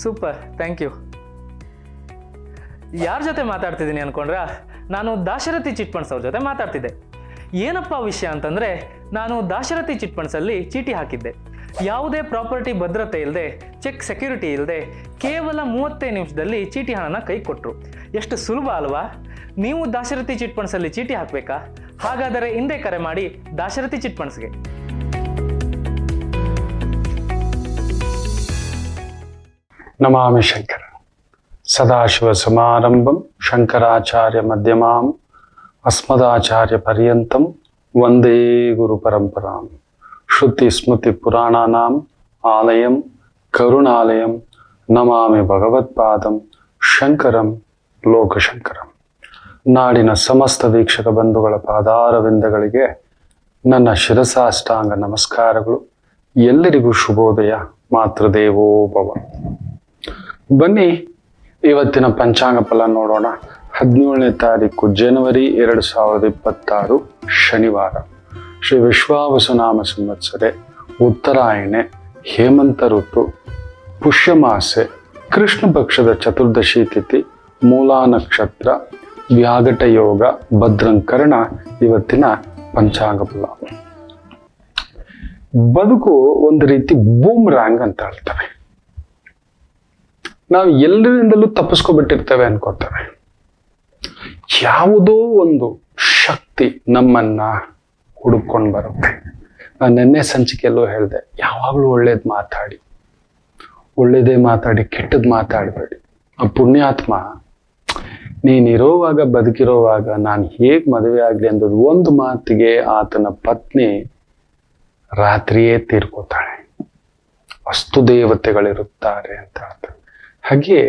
Super, thank you. ಯಾರ ಜೊತೆ ಮಾತಾಡ್ತಿದ್ದೀನಿ ಅನ್ಕೊಂಡ್ರಾ? ನಾನು ದಾಶರಥಿ ಚಿಟ್ ಫಂಡ್ಸ್ ಅವ್ರ ಜೊತೆ ಮಾತಾಡ್ತಿದ್ದೆ. ಏನಪ್ಪ ವಿಷಯ ಅಂತಂದರೆ, ನಾನು ದಾಶರಥಿ ಚಿಟ್ ಫಂಡ್ಸಲ್ಲಿ ಚೀಟಿ ಹಾಕಿದ್ದೆ. ಯಾವುದೇ ಪ್ರಾಪರ್ಟಿ ಭದ್ರತೆ ಇಲ್ಲದೆ, ಚೆಕ್ ಸೆಕ್ಯೂರಿಟಿ ಇಲ್ಲದೆ, ಕೇವಲ 35 ನಿಮಿಷದಲ್ಲಿ ಚೀಟಿ ಹಣನ ಕೈ ಕೊಟ್ಟರು. ಎಷ್ಟು ಸುಲಭ ಅಲ್ವಾ? ನೀವು ದಾಶರಥಿ ಚಿಟ್ ಫಂಡ್ಸಲ್ಲಿ ಚೀಟಿ ಹಾಕಬೇಕಾ? ಹಾಗಾದರೆ ಹಿಂದೆ ಕರೆ ಮಾಡಿ ದಾಶರಥಿ ಚಿಟ್ ಫಂಡ್ಸ್ಗೆ. ನಮಾಮಿ ಶಂಕರ ಸದಾಶಿವ ಸಮಾರಂಭಂ ಶಂಕರಾಚಾರ್ಯ ಮಧ್ಯಮಾಂ ಅಸ್ಮದಾಚಾರ್ಯ ಪರ್ಯಂತಂ ವಂದೇ ಗುರು ಪರಂಪರಾಂ. ಶ್ರುತಿ ಸ್ಮೃತಿ ಪುರಾಣಾನಾಂ ಆಲಯಂ ಕರುಣಾಲಯಂ ನಮಾಮಿ ಭಗವತ್ಪಾದಂ ಶಂಕರಂ ಲೋಕಶಂಕರಂ. ನಾಡಿನ ಸಮಸ್ತ ವೀಕ್ಷಕ ಬಂಧುಗಳ ಪಾದಾರವಿಂದಗಳಿಗೆ ನನ್ನ ಶಿರಸಾಷ್ಟಾಂಗ ನಮಸ್ಕಾರಗಳು. ಎಲ್ಲರಿಗೂ ಶುಭೋದಯ. ಮಾತೃದೇವೋ ಭವ. ಬನ್ನಿ, ಇವತ್ತಿನ ಪಂಚಾಂಗ ಫಲ ನೋಡೋಣ. 17ನೇ ತಾರೀಕು ಜನವರಿ 2026 ಶನಿವಾರ. ಶ್ರೀ ವಿಶ್ವಾವಸುನಾಮ ಸಂವತ್ಸರೆ, ಉತ್ತರಾಯಣೆ, ಹೇಮಂತ ಋತು, ಪುಷ್ಯಮಾಸೆ, ಕೃಷ್ಣ ಪಕ್ಷದ ಚತುರ್ದಶಿ ತಿಥಿ, ಮೂಲಾ ನಕ್ಷತ್ರ, ವ್ಯಾಘಟ ಯೋಗ, ಭದ್ರಂಕರ್ಣ ಇವತ್ತಿನ ಪಂಚಾಂಗ ಫಲ. ಬದುಕು ಒಂದು ರೀತಿ ಬೂಮ್ರಾಂಗ್ ಅಂತ ಹೇಳ್ತಾರೆ. ನಾವು ಎಲ್ಲರಿಂದಲೂ ತಪ್ಪಿಸ್ಕೊಬಿಟ್ಟಿರ್ತೇವೆ ಅನ್ಕೋತೇವೆ. ಯಾವುದೋ ಒಂದು ಶಕ್ತಿ ನಮ್ಮನ್ನ ಹುಡುಕೊಂಡು ಬರುತ್ತೆ. ನಾನು ನಿನ್ನೆ ಸಂಚಿಕೆಯಲ್ಲೂ ಹೇಳಿದೆ, ಯಾವಾಗಲೂ ಒಳ್ಳೇದು ಮಾತಾಡಿ, ಒಳ್ಳೇದೇ ಮಾತಾಡಿ, ಕೆಟ್ಟದ್ದು ಮಾತಾಡಬೇಡಿ. ಆ ಪುಣ್ಯಾತ್ಮ ನೀನಿರೋವಾಗ, ಬದುಕಿರೋವಾಗ ನಾನು ಹೇಗೆ ಮದುವೆ ಆಗಲಿ ಅಂದದ್ದು ಒಂದು ಮಾತಿಗೆ ಆತನ ಪತ್ನಿ ರಾತ್ರಿಯೇ ತೀರ್ಕೋತಾಳೆ. ವಸ್ತು ದೇವತೆಗಳಿರುತ್ತಾರೆ ಅಂತ ಹೇಳ್ತಾರೆ. ಹಾಗೆ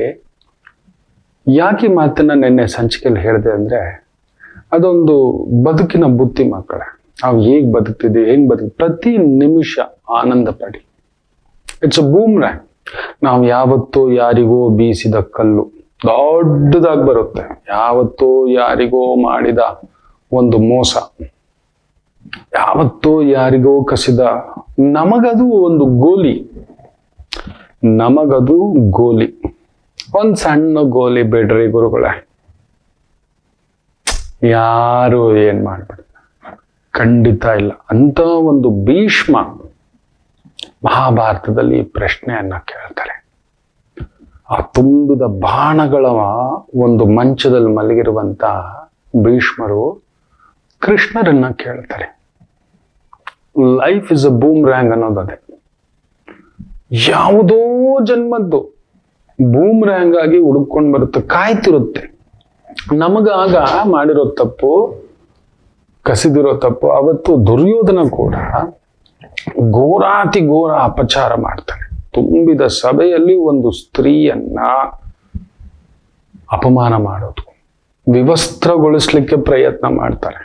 ಯಾಕೆ ಮಾತನ್ನ ನಿನ್ನೆ ಸಂಚಿಕೆಯಲ್ಲಿ ಹೇಳಿದೆ ಅಂದ್ರೆ, ಅದೊಂದು ಬದುಕಿನ ಬುದ್ಧಿ ಮಕ್ಕಳೇ. ನಾವು ಹೇಗೆ ಬದುಕ್ತಿದ್ದೀವಿ, ಪ್ರತಿ ನಿಮಿಷ ಆನಂದ ಪಡಿ. It's a boomerang. ನಾವು ಯಾವತ್ತೋ ಯಾರಿಗೋ ಬೀಸಿದ ಕಲ್ಲು ದೊಡ್ಡದಾಗಿ ಬರುತ್ತೆ. ಯಾವತ್ತೋ ಯಾರಿಗೋ ಮಾಡಿದ ಒಂದು ಮೋಸ, ಯಾವತ್ತೋ ಯಾರಿಗೋ ಕಸಿದ ನಮಗದು ಒಂದು ಗೋಲಿ. ಒಂದ್ ಸಣ್ಣ ಗೋಲಿ ಬಿಡ್ರಿ ಗುರುಗಳೇ, ಯಾರು ಏನ್ ಮಾಡ್ಬಿಡ, ಖಂಡಿತ ಇಲ್ಲ. ಅಂತ ಒಂದು ಭೀಷ್ಮ ಮಹಾಭಾರತದಲ್ಲಿ ಪ್ರಶ್ನೆಯನ್ನ ಕೇಳ್ತಾರೆ. ಆ ತುಂಬಿದ ಬಾಣಗಳ ಒಂದು ಮಂಚದಲ್ಲಿ ಮಲಗಿರುವಂತ ಭೀಷ್ಮರು ಕೃಷ್ಣರನ್ನ ಕೇಳ್ತಾರೆ. ಲೈಫ್ ಇಸ್ ಅ ಬೂಮ್ರಾಂಗ್ ಅನ್ನೋದದೇ. ಯಾವುದೋ ಜನ್ಮದ್ದು ಬೂಮ್ರಾಂಗ್ ಆಗಿ ಹುಡುಕೊಂಡು ಬರುತ್ತೆ, ಕಾಯ್ತಿರುತ್ತೆ. ನಮಗಾಗ ಮಾಡಿರೋ ತಪ್ಪು, ಕಸಿದಿರೋ ತಪ್ಪು. ಅವತ್ತು ದುರ್ಯೋಧನ ಕೂಡ ಘೋರಾತಿ ಘೋರ ಅಪಚಾರ ಮಾಡ್ತಾನೆ. ತುಂಬಿದ ಸಭೆಯಲ್ಲಿ ಒಂದು ಸ್ತ್ರೀಯನ್ನ ಅಪಮಾನ ಮಾಡೋದು, ವಿವಸ್ತ್ರಗೊಳಿಸ್ಲಿಕ್ಕೆ ಪ್ರಯತ್ನ ಮಾಡ್ತಾರೆ.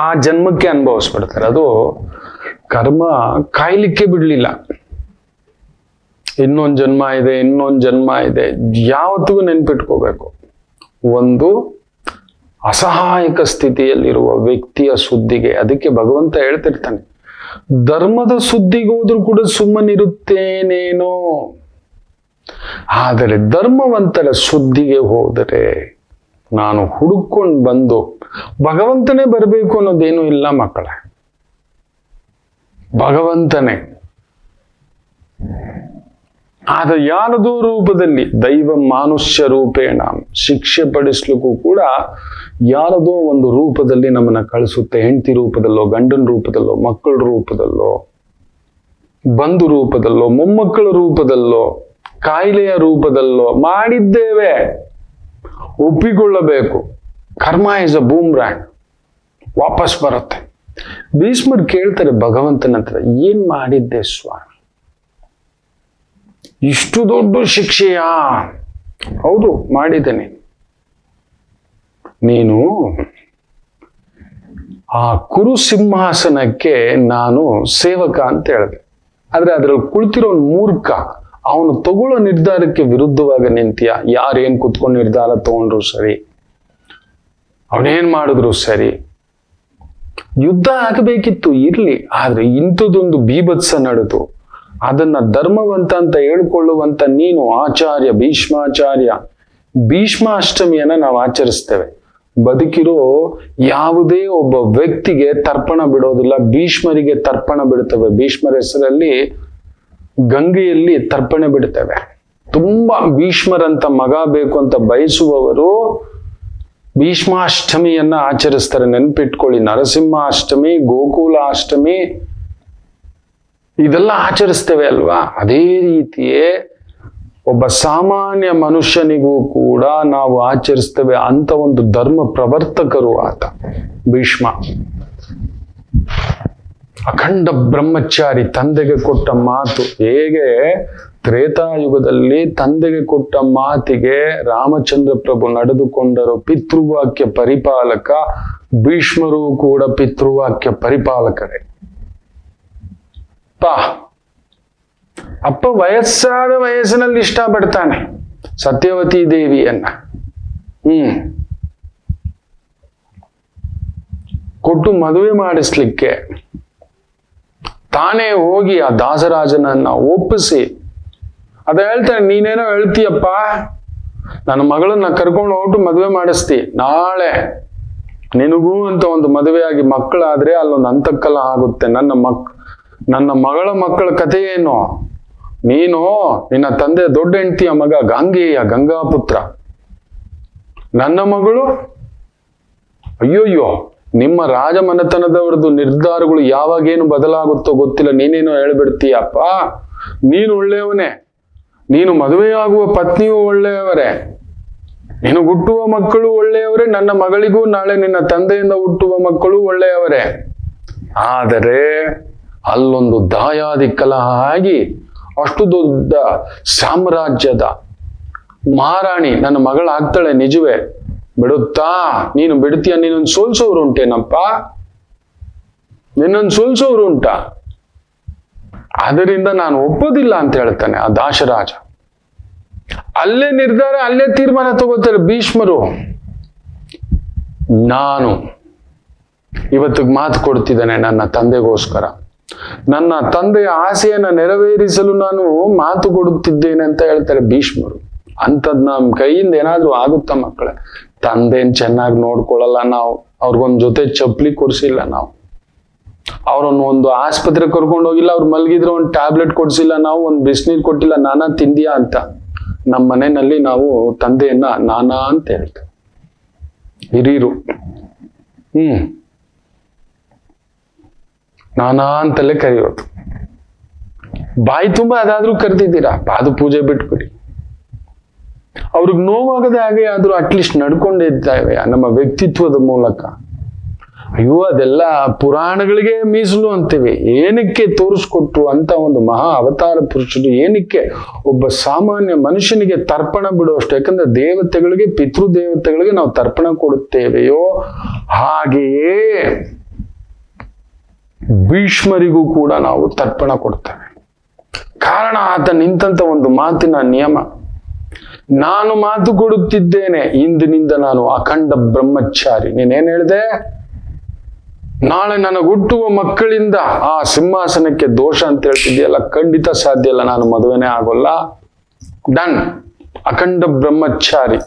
ಆ ಜನ್ಮಕ್ಕೆ ಅನುಭವಿಸ್ಬಿಡ್ತಾರೆ. ಅದು ಕರ್ಮ ಕಾಯ್ಲಿಕ್ಕೆ ಬಿಡ್ಲಿಲ್ಲ. ಇನ್ನೊಂದು ಜನ್ಮ ಇದೆ. ಯಾವತ್ತಿಗೂ ನೆನ್ಪಿಟ್ಕೋಬೇಕು, ಒಂದು ಅಸಹಾಯಕ ಸ್ಥಿತಿಯಲ್ಲಿರುವ ವ್ಯಕ್ತಿಯ ಸುದ್ದಿಗೆ, ಅದಕ್ಕೆ ಭಗವಂತ ಹೇಳ್ತಿರ್ತಾನೆ, ಧರ್ಮದ ಸುದ್ದಿಗೋದ್ರೂ ಕೂಡ ಸುಮ್ಮನಿರುತ್ತೇನೇನೋ, ಆದರೆ ಧರ್ಮವಂತರ ಸುದ್ದಿಗೆ ಹೋದರೆ ನಾನು ಹುಡುಕೊಂಡು ಬಂದು ಭಗವಂತನೇ ಬರಬೇಕು ಅನ್ನೋದೇನು ಇಲ್ಲ ಮಕ್ಕಳೇ. ಭಗವಂತನೇ ಆದ ಯಾರದೋ ರೂಪದಲ್ಲಿ, ದೈವ ಮಾನುಷ್ಯ ರೂಪೇಣ ಶಿಕ್ಷೆ ಪಡಿಸ್ಲಿಕ್ಕೂ ಕೂಡ ಯಾರದೋ ಒಂದು ರೂಪದಲ್ಲಿ ನಮ್ಮನ್ನ ಕಳಿಸುತ್ತೆ. ಹೆಂಡತಿ ರೂಪದಲ್ಲೋ, ಗಂಡನ ರೂಪದಲ್ಲೋ, ಮಕ್ಕಳ ರೂಪದಲ್ಲೋ, ಬಂಧು ರೂಪದಲ್ಲೋ, ಮೊಮ್ಮಕ್ಕಳ ರೂಪದಲ್ಲೋ, ಕಾಯಿಲೆಯ ರೂಪದಲ್ಲೋ ಮಾಡಿದ್ದೇವೆ. ಒಪ್ಪಿಕೊಳ್ಳಬೇಕು. ಕರ್ಮ ಇಸ್ ಅ ಬೂಮ್ರಾಂಗ್, ವಾಪಸ್ ಬರುತ್ತೆ. ಭೀಷ್ಮರು ಕೇಳ್ತಾರೆ ಭಗವಂತನ ಹತ್ರ, ಏನ್ ಮಾಡಿದ್ದೆ ಸ್ವಾಮಿ, ಇಷ್ಟು ದೊಡ್ಡ ಶಿಕ್ಷೆಯಾ? ಹೌದು ಮಾಡಿದ್ದೇನೆ. ನೀನು ಆ ಕುರು ಸಿಂಹಾಸನಕ್ಕೆ ನಾನು ಸೇವಕ ಅಂತ ಹೇಳಿದೆ, ಆದ್ರೆ ಅದ್ರಲ್ಲಿ ಕುಳಿತಿರೋ ಮೂರ್ಖ, ಅವನು ತಗೊಳ್ಳೋ ನಿರ್ಧಾರಕ್ಕೆ ವಿರುದ್ಧವಾಗಿ ನಿಂತೀಯ. ಯಾರೇನ್ ಕುತ್ಕೊಂಡು ನಿರ್ಧಾರ ತಗೊಂಡ್ರು ಸರಿ, ಅವನೇನ್ ಮಾಡಿದ್ರು ಸರಿ. ಯುದ್ಧ ಆಗಬೇಕಿತ್ತು, ಇರ್ಲಿ, ಆದ್ರೆ ಇಂಥದ್ದೊಂದು ಬೀಭತ್ಸ ನಡೆದು ಅದನ್ನ ಧರ್ಮವಂತ ಅಂತ ಹೇಳ್ಕೊಳ್ಳುವಂತ ನೀನು ಆಚಾರ್ಯ ಭೀಷ್ಮಾಚಾರ್ಯ, ಭೀಷ್ಮಾಷ್ಟಮಿಯನ್ನ ನಾವು ಆಚರಿಸ್ತೇವೆ. ಬದುಕಿರೋ ಯಾವುದೇ ಒಬ್ಬ ವ್ಯಕ್ತಿಗೆ ತರ್ಪಣ ಬಿಡೋದಿಲ್ಲ, ಭೀಷ್ಮರಿಗೆ ತರ್ಪಣ ಬಿಡ್ತವೆ. ಭೀಷ್ಮರ ಹೆಸರಲ್ಲಿ ಗಂಗೆಯಲ್ಲಿ ತರ್ಪಣೆ ಬಿಡ್ತೇವೆ. ತುಂಬಾ ಭೀಷ್ಮರಂತ ಮಗ ಬೇಕು ಅಂತ ಬಯಸುವವರು ಭೀಷ್ಮಾಷ್ಟಮಿಯನ್ನ ಆಚರಿಸ್ತಾರೆ. ನೆನ್ಪಿಟ್ಕೊಳ್ಳಿ, ನರಸಿಂಹಾಷ್ಟಮಿ, ಗೋಕುಲಾಷ್ಟಮಿ ಇದೆಲ್ಲ ಆಚರಿಸ್ತೇವೆ ಅಲ್ವಾ? ಅದೇ ರೀತಿಯೇ ಒಬ್ಬ ಸಾಮಾನ್ಯ ಮನುಷ್ಯನಿಗೂ ಕೂಡ ನಾವು ಆಚರಿಸ್ತೇವೆ ಅಂತ ಒಂದು ಧರ್ಮ ಪ್ರವರ್ತಕರು ಆತ ಭೀಷ್ಮ. ಅಖಂಡ ಬ್ರಹ್ಮಚಾರಿ, ತಂದೆಗೆ ಕೊಟ್ಟ ಮಾತು. ಹೇಗೆ ತ್ರೇತಾಯುಗದಲ್ಲಿ ತಂದೆಗೆ ಕೊಟ್ಟ ಮಾತಿಗೆ ರಾಮಚಂದ್ರ ಪ್ರಭು ನಡೆದುಕೊಂಡರು, ಪಿತೃವಾಕ್ಯ ಪರಿಪಾಲಕ, ಭೀಷ್ಮರು ಕೂಡ ಪಿತೃವಾಕ್ಯ ಪರಿಪಾಲಕರೇ. ಅಪ್ಪ ವಯಸ್ಸಾದ ವಯಸ್ಸಿನಲ್ಲಿ ಇಷ್ಟಪಡ್ತಾನೆ ಸತ್ಯವತಿ ದೇವಿಯನ್ನ. ಕೊಟ್ಟು ಮದುವೆ ಮಾಡಿಸ್ಲಿಕ್ಕೆ ತಾನೇ ಹೋಗಿ ಆ ದಾಸರಾಜನನ್ನ ಒಪ್ಪಿಸಿ, ಅದ ಹೇಳ್ತಾನೆ, ನೀನೇನೋ ಹೇಳ್ತೀಯಪ್ಪ, ನನ್ನ ಮಗಳನ್ನ ಕರ್ಕೊಂಡು ಹೋಗ್ಬಿಟ್ಟು ಮದುವೆ ಮಾಡಿಸ್ತಿ, ನಾಳೆ ನಿನಗೂ ಅಂತ ಒಂದು ಮದುವೆಯಾಗಿ ಮಕ್ಕಳಾದ್ರೆ ಅಲ್ಲೊಂದು ಅಂತಃಕಲ ಆಗುತ್ತೆ. ನನ್ನ ಮಗಳ ಮಕ್ಕಳ ಕಥೆ ಏನು? ನೀನು ನಿನ್ನ ತಂದೆ ದೊಡ್ಡ ಹೆಂಡತಿಯ ಮಗ ಗಾಂಗೇಯ, ಗಂಗಾಪುತ್ರ. ನನ್ನ ಮಗಳು, ಅಯ್ಯೋಯ್ಯೋ, ನಿಮ್ಮ ರಾಜಮನೆತನದವರದ್ದು ನಿರ್ಧಾರಗಳು ಯಾವಾಗೇನು ಬದಲಾಗುತ್ತೋ ಗೊತ್ತಿಲ್ಲ, ನೀನೇನೋ ಹೇಳ್ಬಿಡ್ತೀಯಪ್ಪ. ನೀನು ಒಳ್ಳೆಯವನೇ, ನೀನು ಮದುವೆಯಾಗುವ ಪತ್ನಿಯೂ ಒಳ್ಳೆಯವರೇ, ನೀನು ಹುಟ್ಟುವ ಮಕ್ಕಳು ಒಳ್ಳೆಯವರೇ, ನನ್ನ ಮಗಳಿಗೂ ನಾಳೆ ನಿನ್ನ ತಂದೆಯಿಂದ ಹುಟ್ಟುವ ಮಕ್ಕಳು ಒಳ್ಳೆಯವರೇ. ಆದರೆ ಅಲ್ಲೊಂದು ದಾಯಾದಿ ಕಲಹ ಆಗಿ ಅಷ್ಟು ದೊಡ್ಡ ಸಾಮ್ರಾಜ್ಯದ ಮಹಾರಾಣಿ ನನ್ನ ಮಗಳಾಗ್ತಾಳೆ, ನಿಜವೇ, ಬಿಡುತ್ತಾ? ನೀನು ಬಿಡ್ತೀಯ? ನೀನೊಂದು ಸೋಲ್ಸೋರು ಉಂಟೇನಪ್ಪ? ನಿನ್ನೊಂದು ಸೋಲ್ಸೋರು ಉಂಟಾ? ಅದರಿಂದ ನಾನು ಒಪ್ಪೋದಿಲ್ಲ ಅಂತ ಹೇಳ್ತಾನೆ ಆ ದಾಶರಾಜ. ಅಲ್ಲೇ ನಿರ್ಧಾರ, ಅಲ್ಲೇ ತೀರ್ಮಾನ ತಗೋತಾರೆ ಭೀಷ್ಮರು. ನಾನು ಇವತ್ತಿಗೆ ಮಾತು ಕೊಡ್ತಿದ್ದೇನೆ ನನ್ನ ತಂದೆಗೋಸ್ಕರ, ನನ್ನ ತಂದೆಯ ಆಸೆಯನ್ನ ನೆರವೇರಿಸಲು ನಾನು ಮಾತು ಕೊಡುತ್ತಿದ್ದೇನೆ ಅಂತ ಹೇಳ್ತಾರೆ ಭೀಷ್ಮರು. ಅಂಥದ್ ನಮ್ ಕೈಯಿಂದ ಏನಾದ್ರೂ ಆಗುತ್ತಾ ಮಕ್ಕಳೇ? ತಂದೆನ್ ಚೆನ್ನಾಗಿ ನೋಡ್ಕೊಳ್ಳಲ್ಲ ನಾವು, ಅವ್ರಿಗೊಂದ್ ಜೊತೆ ಚಪ್ಪಲಿ ಕೊಡ್ಸಿಲ್ಲ ನಾವು, ಅವ್ರನ್ನ ಒಂದು ಆಸ್ಪತ್ರೆ ಕರ್ಕೊಂಡು ಹೋಗಿಲ್ಲ, ಅವ್ರು ಮಲಗಿದ್ರೆ ಒಂದು ಟ್ಯಾಬ್ಲೆಟ್ ಕೊಡ್ಸಿಲ್ಲ ನಾವು, ಒಂದು ಬಿಸಿನೀರು ಕೊಟ್ಟಿಲ್ಲ, ನಾನಾ ತಿಂದಿಯಾ ಅಂತ. ನಮ್ಮ ಮನೆಯಲ್ಲಿ ನಾವು ತಂದೆಯನ್ನ ನಾನಾ ಅಂತ ಹೇಳ್ತೇವೆ, ಹಿರಿಯರು. ನಾನಾ ಅಂತಲೇ ಕರೆಯೋದು. ಬಾಯಿ ತುಂಬಾ ಅದಾದ್ರೂ ಕರೆದಿದ್ದೀರಾ, ಪಾದ ಪೂಜೆ ಬಿಟ್ಬಿಡಿ. ಅವ್ರಿಗೆ ನೋವಾಗದೆ ಹಾಗೆ ಆದ್ರೂ ಅಟ್ಲೀಸ್ಟ್ ನಡ್ಕೊಂಡೇ ಇದ್ದಾವೆ ನಮ್ಮ ವ್ಯಕ್ತಿತ್ವದ ಮೂಲಕ. ಅಯ್ಯೋ, ಅದೆಲ್ಲ ಪುರಾಣಗಳಿಗೆ ಮೀಸಲು ಅಂತೀವಿ. ಏನಕ್ಕೆ ತೋರಿಸ್ಕೊಟ್ರು ಅಂತ ಒಂದು ಮಹಾ ಅವತಾರ ಪುರುಷರು? ಏನಕ್ಕೆ ಒಬ್ಬ ಸಾಮಾನ್ಯ ಮನುಷ್ಯನಿಗೆ ತರ್ಪಣ ಬಿಡುವಷ್ಟು? ಯಾಕಂದ್ರೆ ದೇವತೆಗಳಿಗೆ, ಪಿತೃದೇವತೆಗಳಿಗೆ ನಾವು ತರ್ಪಣ ಕೊಡುತ್ತೇವೆಯೋ ಹಾಗೆಯೇ ಭೀಷ್ಮರಿಗೂ ಕೂಡ ನಾವು ತರ್ಪಣ ಕೊಡ್ತೇವೆ. ಕಾರಣ ಆತ ನಿಂತಂತ ಒಂದು ಮಾತಿನ ನಿಯಮ. ನಾನು ಮಾತು ಕೊಡುತ್ತಿದ್ದೇನೆ, ಇಂದಿನಿಂದ ನಾನು ಅಖಂಡ ಬ್ರಹ್ಮಚಾರಿ. ನೀನೇನ್ ಹೇಳ್ದೆ? ನಾಳೆ ನನಗೆ ಹುಟ್ಟುವ ಮಕ್ಕಳಿಂದ ಆ ಸಿಂಹಾಸನಕ್ಕೆ ದೋಷ ಅಂತ ಹೇಳ್ತಿದ್ಯಲ್ಲ, ಖಂಡಿತ ಸಾಧ್ಯ ಇಲ್ಲ, ನಾನು ಮದುವೆನೇ ಆಗೋಲ್ಲ. ಡನ್, ಅಖಂಡ ಬ್ರಹ್ಮಚಾರಿ.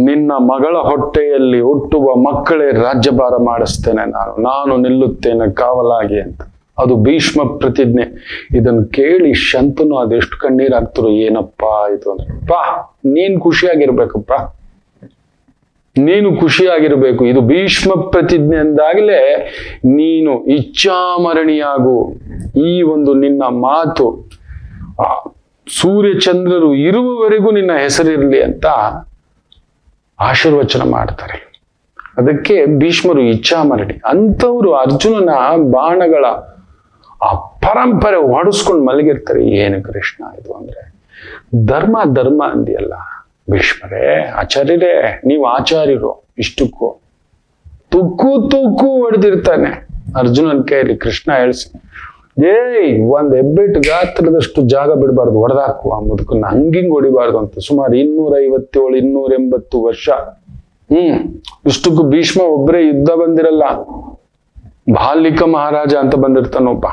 ನಿನ್ನ ಮಗಳ ಹೊಟ್ಟೆಯಲ್ಲಿ ಹುಟ್ಟುವ ಮಕ್ಕಳೇ ರಾಜ್ಯಭಾರ ಮಾಡಿಸ್ತೇನೆ ನಾನು ನಿಲ್ಲುತ್ತೇನೆ ಕಾವಲಾಗಿ ಅಂತ. ಅದು ಭೀಷ್ಮ ಪ್ರತಿಜ್ಞೆ. ಇದನ್ನು ಕೇಳಿ ಶಂತನು ಅದೆಷ್ಟು ಕಣ್ಣೀರಾಗ್ತರು. ಏನಪ್ಪಾ ಇದು ಅಂದ್ರೆ, ನೀನ್ ಖುಷಿಯಾಗಿರ್ಬೇಕಪ್ಪ, ನೀನು ಖುಷಿಯಾಗಿರ್ಬೇಕು. ಇದು ಭೀಷ್ಮ ಪ್ರತಿಜ್ಞೆ ಎಂದಾಗಲೇ ನೀನು ಇಚ್ಛಾಮರಣಿಯಾಗು. ಈ ಒಂದು ನಿನ್ನ ಮಾತು ಸೂರ್ಯ ಚಂದ್ರರು ಇರುವವರೆಗೂ ನಿನ್ನ ಹೆಸರಿರಲಿ ಅಂತ ಆಶೀರ್ವಚನ ಮಾಡ್ತಾರೆ. ಅದಕ್ಕೆ ಭೀಷ್ಮರು ಇಚ್ಛಾಮರಣಿ. ಅಂಥವ್ರು ಅರ್ಜುನನ ಬಾಣಗಳ ಆ ಪರಂಪರೆ ಹೊಡಿಸ್ಕೊಂಡು ಮಲಗಿರ್ತಾರೆ. ಏನು ಕೃಷ್ಣ ಇದು ಅಂದ್ರೆ? ಧರ್ಮ ಧರ್ಮ ಅಂದಿಯಲ್ಲ ಭೀಷ್ಮರೇ, ಆಚಾರ್ಯರೇ, ನೀವು ಆಚಾರ್ಯರು. ಇಷ್ಟಕ್ಕೂ ತುಕ್ಕು ಹೊಡೆದಿರ್ತಾನೆ ಅರ್ಜುನನ್ ಕೈಲಿ. ಕೃಷ್ಣ ಹೇಳ್ಸಿ, ಒಂದ್ ಹೆಬ್ಬೆಟ್ಟು ಗಾತ್ರದಷ್ಟು ಜಾಗ ಬಿಡಬಾರ್ದು, ಹೊಡೆದಾಕು ಆ ಮುದುಕನ್ನ, ಹಂಗಿಂಗ್ ಹೊಡಿಬಾರ್ದು ಅಂತ. ಸುಮಾರು 257 280 ವರ್ಷ. ಇಷ್ಟಕ್ಕೂ ಭೀಷ್ಮ ಒಬ್ಬರೇ ಯುದ್ಧ ಬಂದಿರಲ್ಲ, ಬಾಲಿಕ ಮಹಾರಾಜ ಅಂತ ಬಂದಿರ್ತಾನೊಬ್ಬ.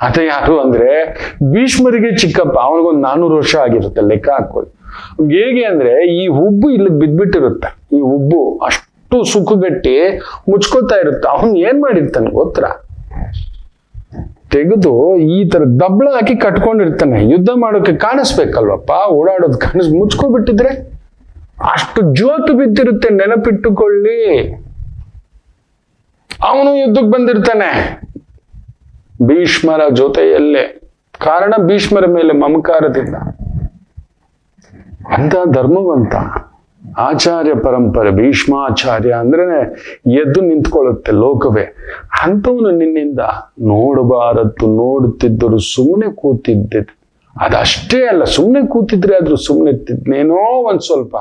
ಆತ ಯಾರು ಅಂದ್ರೆ ಭೀಷ್ಮರಿಗೆ ಚಿಕ್ಕಪ್ಪ. ಅವನಿಗೊಂದು 400 ವರ್ಷ ಆಗಿರುತ್ತೆ, ಲೆಕ್ಕ ಹಾಕೊಳ್ಳಿ. ಹೇಗೆ ಅಂದ್ರೆ ಈ ಹುಬ್ಬು ಇಲ್ಲಿಗೆ ಬಿದ್ಬಿಟ್ಟಿರುತ್ತೆ. ಈ ಹುಬ್ಬು ಅಷ್ಟು ಸುಖಗಟ್ಟಿ ಮುಚ್ಕೋತಾ ಇರುತ್ತೆ. ಅವನ್ ಏನ್ ಮಾಡಿರ್ತಾನೆ ಗೊತ್ತಾ? ತೆಗೆದು ಈ ತರ ದಬ್ಳ ಹಾಕಿ ಕಟ್ಕೊಂಡಿರ್ತಾನೆ. ಯುದ್ಧ ಮಾಡೋಕೆ ಕಾಣಿಸ್ಬೇಕಲ್ವಪ್ಪ, ಓಡಾಡೋದು ಮುಚ್ಕೋಬಿಟ್ಟಿದ್ರೆ ಅಷ್ಟು ಜೋತು ಬಿದ್ದಿರುತ್ತೆ. ನೆನಪಿಟ್ಟುಕೊಳ್ಳಿ, ಅವನು ಯುದ್ಧಕ್ಕೆ ಬಂದಿರ್ತಾನೆ ಭೀಷ್ಮರ ಜೊತೆಯಲ್ಲೇ. ಕಾರಣ ಭೀಷ್ಮರ ಮೇಲೆ ಮಮಕಾರದಿಂದ. ಅಂತ ಧರ್ಮವಂತ ಆಚಾರ್ಯ ಪರಂಪರೆ, ಭೀಷ್ಮಾಚಾರ್ಯ ಅಂದ್ರೆ ಎದ್ದು ನಿಂತ್ಕೊಳ್ಳುತ್ತೆ ಲೋಕವೇ. ಅಂಥವನು ನಿನ್ನಿಂದ ನೋಡಬಾರದ್ದು ನೋಡುತ್ತಿದ್ದರು ಸುಮ್ಮನೆ ಕೂತಿದ್ದೆ. ಅದಷ್ಟೇ ಅಲ್ಲ, ಸುಮ್ಮನೆ ಕೂತಿದ್ರೆ ಆದ್ರೂ ಸುಮ್ಮನೆ ಇರ್ತಿದ್ನೇನೋ ಒಂದ್ ಸ್ವಲ್ಪ,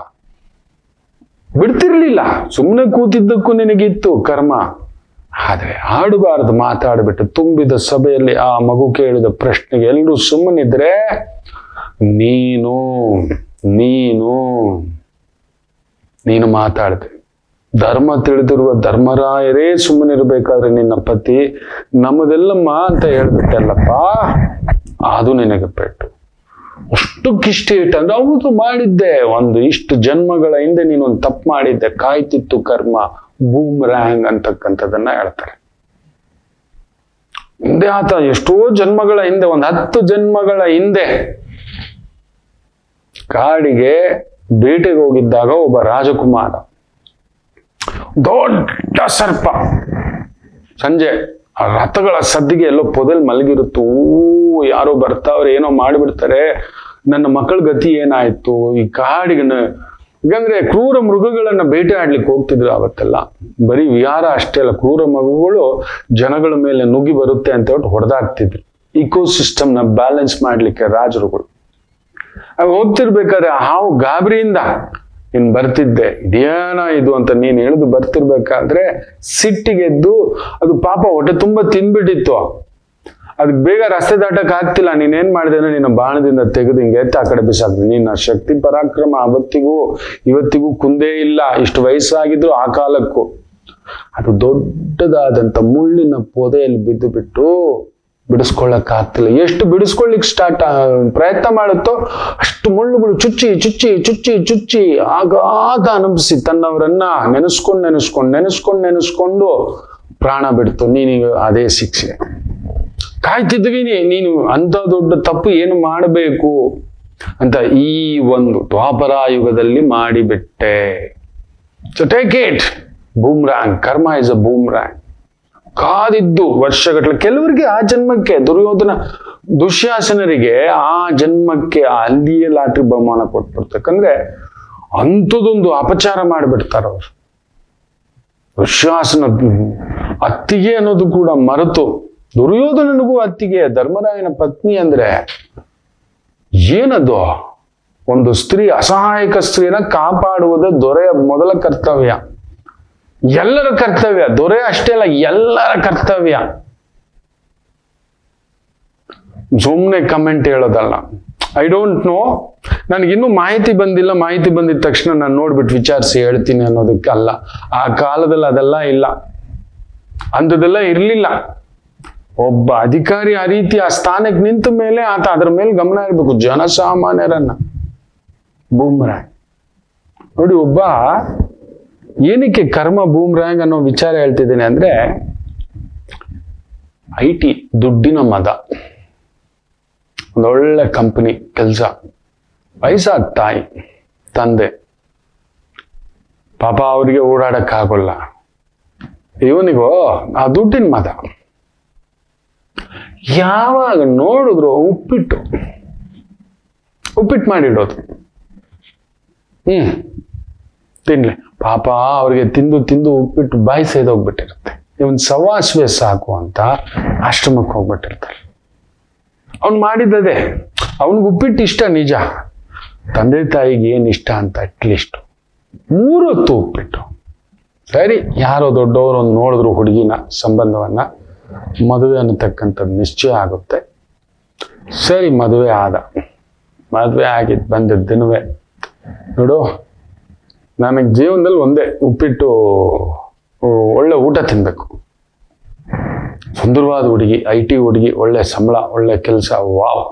ಬಿಡ್ತಿರ್ಲಿಲ್ಲ. ಸುಮ್ಮನೆ ಕೂತಿದ್ದಕ್ಕೂ ನಿನಗಿತ್ತು ಕರ್ಮ. ಆದ್ರೆ ಆಡಬಾರದು ಮಾತಾಡ್ಬಿಟ್ಟು ತುಂಬಿದ ಸಭೆಯಲ್ಲಿ ಆ ಮಗು ಕೇಳಿದ ಪ್ರಶ್ನೆಗೆ ಎಲ್ಲರೂ ಸುಮ್ಮನಿದ್ರೆ ನೀನು ನೀನು ನೀನು ಮಾತಾಡ್ದೆ. ಧರ್ಮ ತಿಳಿದಿರುವ ಧರ್ಮರಾಯರೇ ಸುಮ್ಮನಿರ್ಬೇಕಾದ್ರೆ ನಿನ್ನ ಪತಿ ನಮ್ಮದೆಲ್ಲಮ್ಮ ಅಂತ ಹೇಳ್ಬಿಟ್ಟಲ್ಲಪ್ಪ, ಅದು ನಿನಗೆ ಪೆಟ್ಟು. ಅಷ್ಟಕ್ಕಿಷ್ಟೇ ಇಟ್ಟಂದ್ರೆ ಹೌದು ಮಾಡಿದ್ದೆ, ಒಂದು ಇಷ್ಟು ಜನ್ಮಗಳ ಹಿಂದೆ ನೀನೊಂದು ತಪ್ಪು ಮಾಡಿದ್ದೆ, ಕಾಯ್ತಿತ್ತು ಕರ್ಮ, ಬೂಮ್ರ್ಯಾಂಗ್ ಅಂತಕ್ಕಂಥದ್ದನ್ನ ಹೇಳ್ತಾರೆ. ಹಿಂದೆ ಆತ ಎಷ್ಟೋ ಜನ್ಮಗಳ ಹಿಂದೆ, ಒಂದು 10 ಜನ್ಮಗಳ ಹಿಂದೆ ಕಾಡಿಗೆ ಬೇಟೆಗೆ ಹೋಗಿದ್ದಾಗ ಒಬ್ಬ ರಾಜಕುಮಾರ, ದೊಡ್ಡ ಸರ್ಪ, ಸಂಜೆ ಆ ರಥಗಳ ಸದ್ದಿಗೆ ಎಲ್ಲೋ ಪೊದೆಲ್ ಮಲಗಿರುತ್ತು. ಯಾರೋ ಬರ್ತಾವ್ರೆ, ಏನೋ ಮಾಡಿಬಿಡ್ತಾರೆ, ನನ್ನ ಮಕ್ಕಳ ಗತಿ ಏನಾಯ್ತು ಈ ಕಾಡಿಗೆ. ಯಾಕಂದ್ರೆ ಕ್ರೂರ ಮೃಗಗಳನ್ನ ಬೇಟೆ ಆಡ್ಲಿಕ್ಕೆ ಹೋಗ್ತಿದ್ರು ಅವತ್ತೆಲ್ಲ. ಬರೀ ವಿಹಾರ ಅಷ್ಟೇ ಅಲ್ಲ, ಕ್ರೂರ ಮೃಗಗಳು ಜನಗಳ ಮೇಲೆ ನುಗ್ಗಿ ಬರುತ್ತೆ ಅಂತ ಹೇಳ್ಬಿಟ್ಟು ಹೊಡೆದಾಕ್ತಿದ್ರು. ಇಕೋಸಿಸ್ಟಮ್ನ ಬ್ಯಾಲೆನ್ಸ್ ಮಾಡ್ಲಿಕ್ಕೆ ರಾಜರುಗಳು. ಹೋಗ್ತಿರ್ಬೇಕಾದ್ರೆ ಹಾವು ಗಾಬರಿಯಿಂದ ನೀನ್ ಬರ್ತಿದ್ದೆ, ಇದೇನ ಇದು ಅಂತ ನೀನ್ ಹೇಳಿದು ಬರ್ತಿರ್ಬೇಕಾದ್ರೆ ಸಿಟ್ಟಿಗೆದ್ದು ಅದು ಪಾಪ ಹೊಟ್ಟೆ ತುಂಬಾ ತಿನ್ಬಿಟ್ಟಿತ್ತು. ಅದಕ್ಕೆ ಬೇಗ ರಸ್ತೆ ದಾಟಕ್ ಆಗ್ತಿಲ್ಲ. ನೀನೇನ್ ಮಾಡಿದೆ ಅಂದ್ರೆ ನಿನ್ನ ಬಾಣದಿಂದ ತೆಗೆದು ಹಿಂಗೆ ಎತ್ತ ಆ ಕಡೆ ಬಿಸಾಕ್ತೀನಿ. ನಿನ್ನ ಶಕ್ತಿ ಪರಾಕ್ರಮ ಅವತ್ತಿಗೂ ಇವತ್ತಿಗೂ ಕುಂದೇ ಇಲ್ಲ. ಇಷ್ಟು ವಯಸ್ಸಾಗಿದ್ರು ಆ ಕಾಲಕ್ಕೂ. ಅದು ದೊಡ್ಡದಾದಂತ ಮುಳ್ಳಿನ ಪೊದೆಯಲ್ಲಿ ಬಿದ್ದು ಬಿಟ್ಟು ಬಿಡಿಸ್ಕೊಳ್ಳಕ್ ಆಗ್ತಿಲ್ಲ. ಎಷ್ಟು ಬಿಡಿಸ್ಕೊಳ್ಳಿಕ್ ಪ್ರಯತ್ನ ಮಾಡುತ್ತೋ ಅಷ್ಟು ಮುಳ್ಳುಗಳು ಚುಚ್ಚಿ ಚುಚ್ಚಿ ಚುಚ್ಚಿ ಚುಚ್ಚಿ ಆಗಾಗ ಅನುಭವಿಸಿ ತನ್ನವರನ್ನ ನೆನೆಸ್ಕೊಂಡು ಪ್ರಾಣ ಬಿಡ್ತು. ನೀನೀಗ ಅದೇ ಶಿಕ್ಷೆ ಕಾಯ್ತಿದ್ವಿ. ನೀನು ಅಂತ ದೊಡ್ಡ ತಪ್ಪು ಏನು ಮಾಡಬೇಕು ಅಂತ ಈ ಒಂದು ದ್ವಾಪರ ಯುಗದಲ್ಲಿ ಮಾಡಿಬಿಟ್ಟೆ. So take it, boomerang. Karma is ಅ ಬೂಮ್ರ್ಯಾಂಗ್. ಕಾದಿದ್ದು ವರ್ಷಗಟ್ಟಲೆ. ಕೆಲವರಿಗೆ ಆ ಜನ್ಮಕ್ಕೆ, ದುಶ್ಯಾಸನರಿಗೆ ಆ ಜನ್ಮಕ್ಕೆ ಅಲ್ಲಿಯೇ ಲಾಟ್ರಿ ಬಹುಮಾನ ಕೊಟ್ಬಿಡ್ತಕ್ಕಂದ್ರೆ ಅಂಥದೊಂದು ಅಪಚಾರ ಮಾಡಿಬಿಡ್ತಾರ ಅವರು. ದುಶ್ಯಾಸನ ಅತ್ತಿಗೆ ಅನ್ನೋದು ಕೂಡ ಮರೆತು, ದುರ್ಯೋಧನನಿಗೂ ಅತ್ತಿಗೆ, ಧರ್ಮರಾಯನ ಪತ್ನಿ ಅಂದ್ರೆ ಏನದು? ಒಂದು ಸ್ತ್ರೀ, ಅಸಹಾಯಕ ಸ್ತ್ರೀನ ಕಾಪಾಡುವುದು ದೊರೆಯ ಮೊದಲ ಕರ್ತವ್ಯ, ಎಲ್ಲರ ಕರ್ತವ್ಯ. ದೊರೆ ಅಷ್ಟೇ ಅಲ್ಲ, ಎಲ್ಲರ ಕರ್ತವ್ಯ. ಸುಮ್ಮನೆ ಕಮೆಂಟ್ ಹೇಳೋದಲ್ಲ. ಐ ಡೋಂಟ್ ನೋ, ನನಗಿನ್ನೂ ಮಾಹಿತಿ ಬಂದಿಲ್ಲ, ಮಾಹಿತಿ ಬಂದಿದ ತಕ್ಷಣ ನಾನು ನೋಡ್ಬಿಟ್ಟು ವಿಚಾರಿಸಿ ಹೇಳ್ತೀನಿ ಅನ್ನೋದಕ್ಕಲ್ಲ. ಆ ಕಾಲದಲ್ಲಿ ಅದೆಲ್ಲ ಇಲ್ಲ, ಅಂಥದ್ದೆಲ್ಲ ಇರ್ಲಿಲ್ಲ. ಒಬ್ಬ ಅಧಿಕಾರಿ ಆ ರೀತಿ ಆ ಸ್ಥಾನಕ್ಕೆ ನಿಂತ ಮೇಲೆ ಆತ ಅದರ ಮೇಲೆ ಗಮನ ಇರಬೇಕು, ಜನಸಾಮಾನ್ಯರನ್ನ. ಬೂಮ್ರ್ಯಾಂಗ್ ನೋಡಿ. ಒಬ್ಬ ಏನಕ್ಕೆ ಕರ್ಮ ಬೂಮ್ರ್ಯಾಂಗ್ ಅನ್ನೋ ವಿಚಾರ ಹೇಳ್ತಿದ್ದೇನೆ ಅಂದ್ರೆ, IT ದುಡ್ಡಿನ ಮದ, ಒಂದೊಳ್ಳೆ ಕಂಪನಿ ಕೆಲಸ, ವಯಸ್ಸಾದ ತಾಯಿ ತಂದೆ, ಪಾಪ ಅವರಿಗೆ ಓಡಾಡಕ್ಕಾಗಲ್ಲ. ಇವನಿಗೋ ಆ ದುಡ್ಡಿನ ಮದ. ಯಾವಾಗ ನೋಡಿದ್ರು ಉಪ್ಪಿಟ್ಟು ಮಾಡಿಡೋದು. ತಿನ್ಲಿ ಪಾಪ, ಅವ್ರಿಗೆ ತಿಂದು ತಿಂದು ಉಪ್ಪಿಟ್ಟು ಬಾಯಿ ಸೇದೋಗ್ಬಿಟ್ಟಿರುತ್ತೆ. ಇವನ್ ಸವಾಸ್ವೆ ಸಾಕು ಅಂತ ಆಶ್ರಮಕ್ಕೆ ಹೋಗ್ಬಿಟ್ಟಿರ್ತಾರೆ. ಅವ್ನು ಮಾಡಿದ್ದದೆ. ಅವನಿಗೆ ಉಪ್ಪಿಟ್ಟು ಇಷ್ಟ ನಿಜ, ತಂದೆ ತಾಯಿಗೆ ಏನ್ ಇಷ್ಟ ಅಂತ ಅಟ್ಲೀಸ್ಟ್ 3 ಹೊತ್ತು ಉಪ್ಪಿಟ್ಟು. ಸರಿ, ಯಾರೋ ದೊಡ್ಡವರು ಒಂದು ನೋಡಿದ್ರು ಹುಡುಗಿನ, ಸಂಬಂಧವನ್ನ, ಮದುವೆ ಅನ್ನತಕ್ಕಂಥದ್ದು ನಿಶ್ಚಯ ಆಗುತ್ತೆ. ಸರಿ, ಮದುವೆ ಆಗಿದ್ದು ಬಂದಿದ್ದ ದಿನವೇ ನೋಡು, ನನಗೆ ಜೀವನದಲ್ಲಿ ಒಂದೇ ಉಪ್ಪಿಟ್ಟು, ಒಳ್ಳೆ ಊಟ ತಿನ್ಬೇಕು. ಸುಂದರವಾದ ಹುಡುಗಿ, IT ಹುಡುಗಿ, ಒಳ್ಳೆ ಸಂಬಳ, ಒಳ್ಳೆ ಕೆಲಸ, ವಾವ್,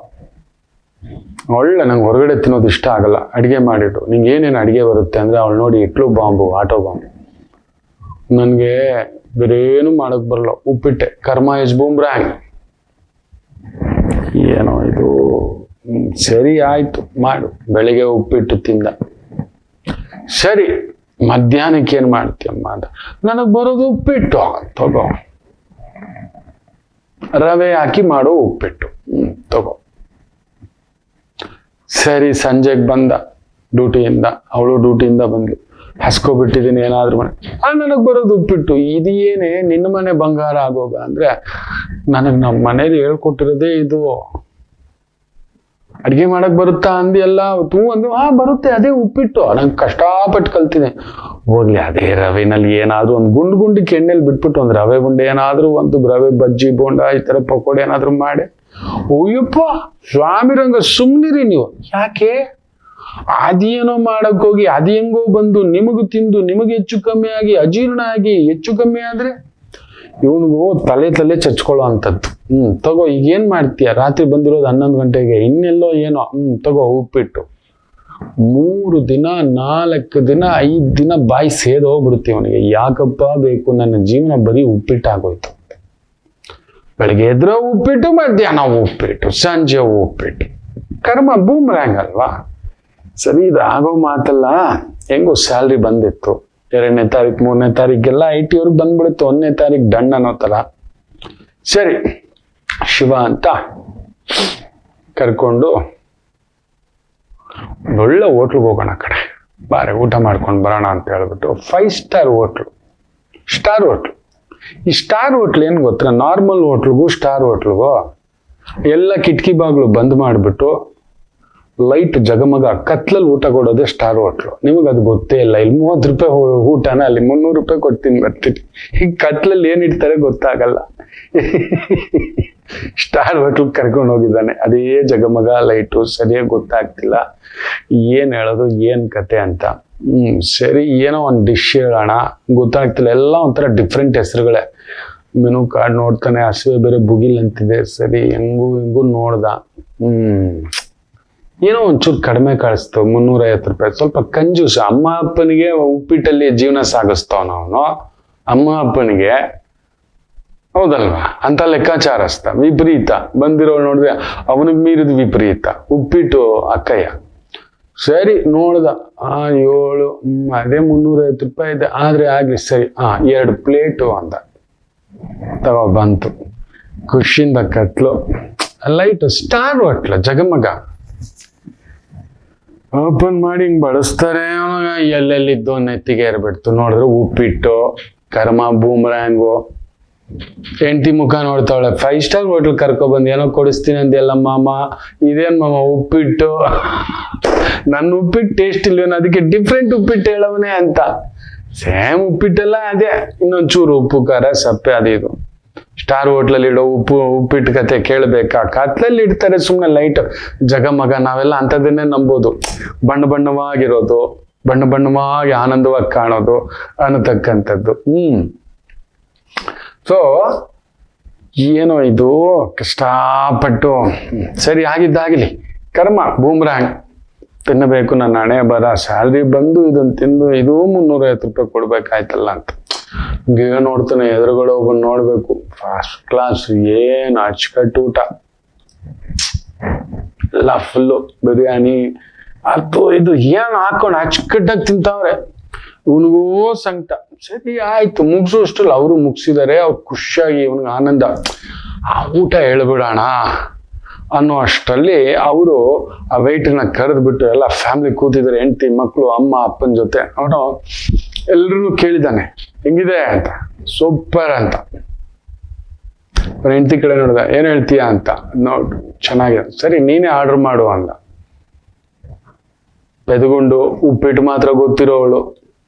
ಒಳ್ಳೆ. ನಂಗೆ ಹೊರಗಡೆ ತಿನ್ನೋದು ಇಷ್ಟ ಆಗಲ್ಲ, ಅಡುಗೆ ಮಾಡಿಟ್ಟು ನಿಂಗೆ ಏನೇನು ಅಡುಗೆ ಬರುತ್ತೆ ಅಂದರೆ ಅವಳು ನೋಡಿ ಇಟ್ಲು ಬಾಂಬು, ಆಟೋ ಬಾಂಬು. ನನಗೆ ಬೇರೇನು ಮಾಡೋಕ್ಕೆ ಬರಲ್ಲ, ಉಪ್ಪಿಟ್ಟೆ, ಕರ್ಮ ಇಸ್ ಬೂಮ್ರಾಂಗ್. ಏನೋ ಇದು, ಸರಿ ಆಯಿತು ಮಾಡು. ಬೆಳಿಗ್ಗೆ ಉಪ್ಪಿಟ್ಟು ತಿಂದ. ಸರಿ, ಮಧ್ಯಾಹ್ನಕ್ಕೆ ಏನು ಮಾಡ್ತೀಯಮ್ಮ ಅಂತ. ನನಗೆ ಬರೋದು ಉಪ್ಪಿಟ್ಟು, ತಗೋ. ರವೆ ಹಾಕಿ ಮಾಡೋ ಉಪ್ಪಿಟ್ಟು, ತಗೋ. ಸರಿ, ಸಂಜೆಗೆ ಬಂದ ಡ್ಯೂಟಿಯಿಂದ, ಅವಳು ಡ್ಯೂಟಿಯಿಂದ ಬಂದ್ಲು. ಹಸ್ಕೊಬಿಟ್ಟಿದ್ದೀನಿ ಏನಾದ್ರು ಮನೆ. ನನಗೆ ಬರೋದು ಉಪ್ಪಿಟ್ಟು. ಇದು ಏನೇ ನಿನ್ನ ಮನೆ ಬಂಗಾರ ಆಗೋಗ ಅಂದ್ರೆ, ನನಗೆ ನಮ್ಮ ಮನೇಲಿ ಹೇಳ್ಕೊಟ್ಟಿರೋದೇ ಇದು. ಅಡ್ಗೆ ಮಾಡಕ್ ಬರುತ್ತಾ ಅಂದಿ ಎಲ್ಲ ತೂ ಅಂದು, ಬರುತ್ತೆ, ಅದೇ ಉಪ್ಪಿಟ್ಟು. ನಂಗೆ ಕಷ್ಟಪಟ್ಟು ಕಲ್ತೀನಿ. ಹೋಗ್ಲಿ, ಅದೇ ರವೆನಲ್ಲಿ ಏನಾದ್ರು ಒಂದು ಗುಂಡಿಗೆ ಎಣ್ಣೆಲಿ ಬಿಟ್ಬಿಟ್ಟು ಒಂದು ರವೆ ಗುಂಡೆ ಏನಾದ್ರು, ಒಂದು ರವೆ ಬಜ್ಜಿ ಬೋಂಡ ಈ ತರ ಪಕೋಡಿ ಏನಾದ್ರು ಮಾಡಿ. ಓಯ್ಯಪ್ಪ ಸ್ವಾಮಿರಂಗ, ಸುಮ್ನಿರಿ ನೀವು. ಯಾಕೆ? ಅದೇನೋ ಮಾಡಕ್ ಹೋಗಿ ಅದು ಹೆಂಗೋ ಬಂದು ನಿಮಗೂ ತಿಂದು ನಿಮಗೆ ಹೆಚ್ಚು ಕಮ್ಮಿ ಆಗಿ ಅಜೀರ್ಣ ಆಗಿ ಹೆಚ್ಚು ಕಮ್ಮಿ ಆದ್ರೆ ಇವನಿಗೂ ತಲೆ ಚಚ್ಕೊಳ್ಳೋ ಅಂಥದ್ದು. ತಗೋ, ಈಗ ಏನ್ ಮಾಡ್ತೀಯ? ರಾತ್ರಿ ಬಂದಿರೋದು 11 ಗಂಟೆಗೆ, ಇನ್ನೆಲ್ಲೋ ಏನೋ. ತಗೋ ಉಪ್ಪಿಟ್ಟು. 3 ದಿನ 4 ದಿನ 5 ದಿನ ಬಾಯಿ ಸೇದೋಗ್ಬಿಡುತ್ತೆ ಅವನಿಗೆ. ಯಾಕಪ್ಪ ಬೇಕು, ನನ್ನ ಜೀವನ ಬರೀ ಉಪ್ಪಿಟ್ಟಾಗೋಯ್ತು. ಬೆಳಗ್ಗೆ ಎದ್ರೆ ಉಪ್ಪಿಟ್ಟು, ಮಧ್ಯಾಹ್ನ ಉಪ್ಪಿಟ್ಟು, ಸಂಜೆ ಉಪ್ಪಿಟ್ಟು. ಕರ್ಮ ಬೂಮ್ರಾಂಗ್ ಅಲ್ವಾ? ಸರಿ, ಇದು ಆಗೋ ಮಾತಲ್ಲ. ಹೆಂಗೋ ಸ್ಯಾಲ್ರಿ ಬಂದಿತ್ತು. 2ನೇ ತಾರೀಕು 3ನೇ ತಾರೀಕೆಲ್ಲ IT ಅವ್ರಿಗೆ ಬಂದ್ಬಿಡುತ್ತೆ. 1ನೇ ತಾರೀಕು ಡನ್ ಅನ್ನೋ ತರ. ಸರಿ, ಶಿವ ಅಂತ ಕರ್ಕೊಂಡು ಒಳ್ಳೆ ಹೋಟ್ಲಿಗೆ ಹೋಗೋಣ ಕಡೆ, ಬಾರೆ ಊಟ ಮಾಡ್ಕೊಂಡು ಬರೋಣ ಅಂತ ಹೇಳ್ಬಿಟ್ಟು 5 ಸ್ಟಾರ್ ಹೋಟ್ಲು. Star hotel. ಈ ಸ್ಟಾರ್ ಹೋಟ್ಲ್ ಏನು ಗೊತ್ತಾ? ನಾರ್ಮಲ್ ಹೋಟ್ಲಿಗೂ ಸ್ಟಾರ್ ಹೋಟ್ಲಿಗೂ ಎಲ್ಲ ಕಿಟಕಿ ಬಾಗ್ಲು ಬಂದ್ ಮಾಡಿಬಿಟ್ಟು ಲೈಟ್ ಜಗಮಗ ಕತ್ಲಲ್ಲಿ ಊಟ ಕೊಡೋದೇ ಸ್ಟಾರ್ ಹೋಟ್ಲು. ನಿಮಗದು ಗೊತ್ತೇ ಇಲ್ಲ. ಇಲ್ಲಿ 30 ರೂಪಾಯಿ ಊಟನ ಅಲ್ಲಿ 300 ರೂಪಾಯಿ ಕೊಡ್ತೀನಿ ಬರ್ತೀನಿ. ಈಗ ಕತ್ಲಲ್ಲಿ ಏನಿಡ್ತಾರೆ ಗೊತ್ತಾಗಲ್ಲ. ಸ್ಟಾರ್ ಹೋಟ್ಲ್ ಕರ್ಕೊಂಡು ಹೋಗಿದ್ದಾನೆ. ಅದೇ ಜಗಮಗ ಲೈಟು, ಸರಿಯಾಗಿ ಗೊತ್ತಾಗ್ತಿಲ್ಲ ಏನ್ ಹೇಳೋದು, ಏನ್ ಕತೆ ಅಂತ. ಸರಿ, ಏನೋ ಒಂದು ಡಿಶ್ ಹೇಳೋಣ, ಗೊತ್ತಾಗ್ತಿಲ್ಲ. ಎಲ್ಲ ಒಂಥರ ಡಿಫ್ರೆಂಟ್ ಹೆಸರುಗಳೇ. ಮೆನು ಕಾರ್ಡ್ ನೋಡ್ತಾನೆ, ಹಸಿವೆ ಬೇರೆ ಬುಗಿಲ್ ಅಂತಿದೆ. ಸರಿ, ಹೆಂಗೂ ನೋಡ್ದ. ಏನೋ ಒಂಚೂರು ಕಡಿಮೆ ಕಳಿಸ್ತು, 350 ರೂಪಾಯಿ. ಸ್ವಲ್ಪ ಕಂಜೂಸ. ಅಮ್ಮ ಅಪ್ಪನಿಗೆ ಉಪ್ಪಿಟ್ಟಲ್ಲಿ ಜೀವನ ಸಾಗಿಸ್ತಾವ ಅವನು. ಅಮ್ಮ ಅಪ್ಪನಿಗೆ, ಹೌದಲ್ವಾ? ಅಂತ ಲೆಕ್ಕಾಚಾರಸ್ತ. ವಿಪರೀತ. ಬಂದಿರೋಳು ನೋಡಿದ್ರೆ ಅವನಿಗೆ ಮೀರಿದ ವಿಪರೀತ. ಉಪ್ಪಿಟ್ಟು ಅಕ್ಕಯ್ಯ. ಸರಿ, ನೋಡ್ದ. 7, ಅದೇ 350 ರೂಪಾಯಿ ಇದೆ, ಆದ್ರೆ ಆಗ್ಲಿ. ಸರಿ, 2 ಪ್ಲೇಟು ಅಂದ. ತಗೋ ಬಂತು. ಖುಷಿಯಿಂದ ಕತ್ಲು. ಲೈಟ್ ಸ್ಟಾರ್ ಹೋಟ್ಲ ಜಗಮಗ. ಓಪನ್ ಮಾಡಿ ಹಿಂಗ್ ಬಳಸ್ತಾರೆ. ಎಲ್ಲೆಲ್ಲಿದ್ದು ನೆತ್ತಿಗೆ ಏರ್ಬಿಡ್ತು. ನೋಡಿದ್ರೆ ಉಪ್ಪಿಟ್ಟು, ಕರ್ಮ ಬೂಮ್ರಾಂಗು. ಹೆಂಡತಿ ಮುಖ ನೋಡ್ತಾವಳೆ. 5 ಸ್ಟಾರ್ ಹೋಟ್ಲ್ ಕರ್ಕೊಬಂದು ಏನೋ ಕೊಡಿಸ್ತೀನಿ ಅಂದೆಲ್ಲ ಮಾಮ. ಇದೇನ್ ಮಾಮ ಉಪ್ಪಿಟ್ಟು? ನನ್ನ ಉಪ್ಪಿಟ್ಟು ಟೇಸ್ಟ್ ಇಲ್ವೇನೋ, ಅದಕ್ಕೆ ಡಿಫ್ರೆಂಟ್ ಉಪ್ಪಿಟ್ಟು ಹೇಳವನೇ ಅಂತ. ಸೇಮ್ ಉಪ್ಪಿಟ್ಟೆಲ್ಲ ಅದೇ, ಇನ್ನೊಂಚೂರು ಉಪ್ಪು ಖಾರ ಸಪ್ಪೆ ಅದು ಇದು. ಸ್ಟಾರ್ ಹೋಟ್ಲಲ್ಲಿ ಇಡೋ ಉಪ್ಪಿಟ್ಟು ಕತೆ ಕೇಳಬೇಕಾ? ಕತ್ಲಲ್ಲಿ ಇಡ್ತಾರೆ ಸುಮ್ಮನೆ ಲೈಟ್ ಜಗಮಗ. ನಾವೆಲ್ಲ ಅಂಥದ್ದನ್ನೇ ನಂಬೋದು. ಬಣ್ಣವಾಗಿರೋದು, ಬಣ್ಣವಾಗಿ ಆನಂದವಾಗಿ ಕಾಣೋದು ಅನ್ನತಕ್ಕಂಥದ್ದು. ಸೊ ಏನೋ ಇದು ಕಷ್ಟಪಟ್ಟು. ಸರಿ, ಆಗಿದ್ದಾಗಲಿ. ಕರ್ಮ ಬೂಮ್ರಾಂಗ್. ತಿನ್ನಬೇಕು, ನನ್ನ ಹಣೆ ಬರ. ಸ್ಯಾಲ್ರಿ ಬಂದು ಇದನ್ನು ತಿಂದು ಇದು 350 ರೂಪಾಯಿ ಕೊಡ್ಬೇಕಾಯ್ತಲ್ಲ ಅಂತ ನೋಡ್ತಾನೆ. ಎದುರುಗಡೆ ಒಬ್ಬನ್ ನೋಡ್ಬೇಕು, ಫಸ್ಟ್ ಕ್ಲಾಸ್, ಏನ್ ಅಚ್ಚುಕಟ್ಟು ಊಟ ಎಲ್ಲ ಫುಲ್ಲು. ಬಿರಿಯಾನಿ ಅದು ಇದು ಏನ್ ಹಾಕೊಂಡು ಅಚ್ಚುಕಟ್ಟಾಗಿ ತಿಂತಾವ್ರೆ. ಇವನಿಗೂ ಸಂಕಟ. ಸರಿ ಆಯ್ತು, ಮುಗಿಸೋಷ್ಟಲ್ಲಿ ಅವರು ಮುಗಿಸಿದ್ದಾರೆ. ಅವ್ರು ಖುಷಿಯಾಗಿ, ಇವನಿಗೆ ಆನಂದ. ಆ ಊಟ ಹೇಳ್ಬಿಡೋಣ ಅನ್ನೋ ಅಷ್ಟರಲ್ಲಿ ಅವರು ಆ ವೆಯ್ಟರ್ನ ಕರೆದ್ಬಿಟ್ಟು ಎಲ್ಲ ಫ್ಯಾಮಿಲಿ ಕೂತಿದ್ದಾರೆ. ಹೆಂಡತಿ ಮಕ್ಕಳು, ಅಮ್ಮ ಅಪ್ಪನ ಜೊತೆ. ಅವನು ಎಲ್ರೂ ಕೇಳಿದ್ದಾನೆ, ಹೆಂಗಿದೆ ಅಂತ. ಸೂಪರ್ ಅಂತ. ಹೆಂಡತಿ ಕಡೆ ನೋಡಿದ, ಏನ್ ಹೇಳ್ತೀಯ ಅಂತ. ನೋಡು, ಚೆನ್ನಾಗಿದೆ. ಸರಿ, ನೀನೇ ಆರ್ಡರ್ ಮಾಡು ಅಂದ. ಬೆದಗುಂಡು ಉಪ್ಪಿಟ್ಟು ಮಾತ್ರ ಗೊತ್ತಿರೋವಳು.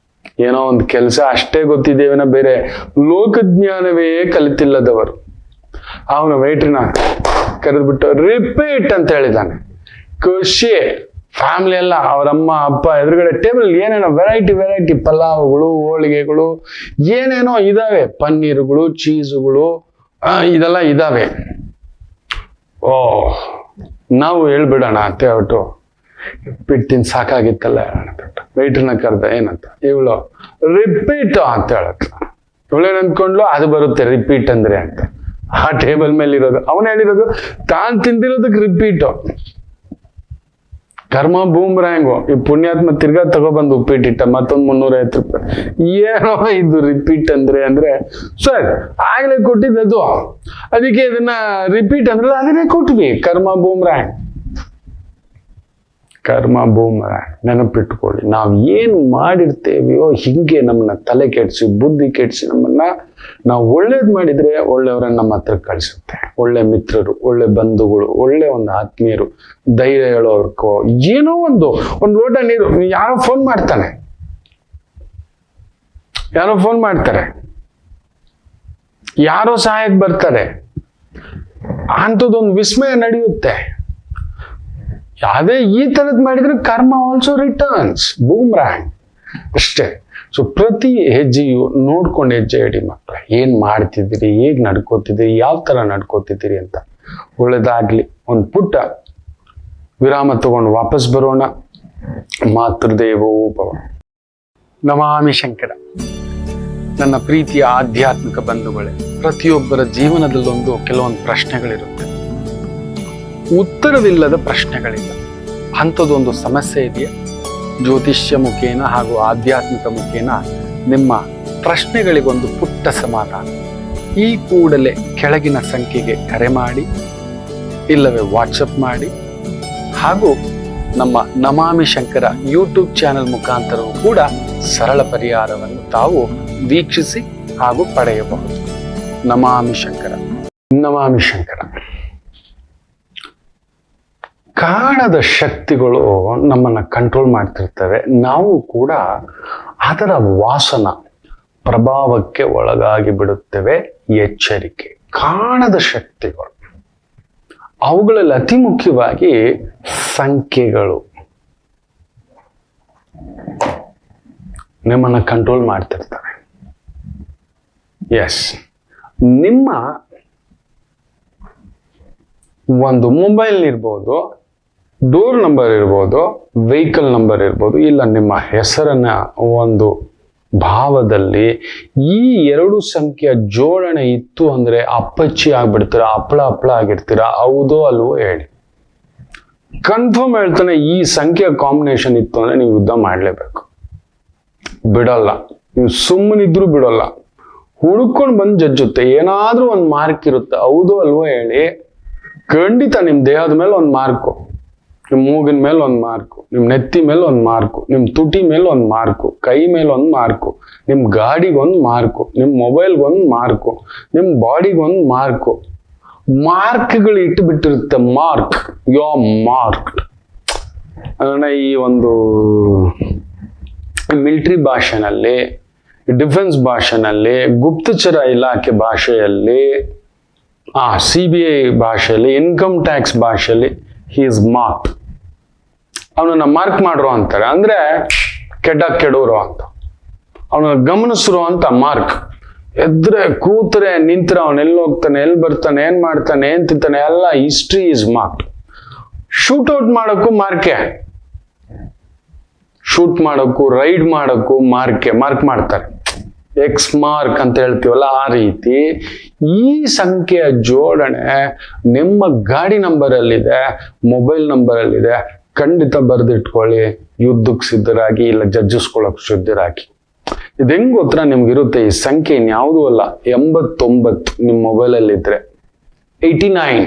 ಏನೋ ಒಂದು ಕೆಲಸ ಅಷ್ಟೇ ಗೊತ್ತಿದ್ದೇವನ, ಬೇರೆ ಲೋಕಜ್ಞಾನವೇ ಕಲಿತಿಲ್ಲದವರು. ಅವನು ವೇಟ್ರನ್ನ ಕರೆದ್ಬಿಟ್ಟು ರಿಪೀಟ್ ಅಂತ ಹೇಳಿದ್ದಾನೆ. ಖುಷಿ. ಫ್ಯಾಮಿಲಿ ಎಲ್ಲ, ಅವರಮ್ಮ ಅಪ್ಪ ಎದುರುಗಡೆ ಟೇಬಲ್ ಏನೇನೋ ವೆರೈಟಿ ಪಲಾವ್ಗಳು, ಹೋಳಿಗೆಗಳು ಏನೇನೋ ಇದಾವೆ. ಪನ್ನೀರುಗಳು, ಚೀಸುಗಳು, ಇದೆಲ್ಲ ಇದಾವೆ. ಓ ನಾವು ಹೇಳ್ಬಿಡೋಣ ಅಂತ ಹೇಳ್ಬಿಟ್ಟು ಬಿಟ್ಟಿನ ಸಾಕಾಗಿತ್ತಲ್ಲ ವೆಯ್ಟ್ರನ್ನ ಕರೆದ ಏನಂತ, ಇವಳು ರಿಪೀಟ್ ಅಂತ ಹೇಳತ್ತ. ಇವಳೇನು ಅಂದ್ಕೊಂಡ್ಲು ಅದು ಬರುತ್ತೆ ರಿಪೀಟ್ ಅಂದ್ರೆ ಅಂತ. ಆ ಟೇಬಲ್ ಮೇಲೆ ಇರೋದು ಅವನು ಹೇಳಿರೋದು ತಾನು ತಿಂದಿರೋದಕ್ಕೆ ರಿಪೀಟು. ಕರ್ಮ ಬೂಮ್ರಾಂಗು. ಈ ಪುಣ್ಯಾತ್ಮ ತಿರ್ಗಾ ತಗೊಬಂದು ಉಪ್ಪಿಟ್ಟಿಟ್ಟ ಮತ್ತೊಂದು 350 ರೂಪಾಯಿ. ಏನೋ ಇದು ರಿಪೀಟ್ ಅಂದ್ರೆ ಸರ್ ಆಗ್ಲೇ ಕೊಟ್ಟಿದ್ದದು, ಅದಕ್ಕೆ ಇದನ್ನ ರಿಪೀಟ್ ಅಂದ್ರೆ ಅದನ್ನೇ ಕೊಟ್ವಿ. ಕರ್ಮ ಬೂಮ್ರಾಂಗ್. ನೆನಪಿಟ್ಕೊಳ್ಳಿ, ನಾವು ಏನು ಮಾಡಿರ್ತೇವೆಯೋ ಹಿಂಗೆ ನಮ್ಮನ್ನ ತಲೆ ಕೆಡಿಸಿ ಬುದ್ಧಿ ಕೆಡಿಸಿ ನಮ್ಮನ್ನ ನಾವು ಒಳ್ಳೇದ್ ಮಾಡಿದ್ರೆ ಒಳ್ಳೆಯವರನ್ನ ನಮ್ಮ ಹತ್ರ ಕಳಿಸುತ್ತೆ. ಒಳ್ಳೆ ಮಿತ್ರರು, ಒಳ್ಳೆ ಬಂಧುಗಳು, ಒಳ್ಳೆ ಒಂದು ಆತ್ಮೀಯರು, ಧೈರ್ಯ ಹೇಳೋರ್ಕೋ ಏನೋ ಒಂದು ಲೋಟ ನೀರು. ಯಾರೋ ಫೋನ್ ಮಾಡ್ತಾರೆ, ಯಾರೋ ಸಹಾಯಕ್ಕೆ ಬರ್ತಾರೆ, ಅಂಥದ್ದೊಂದು ವಿಸ್ಮಯ ನಡೆಯುತ್ತೆ. ಯಾವುದೇ ಈ ತರದ್ ಮಾಡಿದ್ರೆ ಕರ್ಮ ಆಲ್ಸೋ ರಿಟರ್ನ್ಸ್ ಬೂಮ್ರಾಂಗ್ ಅಷ್ಟೇ. ಸೊ ಪ್ರತಿ ಹೆಜ್ಜೆಯು ನೋಡ್ಕೊಂಡು ಹೆಜ್ಜೆ ಇಡಿ ಮಕ್ಕಳ. ಏನ್ ಮಾಡ್ತಿದ್ದೀರಿ, ಹೇಗ್ ನಡ್ಕೋತಿದ್ದೀರಿ, ಯಾವ ತರ ನಡ್ಕೋತಿದ್ದೀರಿ ಅಂತ. ಒಳ್ಳೇದಾಗ್ಲಿ. ಒಂದು ಪುಟ್ಟ ವಿರಾಮ ತಗೊಂಡು ವಾಪಸ್ ಬರೋಣ. ಮಾತೃದೇವೋ ಭವ. ನಮಾಮಿ ಶಂಕರ. ನನ್ನ ಪ್ರೀತಿಯ ಆಧ್ಯಾತ್ಮಿಕ ಬಂಧುಗಳೇ, ಪ್ರತಿಯೊಬ್ಬರ ಜೀವನದಲ್ಲೊಂದು ಕೆಲವೊಂದು ಪ್ರಶ್ನೆಗಳಿರುತ್ತೆ, ಉತ್ತರವಿಲ್ಲದ ಪ್ರಶ್ನೆಗಳಿಲ್ಲ. ಅಂಥದ್ದೊಂದು ಸಮಸ್ಯೆ ಇದೆಯಾ? ಜ್ಯೋತಿಷ್ಯ ಮುಖೇನ ಹಾಗೂ ಆಧ್ಯಾತ್ಮಿಕ ಮುಖೇನ ನಿಮ್ಮ ಪ್ರಶ್ನೆಗಳಿಗೊಂದು ಪುಟ್ಟ ಸಮಾಧಾನ. ಈ ಕೂಡಲೇ ಕೆಳಗಿನ ಸಂಖ್ಯೆಗೆ ಕರೆ ಮಾಡಿ, ಇಲ್ಲವೇ ವಾಟ್ಸಪ್ ಮಾಡಿ, ಹಾಗೂ ನಮ್ಮ ನಮಾಮಿ ಶಂಕರ ಯೂಟ್ಯೂಬ್ ಚಾನೆಲ್ ಮುಖಾಂತರವೂ ಕೂಡ ಸರಳ ಪರಿಹಾರವನ್ನು ತಾವು ವೀಕ್ಷಿಸಿ ಹಾಗೂ ಪಡೆಯಬಹುದು. ನಮಾಮಿ ಶಂಕರ. ನಮಾಮಿ ಶಂಕರ. ಕಾಣದ ಶಕ್ತಿಗಳು ನಮ್ಮನ್ನ ಕಂಟ್ರೋಲ್ ಮಾಡ್ತಿರ್ತವೆ. ನಾವು ಕೂಡ ಅದರ ವಾಸನ ಪ್ರಭಾವಕ್ಕೆ ಒಳಗಾಗಿ ಬಿಡುತ್ತೇವೆ. ಎಚ್ಚರಿಕೆ. ಕಾಣದ ಶಕ್ತಿಗಳು, ಅವುಗಳಲ್ಲಿ ಅತಿ ಮುಖ್ಯವಾಗಿ ಸಂಖ್ಯೆಗಳು ನಿಮ್ಮನ್ನ ಕಂಟ್ರೋಲ್ ಮಾಡ್ತಿರ್ತವೆ. ಎಸ್, ನಿಮ್ಮ ಒಂದು ಮೊಬೈಲ್ ಇರ್ಬೋದು, ಡೋರ್ ನಂಬರ್ ಇರ್ಬೋದು, ವೆಹಿಕಲ್ ನಂಬರ್ ಇರ್ಬೋದು, ಇಲ್ಲ ನಿಮ್ಮ ಹೆಸರನ್ನ ಒಂದು ಭಾವದಲ್ಲಿ ಈ 2 ಸಂಖ್ಯೆಯ ಜೋಡಣೆ ಇತ್ತು ಅಂದ್ರೆ ಅಪ್ಪಚ್ಚಿ ಆಗ್ಬಿಡ್ತೀರಾ, ಹಪ್ಪಳ ಆಗಿರ್ತೀರಾ. ಹೌದೋ ಅಲ್ವೋ ಹೇಳಿ. ಕನ್ಫರ್ಮ್ ಹೇಳ್ತಾನೆ, ಈ ಸಂಖ್ಯೆಯ ಕಾಂಬಿನೇಷನ್ ಇತ್ತು ಅಂದ್ರೆ ನೀವು ಯುದ್ಧ ಮಾಡ್ಲೇಬೇಕು. ಬಿಡಲ್ಲ, ನೀವು ಸುಮ್ಮನಿದ್ರು ಬಿಡಲ್ಲ, ಹುಡ್ಕೊಂಡು ಬಂದು ಜಜ್ಜುತ್ತೆ. ಏನಾದ್ರೂ ಒಂದು ಮಾರ್ಕ್ ಇರುತ್ತೆ. ಹೌದೋ ಅಲ್ವೋ ಹೇಳಿ. ಖಂಡಿತ ನಿಮ್ ದೇಹದ ಮೇಲೆ ಒಂದು ಮಾರ್ಕು, ನಿಮ್ ಮೂಗಿನ ಮೇಲೆ ಒಂದು ಮಾರ್ಕು, ನಿಮ್ ನೆತ್ತಿ ಮೇಲೆ ಒಂದು ಮಾರ್ಕು, ನಿಮ್ ತುಟಿ ಮೇಲೆ ಒಂದು ಮಾರ್ಕು, ಕೈ ಮೇಲೆ ಒಂದು ಮಾರ್ಕು, ನಿಮ್ ಗಾಡಿಗೊಂದು ಮಾರ್ಕು, ನಿಮ್ ಮೊಬೈಲ್ಗೊಂದು ಮಾರ್ಕು, ನಿಮ್ ಬಾಡಿಗೊಂದು ಮಾರ್ಕು. ಮಾರ್ಕ್ಗಳು ಇಟ್ಟು ಬಿಟ್ಟಿರುತ್ತೆ. ಮಾರ್ಕ್, ಯೋ ಮಾರ್ಕ್. ಅದನ್ನ ಈ ಒಂದು ಮಿಲಿಟರಿ ಭಾಷೆನಲ್ಲಿ, ಡಿಫೆನ್ಸ್ ಭಾಷೆನಲ್ಲಿ, ಗುಪ್ತಚರ ಇಲಾಖೆ ಭಾಷೆಯಲ್ಲಿ, CBI ಭಾಷೆಯಲ್ಲಿ, ಇನ್ಕಮ್ ಟ್ಯಾಕ್ಸ್ ಭಾಷೆಯಲ್ಲಿ ಹಿ ಇಸ್ ಮಾರ್ಕ್. ಅವನನ್ನ ಮಾರ್ಕ್ ಮಾಡ್ರು ಅಂತಾರೆ. ಅಂದ್ರೆ ಕೆಡೋರು ಅಂತ, ಅವನ ಗಮನಿಸ್ರು ಅಂತ ಮಾರ್ಕ್. ಎದ್ರೆ ಕೂತ್ರೆ ನಿಂತ್ರೆ ಅವನ್ ಎಲ್ಲಿ ಹೋಗ್ತಾನೆ, ಎಲ್ಲಿ ಬರ್ತಾನೆ, ಏನ್ ಮಾಡ್ತಾನೆ, ಏನ್ ತಿಂತಾನೆ, ಎಲ್ಲ ಹಿಸ್ಟ್ರಿ ಇಸ್ ಮಾರ್ಕ್. ಶೂಟ್ ಮಾಡೋಕ್ಕೂ ಮಾರ್ಕೆ, ಶೂಟ್ ಮಾಡೋಕ್ಕೂ ರೈಡ್ ಮಾಡೋಕ್ಕೂ ಮಾರ್ಕ್ ಮಾಡ್ತಾರೆ. ಎಕ್ಸ್ ಮಾರ್ಕ್ ಅಂತ ಹೇಳ್ತೀವಲ್ಲ, ಆ ರೀತಿ ಈ ಸಂಖ್ಯೆಯ ಜೋಡಣೆ ನಿಮ್ಮ ಗಾಡಿ ನಂಬರ್ ಅಲ್ಲಿದೆ, ಮೊಬೈಲ್ ನಂಬರ್ ಅಲ್ಲಿದೆ. ಖಂಡಿತ ಬರೆದಿಟ್ಕೊಳ್ಳಿ. ಯುದ್ಧಕ್ಕೆ ಸಿದ್ಧರಾಗಿ, ಇಲ್ಲ ಜಜ್ಜಿಸ್ಕೊಳ್ಳೋಕೆ ಸಿದ್ಧರಾಗಿ. ಇದು ಹೆಂಗ್ ಗೊತ್ತಾ ನಿಮ್ಗಿರುತ್ತೆ ಈ ಸಂಖ್ಯೆ, ಇನ್ಯಾವುದೂ ಅಲ್ಲ. 89 ನಿಮ್ಮ ಮೊಬೈಲ್ ಅಲ್ಲಿ ಇದ್ರೆ 89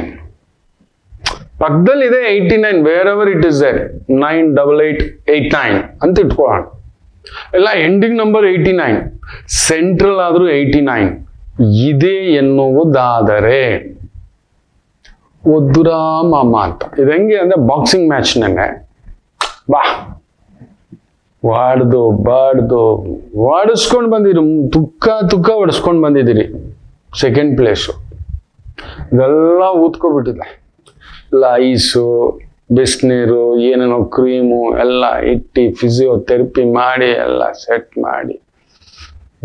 ಪಕ್ಕದಲ್ಲಿದೆ 89, wherever it is there 98889 ಅಂತ ಇಟ್ಕೊಳ್ಳೋಣ. ಎಲ್ಲ ಎಂಡಿಂಗ್ ನಂಬರ್ 89, ಸೆಂಟ್ರಲ್ ಆದ್ರೂ 89 ಇದೆ ಎನ್ನುವುದಾದರೆ ಒದ್ದುರಾ ಮಾಮ ಅಂತ. ಇದು ಹೆಂಗೆ ಅಂದ್ರೆ ಬಾಕ್ಸಿಂಗ್ ಮ್ಯಾಚ್ ನೆನ್ನೆ ಬಾ ವಾಡಿಸ್ಕೊಂಡು ಬಂದಿರಿ, ತುಕ್ಕ ಹೊಡಿಸ್ಕೊಂಡು ಬಂದಿದ್ದೀರಿ. 2nd place. ಇದೆಲ್ಲ ಊದ್ಕೊಬಿಟ್ಟಿದೆ. ಎಲ್ಲ ಐಸು, ಬಿಸಿನೀರು, ಏನೇನೋ ಕ್ರೀಮು ಎಲ್ಲ ಇಟ್ಟು ಫಿಸಿಯೋಥೆರಪಿ ಮಾಡಿ ಎಲ್ಲ ಸೆಟ್ ಮಾಡಿ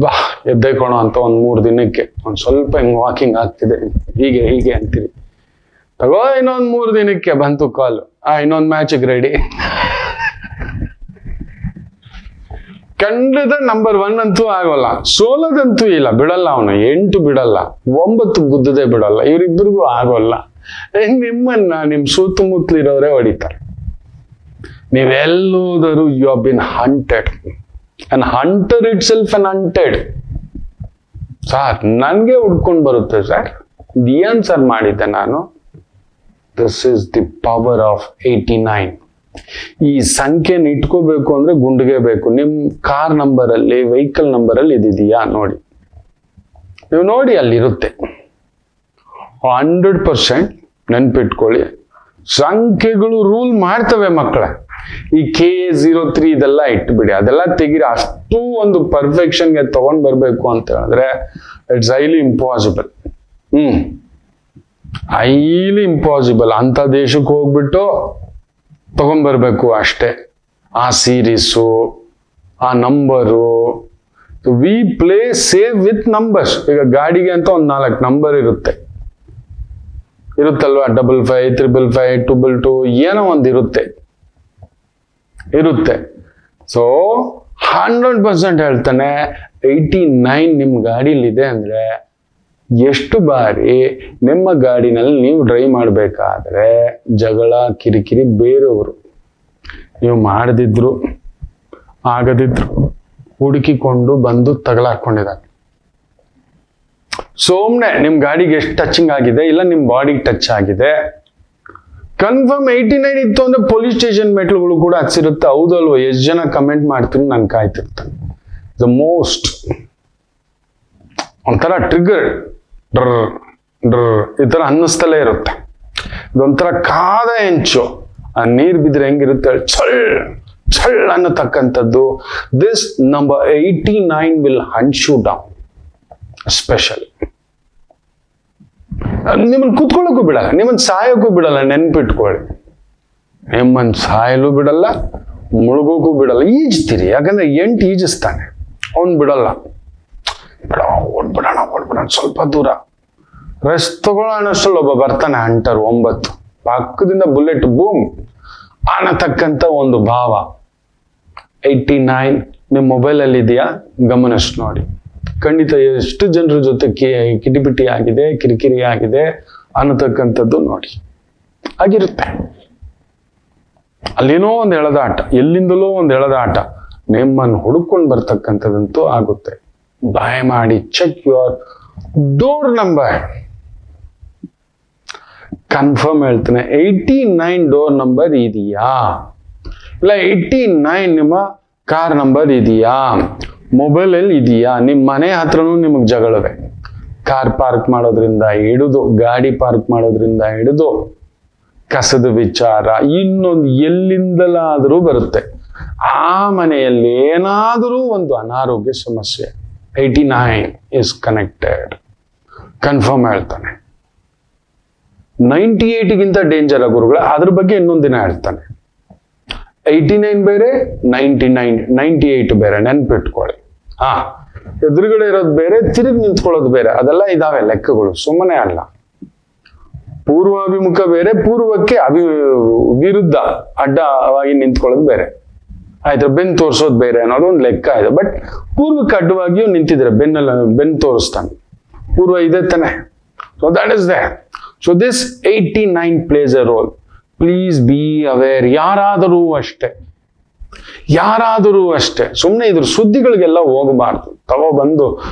ಬಾ ಎದ್ದೇಕೋಣ ಅಂತ ಒಂದ್ 3 ದಿನಕ್ಕೆ ಒಂದ್ ಸ್ವಲ್ಪ ಹಿಂಗ್ ವಾಕಿಂಗ್ ಆಗ್ತಿದೆ, ಹೀಗೆ ಹೀಗೆ ಅಂತೀವಿ. ತಗೋ ಇನ್ನೊಂದ್ 3 ದಿನಕ್ಕೆ ಬಂತು ಕಾಲ್, ಇನ್ನೊಂದ್ ಮ್ಯಾಚಿಗೆ ರೆಡಿ. ಖಂಡಿತ ನಂಬರ್ 1 ಅಂತೂ ಆಗೋಲ್ಲ, ಸೋಲದಂತೂ ಇಲ್ಲ, ಬಿಡಲ್ಲ ಅವನು, 8 ಬಿಡಲ್ಲ, 9 ಗುದ್ದದೆ ಬಿಡಲ್ಲ, ಇವರಿಬ್ಬರಿಗೂ ಆಗೋಲ್ಲ. ನಿಮ್ಮನ್ನ ನಿಮ್ ಸುತ್ತಮುತ್ತಲಿರೋರೇ ಹೊಡಿತಾರೆ. ನೀವೆಲ್ಲೋದರೂ you have been hunted, and hunter itself an hunted. Sir ನನ್ಗೆ ಹುಡ್ಕೊಂಡು ಬರುತ್ತೆ ಸರ್, ಏನ್ ಸರ್ ಮಾಡಿದ್ದೆ ನಾನು? This is the power of 89. ಈ ಸಂಖ್ಯೆನ ಇಟ್ಕೋಬೇಕು ಅಂದ್ರೆ ಗುಂಡಿಗೆ ಬೇಕು. ನಿಮ್ ಕಾರ್ ನಂಬರ್ ಅಲ್ಲಿ, ವೆಹಿಕಲ್ ನಂಬರ್ ಅಲ್ಲಿ ಇದಿದೆಯಾ ನೋಡಿ, ನೀವು ನೋಡಿ, ಅಲ್ಲಿರುತ್ತೆ. 100% ನೆನ್ಪಿಟ್ಕೊಳ್ಳಿ. ಸಂಖ್ಯೆಗಳು ರೂಲ್ ಮಾಡ್ತವೆ ಮಕ್ಕಳ. ಈ K03 ಇದೆಲ್ಲ ಇಟ್ಬಿಡಿ, ಅದೆಲ್ಲ ತೆಗೀರಿ. ಅಷ್ಟು ಒಂದು ಪರ್ಫೆಕ್ಷನ್ಗೆ ತಗೊಂಡ್ ಬರ್ಬೇಕು ಅಂತ ಹೇಳಿದ್ರೆ it's highly impossible. Highly impossible. ಅಂತ ದೇಶಕ್ಕೆ ಹೋಗ್ಬಿಟ್ಟು ತಗೊಂಡ್ಬರ್ಬೇಕು ಅಷ್ಟೇ. ಆ ಸೀರೀಸು, ಆ number. We play save with numbers. ಈಗ ಗಾಡಿಗೆ ಅಂತ ಒಂದ್ 4 ನಂಬರ್ ಇರುತ್ತಲ್ವಾ, 55, 555, 222, ಏನೋ ಒಂದು ಇರುತ್ತೆ. ಸೊ 100% ಹೇಳ್ತಾನೆ, 89 ನಿಮ್ ಗಾಡಿಲಿದೆ ಅಂದ್ರೆ ಎಷ್ಟು ಬಾರಿ ನಿಮ್ಮ ಗಾಡಿನಲ್ಲಿ ನೀವು ಡ್ರೈವ್ ಮಾಡ್ಬೇಕಾದ್ರೆ ಜಗಳ, ಕಿರಿಕಿರಿ ಬೇರೆಯವರು, ನೀವು ಮಾಡದಿದ್ರು ಆಗದಿದ್ರು ಹುಡುಕಿಕೊಂಡು ಬಂದು ತಗಲಾಕೊಂಡಿದ್ದಾರೆ. ಸುಮ್ನೆ ನಿಮ್ ಗಾಡಿಗೆ ಎಷ್ಟು ಟಚಿಂಗ್ ಆಗಿದೆ, ಇಲ್ಲ ನಿಮ್ ಬಾಡಿಗೆ ಟಚ್ ಆಗಿದೆ, ಕನ್ಫರ್ಮ್ 89 ಇತ್ತು ಅಂದ್ರೆ ಪೊಲೀಸ್ ಸ್ಟೇಷನ್ ಮೆಟ್ಲುಗಳು ಕೂಡ ಹಚ್ಚಿರುತ್ತೆ. ಹೌದಲ್ವ? ಎಷ್ಟು ಜನ ಕಮೆಂಟ್ ಮಾಡ್ತೀನಿ, ನಾನು ಕಾಯ್ತಿರ್ತಾನೆ. ದ ಮೋಸ್ಟ್ ಒಂಥರ ಟ್ರಿಗರ್, ಡ್ರ್ ಡ್ರ್ ಈ ತರ ಅನ್ನಿಸ್ತಲೇ ಇರುತ್ತೆ. ಇದೊಂಥರ ಕಾದ ಹೆಂಚು, ಆ ನೀರ್ ಬಿದ್ರೆ ಹೆಂಗಿರುತ್ತೆ, ಛಳ್ ಅನ್ನತಕ್ಕಂಥದ್ದು. This number 89 will hunt you down special. ನಿಮ್ಮನ್ನು ಕೂತ್ಕೊಳ್ಳೋಕ್ಕೂ ಬಿಡಲ್ಲ, ನಿಮ್ಮನ್ನು ಸಾಯೋಕ್ಕೂ ಬಿಡಲ್ಲ. ನೆನ್ಪಿಟ್ಕೊಳ್ಳಿ, ನಿಮ್ಮನ್ನು ಸಾಯಲು ಬಿಡಲ್ಲ, ಮುಳುಗೋಕ್ಕೂ ಬಿಡಲ್ಲ. ಈಜ್ತೀರಿ, ಯಾಕಂದ್ರೆ 8 ಈಜಿಸ್ತಾನೆ, ಅವನು ಬಿಡಲ್ಲ. ಓಡ್ಬಿಡೋಣ ಸ್ವಲ್ಪ ದೂರ ರೆಸ್ಟ್ ತಗೊಳ್ಳೋಣಷ್ಟಲ್ಲಿ ಒಬ್ಬ ಬರ್ತಾನೆ, ಹಂಟರ್ 9 ಪಕ್ಕದಿಂದ ಬುಲೆಟ್ ಬೂಮ್ ಅನ್ನತಕ್ಕಂಥ ಒಂದು ಭಾವ. 89 ನಿಮ್ಮ ಮೊಬೈಲಲ್ಲಿ ಇದೆಯಾ ಗಮನಿಸಿ ನೋಡಿ. ಖಂಡಿತ ಎಷ್ಟು ಜನರ ಜೊತೆ ಕಿಟಿಪಿಟಿ ಆಗಿದೆ, ಕಿರಿಕಿರಿ ಆಗಿದೆ ಅನ್ನತಕ್ಕಂಥದ್ದು ನೋಡಿ. ಆಗಿರುತ್ತೆ. ಅಲ್ಲೇನೋ ಒಂದು ಎಳೆದಾಟ, ಎಲ್ಲಿಂದಲೋ ಒಂದು ಎಳೆದಾಟ ನಿಮ್ಮನ್ನು ಹುಡುಕೊಂಡು ಬರ್ತಕ್ಕಂಥದ್ದಂತೂ ಆಗುತ್ತೆ. ದಯಮಾಡಿ check your door number. Confirm ಹೇಳ್ತೇನೆ, 89 ಡೋರ್ ನಂಬರ್ ಇದೆಯಾ, ಇಲ್ಲ 89 ನಿಮ್ಮ ಕಾರ್ ನಂಬರ್ ಇದೆಯಾ, ಮೊಬೈಲ್ ಅಲ್ಲಿ ಇದೆಯಾ? ನಿಮ್ಮ ಮನೆ ಹತ್ರನೂ ನಿಮಗೆ ಜಗಳವೆ. ಕಾರ್ ಪಾರ್ಕ್ ಮಾಡೋದ್ರಿಂದ ಹಿಡಿದು, ಗಾಡಿ ಪಾರ್ಕ್ ಮಾಡೋದ್ರಿಂದ ಹಿಡಿದು, ಕಸದ ವಿಚಾರ, ಇನ್ನೊಂದು ಎಲ್ಲಿಂದಲಾದರೂ ಬರುತ್ತೆ. ಆ ಮನೆಯಲ್ಲಿ ಏನಾದರೂ ಒಂದು ಅನಾರೋಗ್ಯ ಸಮಸ್ಯೆ, 89 ಇಸ್ ಕನೆಕ್ಟೆಡ್. ಕನ್ಫರ್ಮ್ ಹೇಳ್ತಾನೆ. 98ಗಿಂತ ಡೇಂಜರ್ ಗುರುಗಳ, ಅದ್ರ ಬಗ್ಗೆ ಇನ್ನೊಂದು ದಿನ ಹೇಳ್ತಾನೆ. 89 ಬೇರೆ, 98 ಬೇರೆ, ನೆನ್ಪಿಟ್ಕೊಳ್ಳಿ. ಎದುರುಗಡೆ ಇರೋದು ಬೇರೆ, ತಿರುಗಿ ನಿಂತ್ಕೊಳ್ಳೋದು ಬೇರೆ, ಅದೆಲ್ಲ ಇದಾವೆ ಲೆಕ್ಕಗಳು, ಸುಮ್ಮನೆ ಅಲ್ಲ. ಪೂರ್ವಾಭಿಮುಖ ಬೇರೆ, ಪೂರ್ವಕ್ಕೆ ವಿರುದ್ಧ ಅಡ್ಡವಾಗಿ ನಿಂತ್ಕೊಳ್ಳೋದು ಬೇರೆ. ಆಯ್ತು, ಬೆನ್ನು ತೋರಿಸೋದು ಬೇರೆ ಅನ್ನೋದು ಒಂದು ಲೆಕ್ಕ ಇದೆ. ಬಟ್ ಪೂರ್ವಕ್ಕೆ ಅಡ್ಡವಾಗಿಯೂ ನಿಂತಿದ್ರೆ ಬೆನ್ನು ತೋರಿಸ್ತಾನೆ, ಪೂರ್ವ ಇದೆ ತಾನೆ. So that is they. So this 89 place a role. Please be aware. ಯಾರಾದರೂ ಅಷ್ಟೇ ಸುಮ್ಮನೆ ಇದ್ರ ಸುದ್ದಿಗಳಿಗೆಲ್ಲ ಹೋಗಬಾರ್ದು. ತಗೊಬಂದು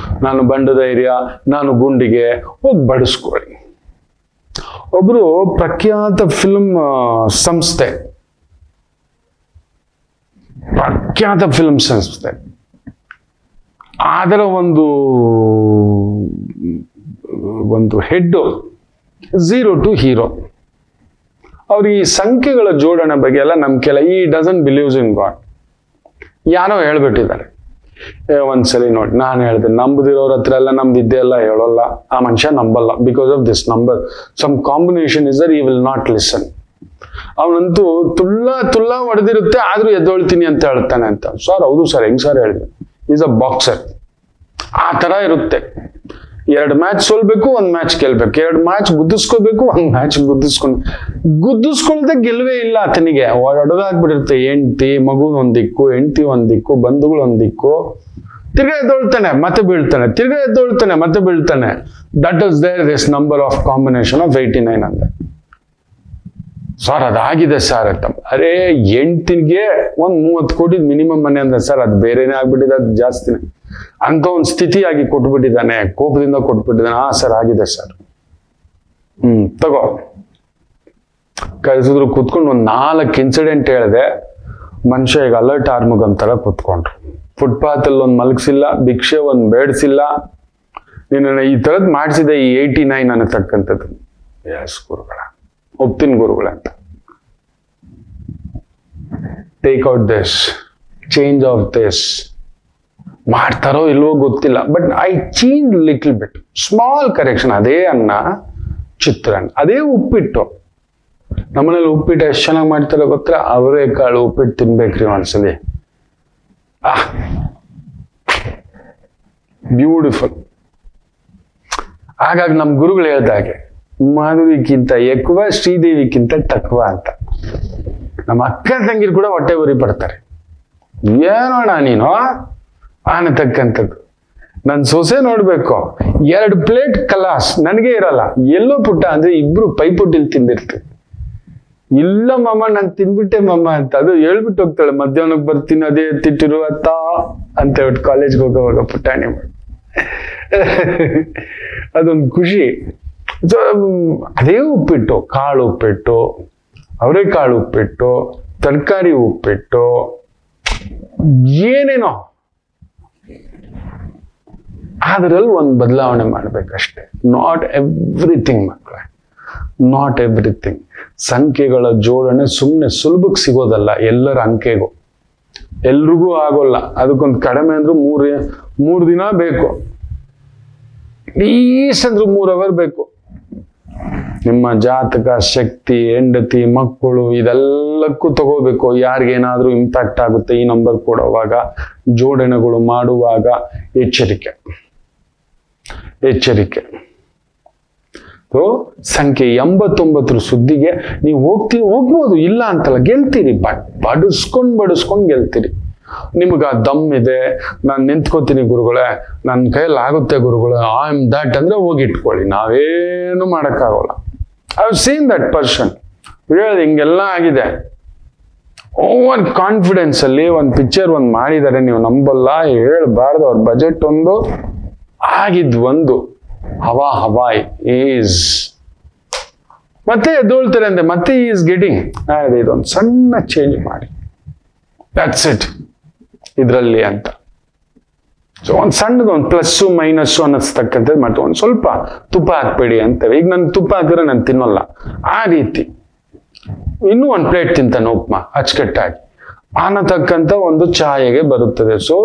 ನಾನು ಬಂಡ ಧೈರ್ಯ, ನಾನು ಗುಂಡಿಗೆ ಹೋಗಿ ಬಡಿಸ್ಕೊಳ್ಳಿ. ಒಬ್ರು ಪ್ರಖ್ಯಾತ ಫಿಲ್ಮ್ ಸಂಸ್ಥೆ ಅದರ ಒಂದು ಹೆಡ್ 0 to ಹೀರೋ. ಅವ್ರು ಈ ಸಂಖ್ಯೆಗಳ ಜೋಡಣೆ ಬಗ್ಗೆ ಎಲ್ಲ ನಂಬಿಕೆಲ್ಲ, ಈ ಡಸನ್ ಬಿಲೀವ್ಸ್ ಇನ್ ಗಾಡ್. ಯಾರೋ ಹೇಳ್ಬಿಟ್ಟಿದ್ದಾರೆ. ಒಂದ್ಸಲಿ ನೋಡಿ, ನಾನು ಹೇಳಿದೆ, ನಂಬದಿರೋರ ಹತ್ರ ಎಲ್ಲ ನಮ್ದಿದ್ದೆ ಎಲ್ಲ ಹೇಳೋಲ್ಲ, ಆ ಮನುಷ್ಯ ನಂಬಲ್ಲ. Because of this number, some combination is there, he will not listen. ಅವನಂತೂ ತುಲ್ಲ ಹೊಡೆದಿರುತ್ತೆ, ಆದ್ರೂ ಎದ್ದೊಳ್ತೀನಿ ಅಂತ ಹೇಳ್ತಾನೆ ಅಂತ. ಸರ್ ಹೌದು ಸರ್, ಹೆಂಗ್ ಸರ್ ಹೇಳಿದ್ರು? Is a boxer. ಆ ತರ ಇರುತ್ತೆ. 2 ಮ್ಯಾಚ್ ಸೋಲ್ಬೇಕು, 1 ಮ್ಯಾಚ್ ಗೆಲ್ಬೇಕು, 2 ಮ್ಯಾಚ್ ಗುದ್ದಿಸ್ಕೋಬೇಕು, 1 ಮ್ಯಾಚ್ ಗುದ್ದಿಸ್ಕೊಳ್ದೆ ಗೆಲ್ವೇ ಇಲ್ಲ ಆತನಿಗೆ. ಒಡದಾಗ್ಬಿಟ್ಟಿರುತ್ತೆ. ಹೆಂಡತಿ ಮಗು ಒಂದ್ ದಿಕ್ಕು, ಹೆಂಡತಿ ಒಂದ್ ದಿಕ್ಕು, ಬಂಧುಗಳು ಒಂದ್ ದಿಕ್ಕು. ತಿರ್ಗಾ ಎದ್ದೊಳ್ತಾನೆ ಮತ್ತೆ ಬೀಳ್ತಾನೆ, ತಿರ್ಗಾ ಎದ್ದೊಳ್ತಾನೆ ಮತ್ತೆ ಬೀಳ್ತಾನೆ. That is there this number of combination of 89 ಅಂದೆ. ಸರ್ ಅದಾಗಿದೆ ಸರ್ ಅಂತ. ಅರೆ ಹೆಂಡ್ತಿಗೆ 30 ಕೋಟಿ ಮಿನಿಮಮ್ ಮನೆ ಅಂದ್ರೆ ಸರ್ ಅದು ಬೇರೆನೇ ಆಗ್ಬಿಟ್ಟಿದೆ, ಅದು ಜಾಸ್ತಿನೇ ಅಂತ ಒಂದು ಸ್ಥಿತಿಯಾಗಿ ಕೊಟ್ಬಿಟ್ಟಿದ್ದಾನೆ, ಕೋಪದಿಂದ ಕೊಟ್ಬಿಟ್ಟಿದ್ದಾನೆ. ಸರ್ ಆಗಿದೆ ಸರ್. ತಗೋ ಕಳ್ಸಿದ್ರು. ಕೂತ್ಕೊಂಡು ಒಂದು 4 ಇನ್ಸಿಡೆಂಟ್ ಹೇಳಿದೆ. ಮನುಷ್ಯ ಈಗ ಅಲರ್ಟ್ ಆರ್ಮುಗಂ ತರ ಕೂತ್ಕೊಂಡ್ರು. ಫುಟ್ಪಾತ್ ಅಲ್ಲಿ ಒಂದು ಮಲಗಿಸಿಲ್ಲ, ಭಿಕ್ಷೆ ಒಂದು ಬೇಡಿಸಿಲ್ಲ. ನೀನು ಈ ತರದ್ ಮಾಡಿಸಿದೆ ಈ 89 ಅನ್ನತಕ್ಕಂಥದ್ದು. ಎಸ್ ಗುರುಗಳ, ಒಪ್ತೀನಿ ಗುರುಗಳ ಅಂತ. Take out this, change of this. ಮಾಡ್ತಾರೋ ಇಲ್ವೋ ಗೊತ್ತಿಲ್ಲ, but I change little bit, small correction. ಅದೇ ಅನ್ನ, ಚಿತ್ರಾನ್ನ, ಅದೇ ಉಪ್ಪಿಟ್ಟು. ನಮ್ಮನೇಲಿ ಉಪ್ಪಿಟ್ಟು ಎಷ್ಟು ಚೆನ್ನಾಗಿ ಮಾಡ್ತಾರೋ ಗೊತ್ತಾ? ಅವರೇ ಕಾಳು ಉಪ್ಪಿಟ್ಟು ತಿನ್ಬೇಕ್ರಿ ಒಂದ್ಸಲಿ. ಬ್ಯೂಟಿಫುಲ್. ಹಾಗಾಗಿ ನಮ್ ಗುರುಗಳು ಹೇಳ್ದಾಗೆ ಮಾಧುವಿಗಿಂತ ಎಕ್ವ, ಶ್ರೀದೇವಿಗಿಂತ ಟಕ್ವ ಅಂತ. ನಮ್ಮ ಅಕ್ಕ ತಂಗಿರು ಕೂಡ ಹೊಟ್ಟೆ ಉರಿ ಪಡ್ತಾರೆ. ಏನೋಣ ನೀನು ಅನ್ನತಕ್ಕಂಥದ್ದು. ನನ್ ಸೊಸೆ ನೋಡ್ಬೇಕು, 2 ಪ್ಲೇಟ್ ಕಲಾಸ್, ನನಗೆ ಇರಲ್ಲ. ಎಲ್ಲೋ ಪುಟ್ಟ ಅಂದ್ರೆ ಇಬ್ರು ಪೈಪೊಟ್ಟಿಲ್ ತಿಂದಿರ್ತೀವಿ. ಇಲ್ಲ ಮಮ್ಮ ನಾನು ತಿನ್ಬಿಟ್ಟೆ ಮಮ್ಮ ಅಂತ ಅದು ಹೇಳ್ಬಿಟ್ಟು ಹೋಗ್ತಾಳೆ. ಮಧ್ಯಾಹ್ನಕ್ಕೆ ಬರ್ತೀನಿ, ಅದೇ ತಿಟ್ಟಿರು ಅತ್ತ ಅಂತ ಹೇಳ್ಬಿಟ್ಟು ಕಾಲೇಜ್ಗೆ ಹೋಗೋವಾಗ ಪುಟಾಣಿ ಮಾಡಿ ಅದೊಂದು ಖುಷಿ. ಅದೇ ಉಪ್ಪಿಟ್ಟು, ಕಾಳು ಉಪ್ಪಿಟ್ಟು, ಅವರೆಕಾಳು ಉಪ್ಪಿಟ್ಟು, ತರಕಾರಿ ಉಪ್ಪಿಟ್ಟು, ಏನೇನೋ. ಅದರಲ್ಲಿ ಒಂದು ಬದಲಾವಣೆ ಮಾಡ್ಬೇಕಷ್ಟೆ. ನಾಟ್ ಎವ್ರಿಥಿಂಗ್ ಮಕ್ಕಳೇ, ನಾಟ್ ಎವ್ರಿಥಿಂಗ್. ಸಂಖ್ಯೆಗಳ ಜೋಡಣೆ ಸುಮ್ಮನೆ ಸುಲಭಕ್ಕೆ ಸಿಗೋದಲ್ಲ. ಎಲ್ಲರ ಅಂಕೆಗೂ ಎಲ್ರಿಗೂ ಆಗೋಲ್ಲ. ಅದಕ್ಕೊಂದು ಕಡಿಮೆ ಅಂದ್ರೂ 3 ದಿನ ಬೇಕು, ಲೀಸ್ಟ್ ಅಂದ್ರೂ 3 ಅವರ್ ಬೇಕು. ನಿಮ್ಮ ಜಾತಕ, ಶಕ್ತಿ, ಹೆಂಡತಿ, ಮಕ್ಕಳು ಇದೆಲ್ಲಕ್ಕೂ ತಗೋಬೇಕು. ಯಾರಿಗೇನಾದ್ರೂ ಇಂಪ್ಯಾಕ್ಟ್ ಆಗುತ್ತೆ ಈ ನಂಬರ್ ಕೊಡುವಾಗ, ಜೋಡಣೆಗಳು ಮಾಡುವಾಗ ಎಚ್ಚರಿಕೆ. ಸಂಖ್ಯೆ 89 ಸುದ್ದಿಗೆ ನೀವು ಹೋಗ್ಬೋದು, ಇಲ್ಲ ಅಂತಲ್ಲ, ಗೆಲ್ತೀರಿ. ಬಡಿಸ್ಕೊಂಡ್ ಗೆಲ್ತೀರಿ. ನಿಮ್ಗೆ ಆ ದಮ್ ಇದೆ, ನಾನು ನಿಂತ್ಕೋತೀನಿ ಗುರುಗಳೇ, ನನ್ನ ಕೈಯಲ್ಲಿ ಆಗುತ್ತೆ ಗುರುಗಳೇ, ಐ ಆಮ್ ದಟ್ ಅಂದ್ರೆ ಹೋಗಿ ಇಟ್ಕೊಳ್ಳಿ. ನಾವೇನು ಮಾಡೋಕ್ಕಾಗೋಲ್ಲ. I have seen that person. ಹಿಂಗೆಲ್ಲ ಆಗಿದೆ. ಓವರ್ ಕಾನ್ಫಿಡೆನ್ಸ್ ಅಲ್ಲಿ ಒಂದು ಪಿಕ್ಚರ್ ಮಾಡಿದ್ದಾರೆ, ನೀವು ನಂಬಲ್ಲ, ಹೇಳ್ಬಾರ್ದು. ಅವ್ರ ಬಜೆಟ್ ಆಗಿದ್ದು ಹವಾಯ್ ಈಸ್ ಮತ್ತೆ ಎದ್ದೋಳ್ತಾರೆ ಅಂತೆ, ಮತ್ತೆ ಈಸ್ ಗೆಟಿಂಗ್. ಇದೊಂದು ಸಣ್ಣ ಚೇಂಜ್ ಮಾಡಿ, ದಟ್ಸ್ ಇಟ್ ಇದರಲ್ಲಿ ಅಂತ. ಸೊ ಒಂದು ಸಣ್ಣದು ಒಂದು ಪ್ಲಸ್ಸು ಮೈನಸ್ಸು ಅನ್ನಿಸ್ತಕ್ಕಂಥದ್ದು. ಮತ್ತೆ ಒಂದು ಸ್ವಲ್ಪ ತುಪ್ಪ ಹಾಕ್ಬೇಡಿ ಅಂತೇವೆ. ಈಗ ನಾನು ತುಪ್ಪ ಹಾಕಿದ್ರೆ ನಾನು ತಿನ್ನೋಲ್ಲ, ಆ ರೀತಿ. ಇನ್ನೂ 1 ಪ್ಲೇಟ್ ತಿಂತಾನೆ ಉಪ್ಮಾ ಅಚ್ಚುಕಟ್ಟಾಗಿ ಅನ್ನತಕ್ಕಂಥ ಒಂದು ಛಾಯೆಗೆ ಬರುತ್ತದೆ. ಸೊ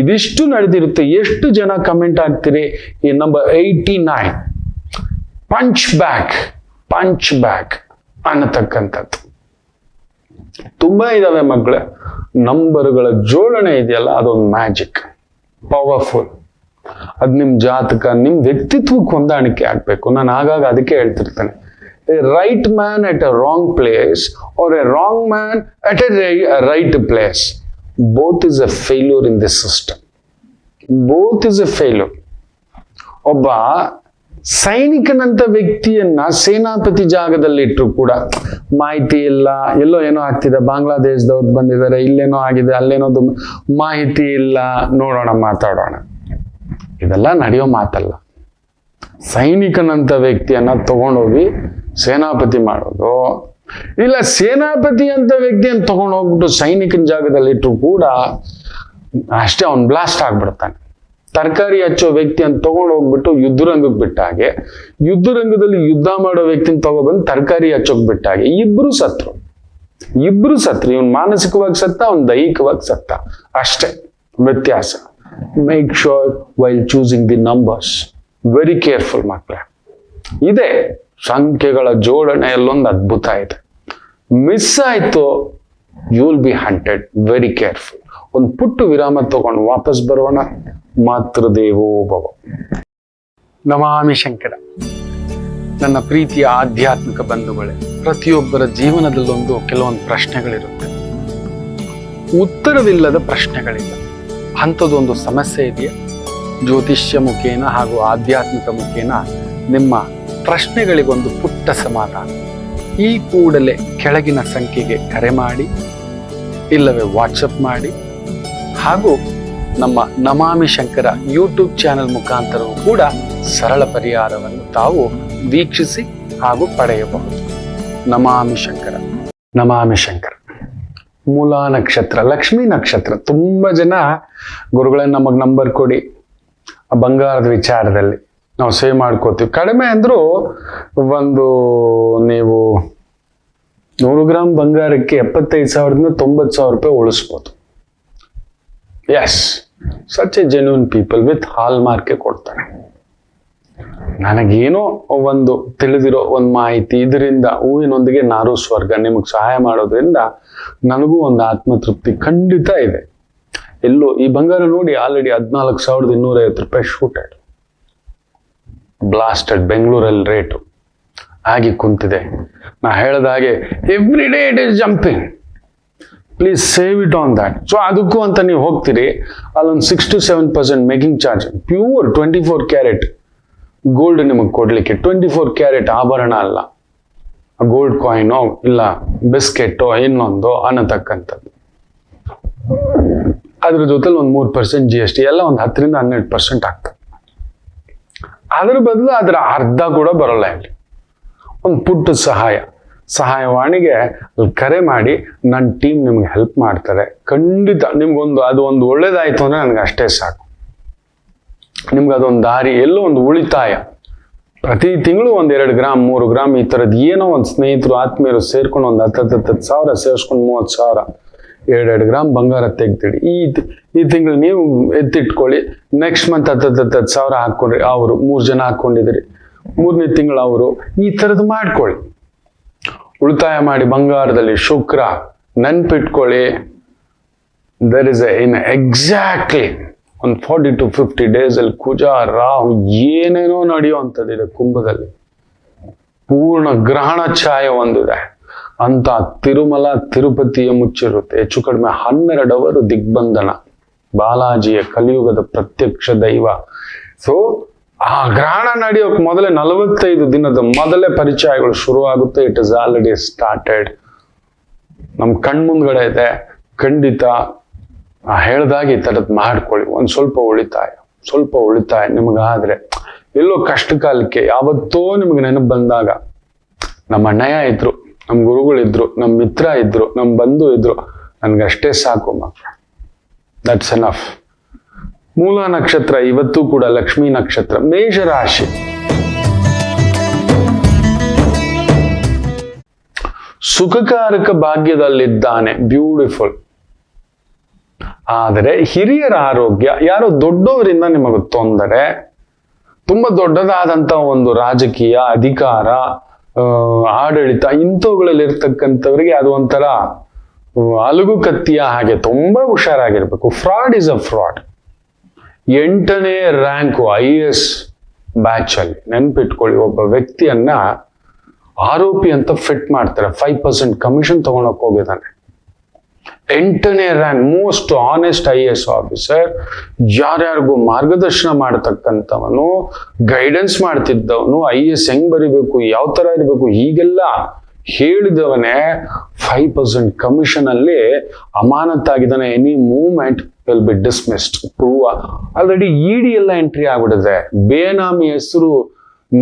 ಇದಿಷ್ಟು ನಡೆದಿರುತ್ತೆ. ಎಷ್ಟು ಜನ ಕಮೆಂಟ್ ಆಗ್ತೀರಿ ಈ ನಂಬರ್ 89 ಪಂಚ್ ಬ್ಯಾಕ್ ಅನ್ನತಕ್ಕಂಥದ್ದು. ತುಂಬಾ ಇದಾವೆ ಮಕ್ಕಳೇ. ನಂಬರ್ಗಳ ಜೋಡಣೆ ಇದೆಯಲ್ಲ, ಅದೊಂದು ಮ್ಯಾಜಿಕ್, ಪವರ್ಫುಲ್. ಅದು ನಿಮ್ ಜಾತಕ, ನಿಮ್ ವ್ಯಕ್ತಿತ್ವಕ್ಕೆ ಹೊಂದಾಣಿಕೆ ಆಗ್ಬೇಕು. ನಾನು ಆಗಾಗ ಅದಕ್ಕೆ ಹೇಳ್ತಿರ್ತೇನೆ, a right man at a wrong place or a wrong man at a right place, both is a failure in this system. Both is a failure. ಒಬ್ಬ ಸೈನಿಕನಂತ ವ್ಯಕ್ತಿಯನ್ನ ಸೇನಾಪತಿ ಜಾಗದಲ್ಲಿ ಇಟ್ಟರು ಕೂಡ ಮಾಹಿತಿ ಇಲ್ಲ, ಎಲ್ಲೋ ಏನೋ ಆಗ್ತಿದೆ, ಬಾಂಗ್ಲಾದೇಶದವ್ರು ಬಂದಿದ್ದಾರೆ, ಇಲ್ಲೇನೋ ಆಗಿದೆ, ಅಲ್ಲೇನೋ ಮಾಹಿತಿ ಇಲ್ಲ, ನೋಡೋಣ ಮಾತಾಡೋಣ, ಇದೆಲ್ಲ ನಡೆಯೋ ಮಾತಲ್ಲ. ಸೈನಿಕನಂತ ವ್ಯಕ್ತಿಯನ್ನ ತಗೊಂಡೋಗಿ ಸೇನಾಪತಿ ಮಾಡೋದು, ಇಲ್ಲ ಸೇನಾಪತಿ ಅಂತ ವ್ಯಕ್ತಿಯನ್ನು ತಗೊಂಡು ಹೋಗ್ಬಿಟ್ಟು ಸೈನಿಕನ ಜಾಗದಲ್ಲಿ ಇಟ್ಟರು ಕೂಡ ಅಷ್ಟೇ, ಅವ್ನು ಬ್ಲಾಸ್ಟ್ ಆಗ್ಬಿಡ್ತಾನೆ. ತರಕಾರಿ ಹಚ್ಚೋ ವ್ಯಕ್ತಿಯನ್ನು ತಗೊಂಡು ಹೋಗ್ಬಿಟ್ಟು ಯುದ್ಧರಂಗಕ್ಕೆ ಬಿಟ್ಟ ಹಾಗೆ, ಯುದ್ಧರಂಗದಲ್ಲಿ ಯುದ್ಧ ಮಾಡೋ ವ್ಯಕ್ತಿನ ತಗೊಬಂದು ತರಕಾರಿ ಹಚ್ಚೋಕ್ ಬಿಟ್ಟ ಹಾಗೆ, ಇಬ್ರು ಸತ್ರು. ಇವನ್ ಮಾನಸಿಕವಾಗಿ ಸತ್ತ, ಅವ್ನು ದೈಹಿಕವಾಗಿ ಸತ್ತ, ಅಷ್ಟೇ ವ್ಯತ್ಯಾಸ. Make sure while choosing the numbers, very careful ಮಕ್ಕಳೇ. ಇದೆ ಸಂಖ್ಯೆಗಳ ಜೋಡಣೆಯಲ್ಲೊಂದು ಅದ್ಭುತ ಇದೆ. ಮಿಸ್ ಆಯ್ತು, you will be hunted. Very careful. ಒಂದು ಪುಟ್ಟ ವಿರಾಮ ತಗೊಂಡು ವಾಪಸ್ ಬರೋಣ. ಮಾತೃದೇವೋ ಭವ. ನಮಾಮಿ ಶಂಕರ. ನನ್ನ ಪ್ರೀತಿಯ ಆಧ್ಯಾತ್ಮಿಕ ಬಂಧುಗಳೇ, ಪ್ರತಿಯೊಬ್ಬರ ಜೀವನದಲ್ಲೊಂದು ಕೆಲವೊಂದು ಪ್ರಶ್ನೆಗಳಿರುತ್ತೆ, ಉತ್ತರವಿಲ್ಲದ ಪ್ರಶ್ನೆಗಳಿಲ್ಲ. ಅಂಥದ್ದೊಂದು ಸಮಸ್ಯೆ ಇದೆಯಾ? ಜ್ಯೋತಿಷ್ಯ ಮುಖೇನ ಹಾಗೂ ಆಧ್ಯಾತ್ಮಿಕ ಮುಖೇನ ನಿಮ್ಮ ಪ್ರಶ್ನೆಗಳಿಗೊಂದು ಪುಟ್ಟ ಸಮಾಧಾನ. ಈ ಕೂಡಲೇ ಕೆಳಗಿನ ಸಂಖ್ಯೆಗೆ ಕರೆ ಮಾಡಿ, ಇಲ್ಲವೇ ವಾಟ್ಸಪ್ ಮಾಡಿ, ಹಾಗೂ ನಮ್ಮ ನಮಾಮಿ ಶಂಕರ ಯೂಟ್ಯೂಬ್ ಚಾನೆಲ್ ಮುಖಾಂತರವೂ ಕೂಡ ಸರಳ ಪರಿಹಾರವನ್ನು ತಾವು ವೀಕ್ಷಿಸಿ ಹಾಗೂ ಪಡೆಯಬಹುದು. ನಮಾಮಿ ಶಂಕರ. ನಮಾಮಿ ಶಂಕರ. ಮೂಲ ನಕ್ಷತ್ರ, ಲಕ್ಷ್ಮೀ ನಕ್ಷತ್ರ. ತುಂಬ ಜನ ಗುರುಗಳೇ ನಮಗೆ ನಂಬರ್ ಕೊಡಿ ಬಂಗಾರದ ವಿಚಾರದಲ್ಲಿ, ನಾವು ಸೇವ್ ಮಾಡ್ಕೋತೀವಿ. ಕಡಿಮೆ ಅಂದರೂ ಒಂದು ನೀವು 100 ಗ್ರಾಮ್ ಬಂಗಾರಕ್ಕೆ 75,000ದಿಂದ 90,000 ರೂಪಾಯಿ ಉಳಿಸ್ಬೋದು. Yes, such a genuine people with ಹಾಲ್ ಮಾರ್ಕೆ ಕೊಡ್ತಾರೆ. ನನಗೇನೋ ಒಂದು ತಿಳಿದಿರೋ ಒಂದು ಮಾಹಿತಿ, ಇದರಿಂದ ಹೂವಿನೊಂದಿಗೆ ನಾರು ಸ್ವರ್ಗ ನಿಮಗೆ ಸಹಾಯ ಮಾಡೋದ್ರಿಂದ ನನಗೂ ಒಂದು ಆತ್ಮತೃಪ್ತಿ ಖಂಡಿತ ಇದೆ. ಎಲ್ಲೋ ಈ ಬಂಗಾರ ನೋಡಿ ಆಲ್ರೆಡಿ 14,250 ರೂಪಾಯಿ ಶೂಟೆಡ್, ಬ್ಲಾಸ್ಟೆಡ್, ಬೆಂಗಳೂರಲ್ಲಿ ರೇಟು ಆಗಿ ಕುಂತಿದೆ. ನಾ ಹೇಳಿದ ಹಾಗೆ every day it is jumping. Please save it on that. So ಅದಕ್ಕೂ ಅಂತ ನೀವು ಹೋಗ್ತೀರಿ, ಅಲ್ಲೊಂದು 6 to 7% making charge. Pure 24 carat gold ನಿಮಗೆ ಕೊಡ್ಲಿಕ್ಕೆ, 24 ಕ್ಯಾರೆಟ್ ಆಭರಣ ಅಲ್ಲ, ಗೋಲ್ಡ್ ಕಾಯಿನೋ ಇಲ್ಲ ಬಿಸ್ಕೆಟೋ ಇನ್ನೊಂದು ಅನ್ನತಕ್ಕಂಥದ್ದು. ಅದ್ರ ಜೊತೆಲಿ ಒಂದು 3% GST, ಎಲ್ಲ ಒಂದು 10ರಿಂದ 12% ಆಗ್ತದೆ. ಅದ್ರ ಬದಲು ಅದರ ಅರ್ಧ ಕೂಡ ಬರೋಲ್ಲ. ಇಲ್ಲಿ ಒಂದು ಪುಟ್ಟ ಸಹಾಯವಾಣಿಗೆ ಕರೆ ಮಾಡಿ, ನನ್ನ ಟೀಮ್ ನಿಮ್ಗೆ ಹೆಲ್ಪ್ ಮಾಡ್ತಾರೆ. ಖಂಡಿತ ನಿಮ್ಗೊಂದು ಅದು ಒಂದು ಒಳ್ಳೇದಾಯ್ತು ಅಂದ್ರೆ ನನಗೆ ಅಷ್ಟೇ ಸಾಕು. ನಿಮ್ಗೆ ಅದೊಂದು ದಾರಿ, ಎಲ್ಲೋ ಒಂದು ಉಳಿತಾಯ. ಪ್ರತಿ ತಿಂಗಳು 1-2 ಗ್ರಾಮ್ 3 ಗ್ರಾಮ್ ಈ ಥರದ್ದು ಏನೋ ಒಂದು ಸ್ನೇಹಿತರು ಆತ್ಮೀಯರು ಸೇರ್ಕೊಂಡು ಒಂದು 10,000 ಸೇರಿಸ್ಕೊಂಡು 30,000 2 ಗ್ರಾಮ್ ಬಂಗಾರ ತೆಗ್ದಿಡಿ. ಈ ತಿಂಗಳು ನೀವು ಎತ್ತಿಟ್ಕೊಳ್ಳಿ. ನೆಕ್ಸ್ಟ್ ಮಂತ್ 10,000 ಹಾಕ್ಕೊಂಡ್ರಿ, ಅವರು 3 ಜನ ಹಾಕ್ಕೊಂಡಿದ್ದೀರಿ, 3ನೇ ತಿಂಗಳು ಅವರು, ಈ ಥರದ್ದು ಮಾಡ್ಕೊಳ್ಳಿ. ಉಳಿತಾಯ ಮಾಡಿ ಬಂಗಾರದಲ್ಲಿ. ಶುಕ್ರ ನೆನ್ಪಿಟ್ಕೊಳ್ಳಿ, ದರ್ ಇಸ್ ಇನ್ ಎಕ್ಸಾಕ್ಟ್ಲಿ ಒಂದು 40 to 50 days ಅಲ್ಲಿ ಕುಜ ರಾಹು ಏನೇನೋ ನಡೆಯುವಂಥದ್ದಿದೆ. ಕುಂಭದಲ್ಲಿ ಪೂರ್ಣ ಗ್ರಹಣ ಛಾಯೆ ಹೊಂದಿದೆ ಅಂತ ತಿರುಮಲ ತಿರುಪತಿಯ ಮುಚ್ಚಿರುತ್ತೆ. ಹೆಚ್ಚು ಕಡಿಮೆ 12 ಅವರು ದಿಗ್ಬಂಧನ, ಬಾಲಾಜಿಯ ಕಲಿಯುಗದ ಪ್ರತ್ಯಕ್ಷ ದೈವ. ಸೊ ಆ ಗ್ರಹಣ ನಡೆಯೋಕೆ ಮೊದಲೇ 45 ದಿನದ ಮೊದಲೇ ಪರಿಚಯಗಳು ಶುರುವಾಗುತ್ತೆ. It is already started. ನಮ್ಮ ಕಣ್ಮುಂದ್ಗಡೆ ಇದೆ. ಖಂಡಿತ ಹೇಳ್ದಾಗ ಈ ಥರದ್ದು ಮಾಡ್ಕೊಳ್ಳಿ. ಒಂದು ಸ್ವಲ್ಪ ಉಳಿತಾಯ ನಿಮಗಾದ್ರೆ, ಎಲ್ಲೋ ಕಷ್ಟ ಕಾಲಕ್ಕೆ ಯಾವತ್ತೋ ನಿಮಗೆ ನೆನಪು ಬಂದಾಗ ನಮ್ಮ ಅಣ್ಣಯ್ಯ ಇದ್ರು, ನಮ್ಮ ಗುರುಗಳಿದ್ರು, ನಮ್ಮ ಮಿತ್ರ ಇದ್ರು, ನಮ್ಮ ಬಂಧು ಇದ್ರು, ನನ್ಗಷ್ಟೇ ಸಾಕು ಮಕ್ಕಳು. That's enough. ಮೂಲ ನಕ್ಷತ್ರ ಇವತ್ತು ಕೂಡ ಲಕ್ಷ್ಮೀ ನಕ್ಷತ್ರ. ಮೇಷರಾಶಿ. ಸುಖಕಾರಕ ಭಾಗ್ಯದಲ್ಲಿದ್ದಾನೆ, ಬ್ಯೂಟಿಫುಲ್. ಆದರೆ ಹಿರಿಯರ ಆರೋಗ್ಯ, ಯಾರೋ ದೊಡ್ಡವರಿಂದ ನಿಮಗೆ ತೊಂದರೆ, ತುಂಬಾ ದೊಡ್ಡದಾದಂತ ಒಂದು ರಾಜಕೀಯ ಅಧಿಕಾರ, ಆಡಳಿತ, ಇಂಥವುಗಳಲ್ಲಿ ಇರ್ತಕ್ಕಂಥವ್ರಿಗೆ ಅದು ಒಂಥರ ಅಲುಗು ಕತ್ತಿಯ ಹಾಗೆ ತುಂಬಾ ಹುಷಾರಾಗಿರ್ಬೇಕು. Fraud is a fraud. 8ನೇ ರ್ಯಾಂಕು IAS ಬ್ಯಾಚ್ ಅಲ್ಲಿ ನೆನ್ಪಿಟ್ಕೊಳ್ಳಿ, ಒಬ್ಬ ವ್ಯಕ್ತಿಯನ್ನ ಆರೋಪಿ ಅಂತ ಫಿಟ್ ಮಾಡ್ತಾರೆ. 5% ಕಮಿಷನ್ ತಗೊಳಕ್ ಹೋಗಿದ್ದಾನೆ. 8ನೇ rank, most honest IAS officer, ಯಾರ್ಯಾರಿಗೂ ಮಾರ್ಗದರ್ಶನ ಮಾಡತಕ್ಕಂಥವನು, ಗೈಡೆನ್ಸ್ ಮಾಡ್ತಿದ್ದವನು, IAS ಹೆಂಗ್ ಬರಿಬೇಕು, ಯಾವ ತರ ಇರಬೇಕು, ಹೀಗೆಲ್ಲ ಹೇಳಿದವನೇ 5% ಕಮಿಷನ್ ಅಲ್ಲಿ ಅಮಾನತಾಗಿದ್ದಾನೆ. Any movement will be dismissed. Prove already ED ಎಲ್ಲ ಎಂಟ್ರಿ ಆಗ್ಬಿಟ್ಟಿದೆ. ಬೇನಾಮಿ ಹೆಸರು,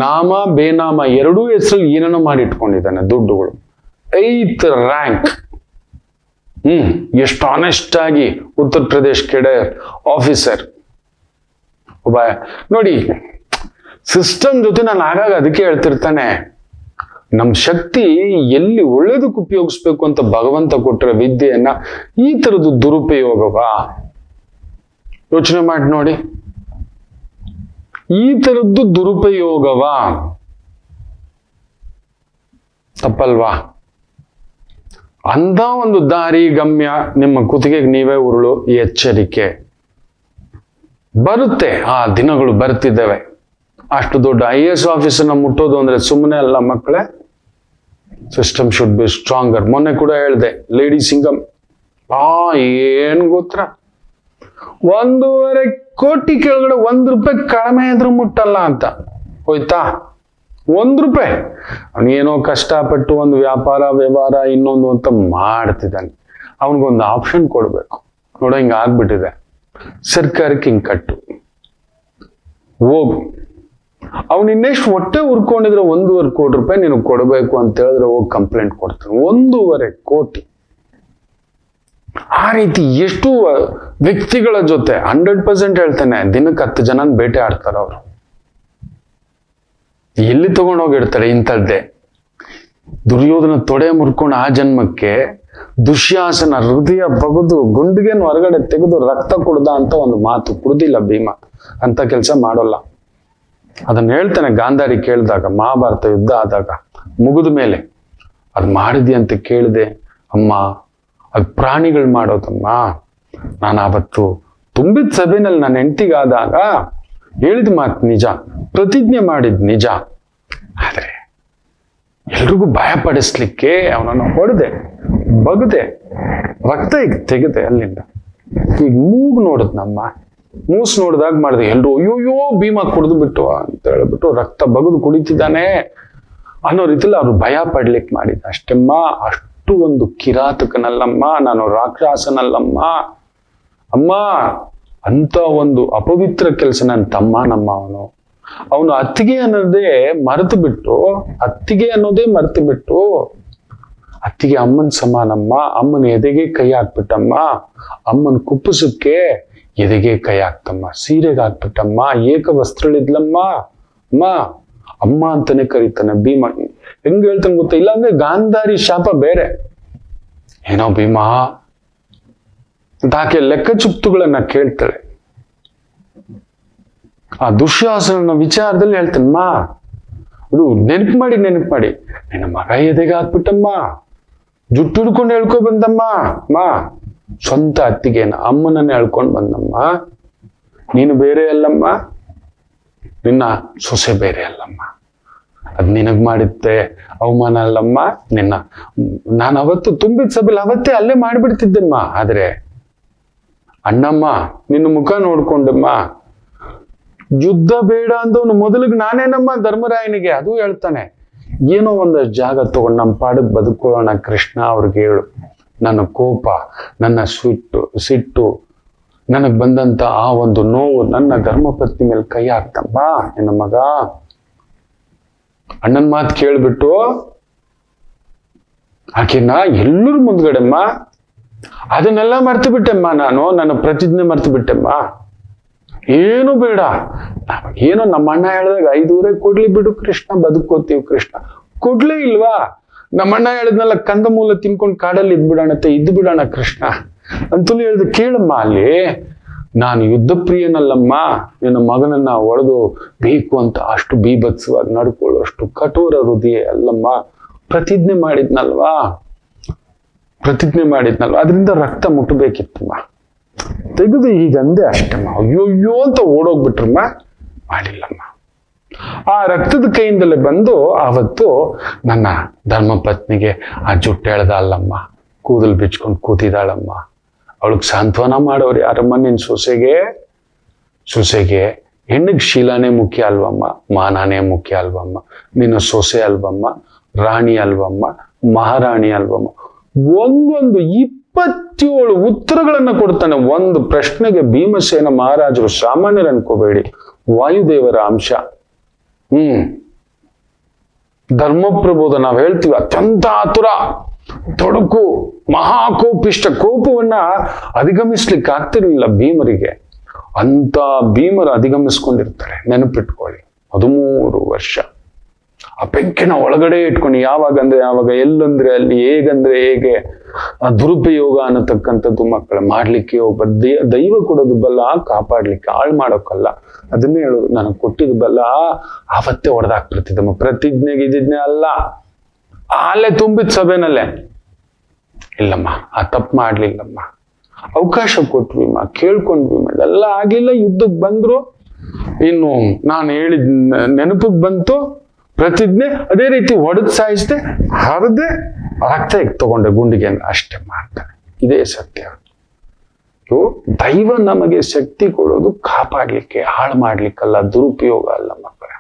ನಾಮ ಬೇನಾಮ ಎರಡೂ ಹೆಸರಲ್ಲಿ ಏನೇನೋ ಮಾಡಿ ಇಟ್ಕೊಂಡಿದ್ದಾನೆ ದುಡ್ಡುಗಳು. 8th rank. ಎಷ್ಟು ಆನೆಸ್ಟ್ ಆಗಿ ಉತ್ತರ ಪ್ರದೇಶ್ ಕೆಡೆ ಆಫೀಸರ್ ಒಬ್ಬ. ನೋಡಿ, ಸಿಸ್ಟಮ್ ಜೊತೆ ನಾನು ಆಗಾಗ ಅದಕ್ಕೆ ಹೇಳ್ತಿರ್ತಾನೆ, ನಮ್ಮ ಶಕ್ತಿ ಎಲ್ಲಿ ಒಳ್ಳೇದಕ್ಕೆ ಉಪಯೋಗಿಸ್ಬೇಕು ಅಂತ ಭಗವಂತ ಕೊಟ್ಟರೆ ವಿದ್ಯೆಯನ್ನ ಈ ತರದ್ದು ದುರುಪಯೋಗವಾ? ಯೋಚನೆ ಮಾಡಿ ನೋಡಿ, ಈ ತರದ್ದು ದುರುಪಯೋಗವಾ? ತಪ್ಪಲ್ವಾ? ಅಂಥ ಒಂದು ದಾರಿ ಗಮ್ಯ ನಿಮ್ಮ ಕುತ್ತಿಗೆಗೆ ನೀವೇ ಉರುಳು ಎಚ್ಚರಿಕೆ. ಬರುತ್ತೆ, ಆ ದಿನಗಳು ಬರ್ತಿದ್ದಾವೆ. ಅಷ್ಟು ದೊಡ್ಡ IAS ಆಫೀಸನ್ನ ಮುಟ್ಟೋದು ಅಂದ್ರೆ ಸುಮ್ಮನೆ ಅಲ್ಲ ಮಕ್ಕಳೇ. System should be stronger. ಮೊನ್ನೆ ಕೂಡ ಹೇಳಿದೆ, ಲೇಡಿ ಸಿಂಗಮ್ ಏನ್ ಗೊತ್ತಾ, 1.5 ಕೋಟಿ ಕೆಳಗಡೆ 1 ರೂಪಾಯಿ ಕಡಿಮೆ ಇದ್ರೂ ಮುಟ್ಟಲ್ಲ ಅಂತ ಹೋಯ್ತಾ. 1 ರೂಪಾಯಿ ಅವನೇನೋ ಕಷ್ಟಪಟ್ಟು ಒಂದು ವ್ಯವಹಾರ ಇನ್ನೊಂದು ಅಂತ ಮಾಡ್ತಿದ್ದಾನೆ. ಅವನಿಗೊಂದು ಆಪ್ಷನ್ ಕೊಡ್ಬೇಕು. ನೋಡೋ ಹಿಂಗ ಆಗ್ಬಿಟ್ಟಿದೆ, ಸರ್ಕಾರಕ್ಕೆ ಹಿಂಗ್ ಕಟ್ಟು ಹೋಗು. ಅವ್ನು ಇನ್ನೆಷ್ಟು ಹೊಟ್ಟೆ ಉರ್ಕೊಂಡಿದ್ರೆ 1.5 ಕೋಟಿ ರೂಪಾಯಿ ನಿನಗೆ ಕೊಡಬೇಕು ಅಂತ ಹೇಳಿದ್ರೆ ಹೋಗಿ ಕಂಪ್ಲೇಂಟ್ ಕೊಡ್ತಾನೆ. 1.5 ಕೋಟಿ. ಆ ರೀತಿ ಎಷ್ಟು ವ್ಯಕ್ತಿಗಳ ಜೊತೆ 100% ಹೇಳ್ತೇನೆ, ದಿನಕ್ಕೆ 10 ಜನ ಬೇಟೆ ಆಡ್ತಾರೆ ಅವರು. ಎಲ್ಲಿ ತಗೊಂಡೋಗಿರ್ತಾರೆ ಇಂಥದ್ದೇ. ದುರ್ಯೋಧನ ತೊಡೆ ಮುರ್ಕೊಂಡು ಆ ಜನ್ಮಕ್ಕೆ ದುಶ್ಯಾಸನ ಹೃದಯ ಬಗದು ಗುಂಡಿಗೆಯನ್ನು ಹೊರಗಡೆ ತೆಗೆದು ರಕ್ತ ಕುಡ್ದ ಅಂತ ಒಂದು ಮಾತು. ಕುಡ್ದಿಲ್ಲ ಭೀಮ, ಅಂತ ಕೆಲಸ ಮಾಡೋಲ್ಲ. ಅದನ್ನ ಹೇಳ್ತಾನೆ ಗಾಂಧಾರಿ ಕೇಳಿದಾಗ, ಮಹಾಭಾರತ ಯುದ್ಧ ಆದಾಗ ಮುಗಿದ ಮೇಲೆ ಅದ್ ಮಾಡಿದ್ಯ ಅಂತ ಕೇಳಿದೆ. ಅಮ್ಮ ಅದು ಪ್ರಾಣಿಗಳು ಮಾಡೋದಮ್ಮ. ನಾನು ಅವತ್ತು ತುಂಬಿದ ಸಭೆನಲ್ಲಿ ನನ್ನ ಹೆಂಡತಿಗಾದಾಗ ಹೇಳಿದ ಮಾತು ನಿಜ, ಪ್ರತಿಜ್ಞೆ ಮಾಡಿದ್ ನಿಜ. ಆದ್ರೆ ಎಲ್ರಿಗೂ ಭಯ ಪಡಿಸ್ಲಿಕ್ಕೆ ಅವನನ್ನು ಹೊಡೆದೆ, ಬಗದೆ, ರಕ್ತ ಈಗ ತೆಗೆದೆ ಅಲ್ಲಿಂದ. ಈಗ ಮೂಗು ನೋಡಿದ್ನಮ್ಮ, ಮೂಸ್ ನೋಡಿದಾಗ ಮಾಡಿದೆ. ಎಲ್ರು ಅಯ್ಯೋಯ್ಯೋ ಭೀಮ ಕುಡಿದು ಬಿಟ್ಟು ಅಂತ ಹೇಳ್ಬಿಟ್ಟು ರಕ್ತ ಬಗದು ಕುಡಿತಿದ್ದಾನೆ ಅನ್ನೋ ರೀತಿಯಲ್ಲಿ ಅವ್ರು ಭಯ ಪಡ್ಲಿಕ್ಕೆ ಮಾಡಿದ ಅಷ್ಟೆಮ್ಮ. ಅಷ್ಟು ಒಂದು ಕಿರಾತಕನಲ್ಲಮ್ಮ, ನಾನು ರಾಕ್ಷಸನಲ್ಲಮ್ಮ ಅಮ್ಮ. ಅಂತ ಒಂದು ಅಪವಿತ್ರ ಕೆಲಸ ನನ್ನ ತಮ್ಮ ನಮ್ಮ ಅವನು ಅತ್ತಿಗೆ ಅನ್ನೋದೇ ಮರೆತು ಬಿಟ್ಟು, ಅತ್ತಿಗೆ ಅಮ್ಮನ ಸಮಾನಮ್ಮ. ಅಮ್ಮನ ಎದೆಗೆ ಕೈ ಹಾಕ್ಬಿಟ್ಟಮ್ಮ, ಅಮ್ಮನ ಕುಪ್ಪಸಕ್ಕೆ ಎದೆಗೆ ಕೈ ಹಾಕ್ತಮ್ಮ, ಸೀರೆಗೆ ಹಾಕ್ಬಿಟ್ಟಮ್ಮ, ಏಕ ವಸ್ತ್ರಳಿದ್ಲಮ್ಮ ಅಮ್ಮ. ಅಮ್ಮ ಅಂತಾನೆ ಕರೀತಾನೆ ಭೀಮ. ಹೆಂಗ್ ಹೇಳ್ತಾನೆ ಗೊತ್ತಾ, ಇಲ್ಲಾಂದ್ರೆ ಗಾಂಧಾರಿ ಶಾಪ ಬೇರೆ. ಏನೋ ಭೀಮ ಅಂತ ಆಕೆ ಲೆಕ್ಕಚುಪ್ತುಗಳನ್ನ ಕೇಳ್ತಾಳೆ. ಆ ದುಶ್ಯಾಸನ ವಿಚಾರದಲ್ಲಿ ಹೇಳ್ತಾನಮ್ಮ, ಅದು ನೆನಪು ಮಾಡಿ ನಿನ್ನ ಮಗ ಎದೆಗೆ ಹಾಕ್ಬಿಟ್ಟಮ್ಮ, ಜುಟ್ಟು ಹಿಡ್ಕೊಂಡು ಹೇಳ್ಕೊ ಬಂದಮ್ಮ. ಸ್ವಂತ ಅತ್ತಿಗೆನ ಅಮ್ಮನನ್ನ ಹೇಳ್ಕೊಂಡು ಬಂದಮ್ಮ. ನೀನು ಬೇರೆ ಅಲ್ಲಮ್ಮ, ನಿನ್ನ ಸೊಸೆ ಬೇರೆ ಅಲ್ಲಮ್ಮ. ಅದ್ ನಿನಗ್ ಮಾಡಿದ್ದೆ ಅವಮಾನ ಅಲ್ಲಮ್ಮ. ನಾನು ಅವತ್ತು ತುಂಬಿದ ಸಭೆಲಿ ಅವತ್ತೇ ಅಲ್ಲೇ ಮಾಡ್ಬಿಡ್ತಿದ್ದೆಮ್ಮ. ಆದ್ರೆ ಅಣ್ಣಮ್ಮ ನಿನ್ನ ಮುಖ ನೋಡ್ಕೊಂಡಮ್ಮ, ಯುದ್ಧ ಬೇಡ ಅಂದವನು ಮೊದಲಿಗೆ ನಾನೇನಮ್ಮ ಧರ್ಮರಾಯನಿಗೆ. ಅದು ಹೇಳ್ತಾನೆ, ಏನೋ ಒಂದಷ್ಟು ಜಾಗ ತಗೊಂಡು ನಮ್ಮ ಪಾಡಕ್ ಬದುಕೊಳ್ಳೋಣ ಕೃಷ್ಣ ಅವ್ರಿಗೆ ಹೇಳು. ನನ್ನ ಕೋಪ, ನನ್ನ ಸಿಟ್ಟು, ನನಗ್ ಬಂದಂತ ಆ ಒಂದು ನೋವು ನನ್ನ ಧರ್ಮಪತ್ನಿ ಮೇಲೆ ಕೈ ಹಾಕ್ತಮ್ಮ ನಿನ್ನ ಮಗ. ಅಣ್ಣನ ಮಾತು ಕೇಳ್ಬಿಟ್ಟು ಆಕೆನ ಎಲ್ಲರ ಮುಂದ್ಗಡೆಮ್ಮ ಅದನ್ನೆಲ್ಲ ಮರ್ತು ಬಿಟ್ಟೆಮ್ಮ. ನಾನು ನನ್ನ ಪ್ರತಿಜ್ಞೆ ಮರ್ತು ಬಿಟ್ಟೆಮ್ಮ. ಏನು ಬೇಡ, ಏನೋ ನಮ್ಮ ಅಣ್ಣ ಹೇಳಿದಾಗ 5 ಕೊಡ್ಲಿ ಬಿಡು ಕೃಷ್ಣ, ಬದುಕೋತೀವಿ ಕೃಷ್ಣ. ಕೊಡ್ಲೇ ಇಲ್ವಾ? ನಮ್ಮ ಅಣ್ಣ ಹೇಳಿದ್ನೆಲ್ಲ ಕಂದ ಮೂಲ ತಿನ್ಕೊಂಡು ಕಾಡಲ್ಲಿ ಇದ್ದು ಬಿಡೋಣ ಕೃಷ್ಣ ಅಂತಲೂ ಹೇಳ್ದೆ. ಕೇಳಮ್ಮ, ಅಲ್ಲಿ ನಾನು ಯುದ್ಧ ಪ್ರಿಯನಲ್ಲಮ್ಮ, ನಿನ್ನ ಮಗನನ್ನ ಒಡೆದು ಬೇಕು ಅಂತ ಅಷ್ಟು ಬೀಭತ್ಸವಾಗಿ ನಡ್ಕೊಳ್ಳೋ ಅಷ್ಟು ಕಠೋರ ಹೃದಯ ಅಲ್ಲಮ್ಮ. ಪ್ರತಿಜ್ಞೆ ಮಾಡಿದ್ನಲ್ವಾ, ಅದರಿಂದ ರಕ್ತ ಮುಟ್ಟಬೇಕಿತ್ತಮ್ಮ. ತೆಗೆದು ಹೀಗಂದೆ ಅಷ್ಟಮ್ಮ. ಅಯ್ಯೋಯ್ಯೋ ಅಂತ ಓಡೋಗ್ಬಿಟ್ರಮ್ಮ, ಮಾಡಿಲ್ಲಮ್ಮ. ಆ ರಕ್ತದ ಕೈಯಿಂದಲೇ ಬಂದು ಆವತ್ತು ನನ್ನ ಧರ್ಮಪತ್ನಿಗೆ ಆ ಜುಟ್ಟು ಎಳ್ದ ಅಲ್ಲಮ್ಮ, ಕೂದಲು ಬಿಚ್ಕೊಂಡು ಕೂತಿದ್ದಾಳಮ್ಮ. ಅವಳಿಗೆ ಸಾಂತ್ವನ ಮಾಡೋರು ಯಾರಮ್ಮ? ನಿನ್ ಸೊಸೆಗೆ ಹೆಣ್ಣಿಗೆ ಶೀಲಾನೇ ಮುಖ್ಯ ಅಲ್ವಮ್ಮ, ಮಾನಾನೇ ಮುಖ್ಯ ಅಲ್ವಮ್ಮ. ನಿನ್ನ ಸೊಸೆ ಅಲ್ವಮ್ಮ, ರಾಣಿ ಅಲ್ವಮ್ಮ, ಮಹಾರಾಣಿ ಅಲ್ವಮ್ಮ. ಒಂದೊಂದು 27 ಉತ್ತರಗಳನ್ನ ಕೊಡ್ತಾನೆ ಒಂದು ಪ್ರಶ್ನೆಗೆ. ಭೀಮಸೇನ ಮಹಾರಾಜರು ಸಾಮಾನ್ಯರು ಅನ್ಕೋಬೇಡಿ, ವಾಯುದೇವರ ಅಂಶ. ಧರ್ಮಪ್ರಬೋಧ ನಾವ್ ಹೇಳ್ತೀವಿ, ಅತ್ಯಂತ ಆತುರ, ತೊಡಕು, ಮಹಾಕೋಪಿಷ್ಟ. ಕೋಪವನ್ನ ಅಧಿಗಮಿಸ್ಲಿಕ್ಕೆ ಆಗ್ತಿರ್ಲಿಲ್ಲ ಭೀಮರಿಗೆ. ಅಂತ ಭೀಮರು ಅಧಿಗಮಿಸ್ಕೊಂಡಿರ್ತಾರೆ, ನೆನಪಿಟ್ಕೊಳ್ಳಿ. 13 ವರ್ಷ ಆ ಬೆಂಕಿನ ಒಳಗಡೆ ಇಟ್ಕೊಂಡು ಯಾವಾಗ, ಎಲ್ಲಂದ್ರೆ ಅಲ್ಲಿ, ಹೇಗಂದ್ರೆ ಹೇಗೆ, ಆ ದುರುಪಯೋಗ ಅನ್ನತಕ್ಕಂಥದ್ದು ಮಕ್ಕಳ ಮಾಡ್ಲಿಕ್ಕೆ ಒಬ್ಬ ದೈವ ಕೊಡೋದು ಬಲ್ಲ, ಕಾಪಾಡ್ಲಿಕ್ಕೆ, ಹಾಳು ಮಾಡೋಕ್ಕಲ್ಲ. ಅದನ್ನೇ ಹೇಳೋದು, ನನಗೆ ಕೊಟ್ಟಿದ್ದು ಬಲ್ಲ, ಆವತ್ತೇ ಹೊಡೆದಾಕ್ಬಿಡ್ತಿದ್ದಮ್ಮ. ಪ್ರತಿಜ್ಞೆಗೆ ಇದಿದ್ನೇ ಅಲ್ಲ, ಅಲ್ಲೇ ತುಂಬಿದ ಸಭೆನಲ್ಲೇ ಇಲ್ಲಮ್ಮ, ಆ ತಪ್ಪು ಮಾಡ್ಲಿಲ್ಲಮ್ಮ, ಅವಕಾಶ ಕೊಟ್ವಿಮ್ಮ, ಕೇಳ್ಕೊಂಡ್ವಿಮ್ಮ, ಇದೆಲ್ಲ ಆಗ್ಲಿಲ್ಲ, ಯುದ್ಧಕ್ಕೆ ಬಂದ್ರು, ಇನ್ನು ನಾನು ಹೇಳಿದ ನೆನಪಿಗೆ ಬಂತು, ಪ್ರತಿಜ್ಞೆ ಅದೇ ರೀತಿ ಹೊಡೆದು ಸಾಯಿಸ್ದೆ, ಹರಿದೆ, ರಕ್ತ ತಗೊಂಡೆ ಗುಂಡಿಗೆ ಅಷ್ಟೇ ಮಾಡ್ತಾನೆ. ಇದೇ ಸತ್ಯ. ದೈವ ನಮಗೆ ಶಕ್ತಿ ಕೊಡೋದು ಕಾಪಾಡ್ಲಿಕ್ಕೆ, ಹಾಳು ಮಾಡ್ಲಿಕ್ಕಲ್ಲ, ದುರುಪಯೋಗ ಅಲ್ಲ ಮಕ್ಕಳ.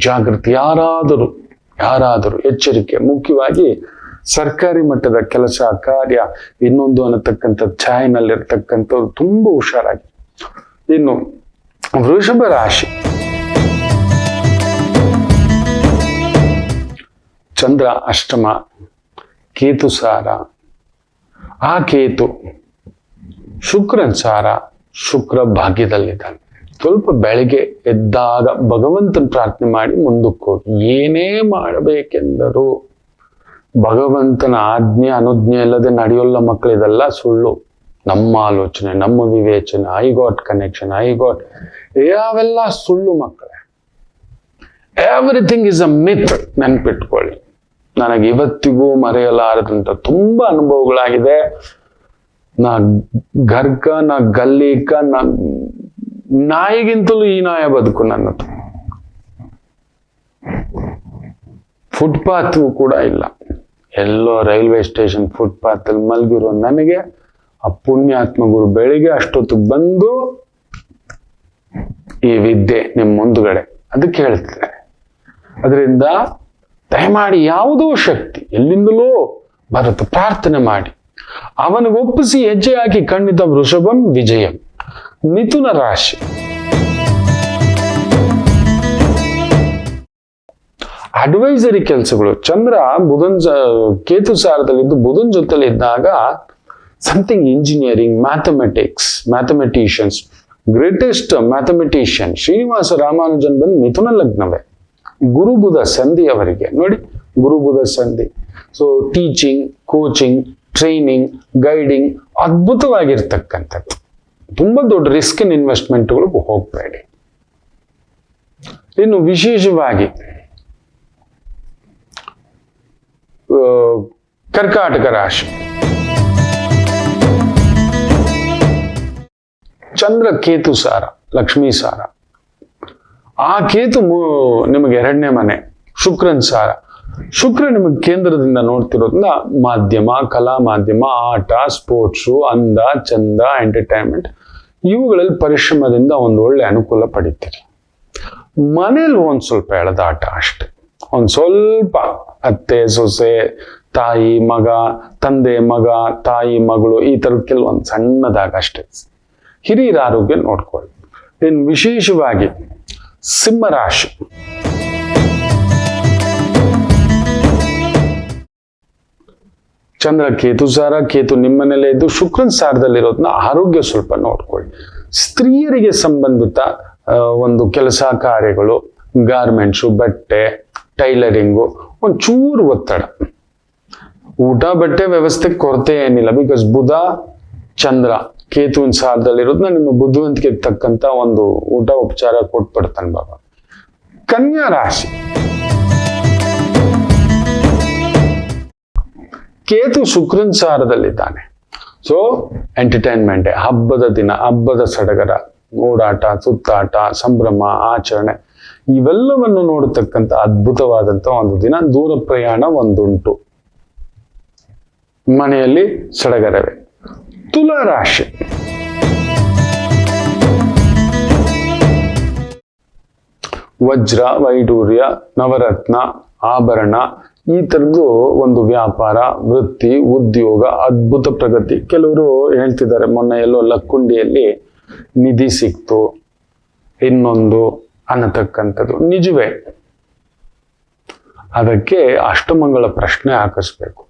ಜಾಗೃತಿ. ಯಾರಾದರೂ ಎಚ್ಚರಿಕೆ. ಮುಖ್ಯವಾಗಿ ಸರ್ಕಾರಿ ಮಟ್ಟದ ಕೆಲಸ ಕಾರ್ಯ ಇನ್ನೊಂದು ಅನ್ನತಕ್ಕಂಥ ಛಾಯೆನಲ್ಲಿರ್ತಕ್ಕಂಥವ್ರು ತುಂಬಾ ಹುಷಾರಾಗಿ. ಇನ್ನು ವೃಷಭ ರಾಶಿ, ಚಂದ್ರ ಅಷ್ಟಮ, ಕೇತು ಸಾರ, ಆ ಕೇತು ಶುಕ್ರನ್ ಸಾರ, ಶುಕ್ರ ಭಾಗ್ಯದಲ್ಲಿದ್ದಾನೆ. ಸ್ವಲ್ಪ ಬೆಳಗ್ಗೆ ಎದ್ದಾಗ ಭಗವಂತನ ಪ್ರಾರ್ಥನೆ ಮಾಡಿ ಮುಂದಕ್ಕೆ ಹೋಗಿ. ಏನೇ ಮಾಡಬೇಕೆಂದರೂ ಭಗವಂತನ ಆಜ್ಞೆ ಅನುಜ್ಞೆ ಇಲ್ಲದೆ ನಡೆಯೋಲ್ಲ ಮಕ್ಕಳು. ಇದೆಲ್ಲ ಸುಳ್ಳು. ನಮ್ಮ ಆಲೋಚನೆ, ನಮ್ಮ ವಿವೇಚನೆ, ಐ ಗಾಟ್ ಕನೆಕ್ಷನ್, ಯಾವೆಲ್ಲ ಸುಳ್ಳು ಮಕ್ಕಳೇ. ಎವ್ರಿಥಿಂಗ್ ಇಸ್ ಅ ಮಿತ್. ನೆನ್ಪಿಟ್ಕೊಳ್ಳಿ. ನನಗೆ ಇವತ್ತಿಗೂ ಮರೆಯಲಾರದಂತ ತುಂಬಾ ಅನುಭವಗಳಾಗಿದೆ. ನಾ ಗರ್ಕ, ನಾ ಗಲ್ಲೀಕ, ನಾ ನಾಯಿಗಿಂತಲೂ ಈ ನಾಯ ಬದುಕು ನನ್ನದು. ಫುಟ್ಪಾತ್ ಕೂಡ ಇಲ್ಲ. ಎಲ್ಲೋ ರೈಲ್ವೆ ಸ್ಟೇಷನ್ ಫುಟ್ಪಾತ್ ಅಲ್ಲಿ ಮಲಗಿರೋ ನನಗೆ ಆ ಪುಣ್ಯಾತ್ಮ ಗುರು ಬೆಳಿಗ್ಗೆ ಅಷ್ಟೊತ್ತಿಗೆ ಬಂದು ಈ ವಿದ್ಯೆ ನಿಮ್ ಮುಂದುಗಡೆ ಅದಕ್ಕೆ ಹೇಳ್ತಿದ್ದಾರೆ. ಅದರಿಂದ ದಯಮಾಡಿ ಯಾವುದೋ ಶಕ್ತಿ ಎಲ್ಲಿಂದಲೋ ಬರುತ್ತೆ, ಪ್ರಾರ್ಥನೆ ಮಾಡಿ ಅವನಿಗೆ ಒಪ್ಪಿಸಿ ಹೆಜ್ಜೆ ಹಾಕಿ. ಖಂಡಿತ ವೃಷಭಂ ವಿಜಯಂ. ಮಿಥುನ ರಾಶಿ, ಅಡ್ವೈಸರಿ ಕೆಲಸಗಳು. ಚಂದ್ರ ಕೇತು ಸಾರದಲ್ಲಿದ್ದು ಬುಧನ್ ಜೊತೆಲಿ ಇದ್ದಾಗ something engineering, mathematicians, greatest mathematician Srinivasa Ramanujan ಬಂದು ಮಿಥುನ ಲಗ್ನವೇ. ಗುರು ಬುಧ ಸಂಧಿ ಅವರಿಗೆ ನೋಡಿ, ಗುರು ಬುಧ ಸಂಧಿ. So teaching, coaching, training, guiding ಅದ್ಭುತವಾಗಿರ್ತಕ್ಕಂಥದ್ದು. ತುಂಬಾ ದೊಡ್ಡ ರಿಸ್ಕ್ ಇನ್ವೆಸ್ಟ್ಮೆಂಟ್ಗಳು ಹೋಗ್ಬೇಡಿ. ಇನ್ನು ವಿಶೇಷವಾಗಿ ಕರ್ಕಾಟಕ ರಾಶಿ, ಚಂದ್ರ ಕೇತು ಸಾರ, ಲಕ್ಷ್ಮೀ ಸಾರ. ಆ ಕೇತು ನಿಮಗೆ 2ನೇ ಮನೆ. ಶುಕ್ರನ್ ಸಾರ. ಶುಕ್ರ ನಿಮಗೆ ಕೇಂದ್ರದಿಂದ ನೋಡ್ತಿರೋದ್ರಿಂದ ಮಾಧ್ಯಮ, ಕಲಾ ಮಾಧ್ಯಮ, ಆಟ, ಸ್ಪೋರ್ಟ್ಸು, ಅಂದ ಚಂದ, ಎಂಟರ್ಟೈನ್ಮೆಂಟ್ ಇವುಗಳಲ್ಲಿ ಪರಿಶ್ರಮದಿಂದ ಒಂದು ಒಳ್ಳೆ ಅನುಕೂಲ ಪಡಿತೀರಿ. ಮನೇಲಿ ಒಂದ್ ಸ್ವಲ್ಪ ಎಳೆದಾಟ ಅಷ್ಟೆ. ಒಂದ್ ಸ್ವಲ್ಪ ಅತ್ತೆ ಸೊಸೆ, ತಾಯಿ ಮಗ, ತಂದೆ ಮಗ, ತಾಯಿ ಮಗಳು, ಈ ತರದ ಕೆಲವೊಂದು ಸಣ್ಣದಾಗ ಅಷ್ಟೇ. ಹಿರಿಯರ ಆರೋಗ್ಯ ನೋಡ್ಕೊಳ್ಳಿ. ಇನ್ನು ವಿಶೇಷವಾಗಿ ಸಿಂಹರಾಶಿ, ಚಂದ್ರ ಕೇತು ಸಾರ. ಕೇತು ನಿಮ್ಮನೇಲೆ ಇದ್ದು ಶುಕ್ರನ್ ಸಾರದಲ್ಲಿರೋದನ್ನ ಆರೋಗ್ಯ ಸ್ವಲ್ಪ ನೋಡ್ಕೊಳ್ಳಿ. ಸ್ತ್ರೀಯರಿಗೆ ಸಂಬಂಧಿತ ಒಂದು ಕೆಲಸ ಕಾರ್ಯಗಳು, ಗಾರ್ಮೆಂಟ್ಸು, ಬಟ್ಟೆ, ಟೈಲರಿಂಗು, ಒಂಚೂರು ಒತ್ತಡ. ಊಟ ಬಟ್ಟೆ ವ್ಯವಸ್ಥೆ ಕೊರತೆ ಏನಿಲ್ಲ. ಬಿಕಾಸ್ ಬುಧ ಚಂದ್ರ ಕೇತುವಿನ ಸಾರದಲ್ಲಿರೋದನ್ನ ನಿಮ್ಮ ಬುದ್ಧಿವಂತಿಕೆಗೆ ತಕ್ಕಂತ ಒಂದು ಊಟ ಉಪಚಾರ ಕೊಟ್ಬಿಡ್ತಾನೆ ಬಾಬಾ. ಕನ್ಯಾ ರಾಶಿ, ಕೇತು ಶುಕ್ರನ್ ಸಾರದಲ್ಲಿದ್ದಾನೆ. ಸೊ ಎಂಟರ್ಟೈನ್ಮೆಂಟ್, ಹಬ್ಬದ ದಿನ, ಹಬ್ಬದ ಸಡಗರ, ಓಡಾಟ, ಸುತ್ತಾಟ, ಸಂಭ್ರಮ, ಆಚರಣೆ ಇವೆಲ್ಲವನ್ನು ನೋಡತಕ್ಕಂಥ ಅದ್ಭುತವಾದಂತ ಒಂದು ದಿನ. ದೂರ ಪ್ರಯಾಣ ಒಂದುಂಟು, ಮನೆಯಲ್ಲಿ ಸಡಗರವೇ. ತುಲಾ ರಾಶಿ, ವಜ್ರ, ವೈಡೂರ್ಯ, ನವರತ್ನ, ಆಭರಣ ಈ ತರದ್ದು ಒಂದು ವ್ಯಾಪಾರ, ವೃತ್ತಿ, ಉದ್ಯೋಗ, ಅದ್ಭುತ ಪ್ರಗತಿ. ಕೆಲವರು ಹೇಳ್ತಿದ್ದಾರೆ ಮೊನ್ನೆ ಎಲ್ಲೋ ಲಕ್ಕುಂಡಿಯಲ್ಲಿ ನಿಧಿ ಸಿಕ್ತು ಇನ್ನೊಂದು ಅನ್ನತಕ್ಕಂಥದ್ದು. ನಿಜವೇ. ಅದಕ್ಕೆ ಅಷ್ಟಮಂಗಳ ಪ್ರಶ್ನೆ ಹಾಕಿಸ್ಬೇಕು.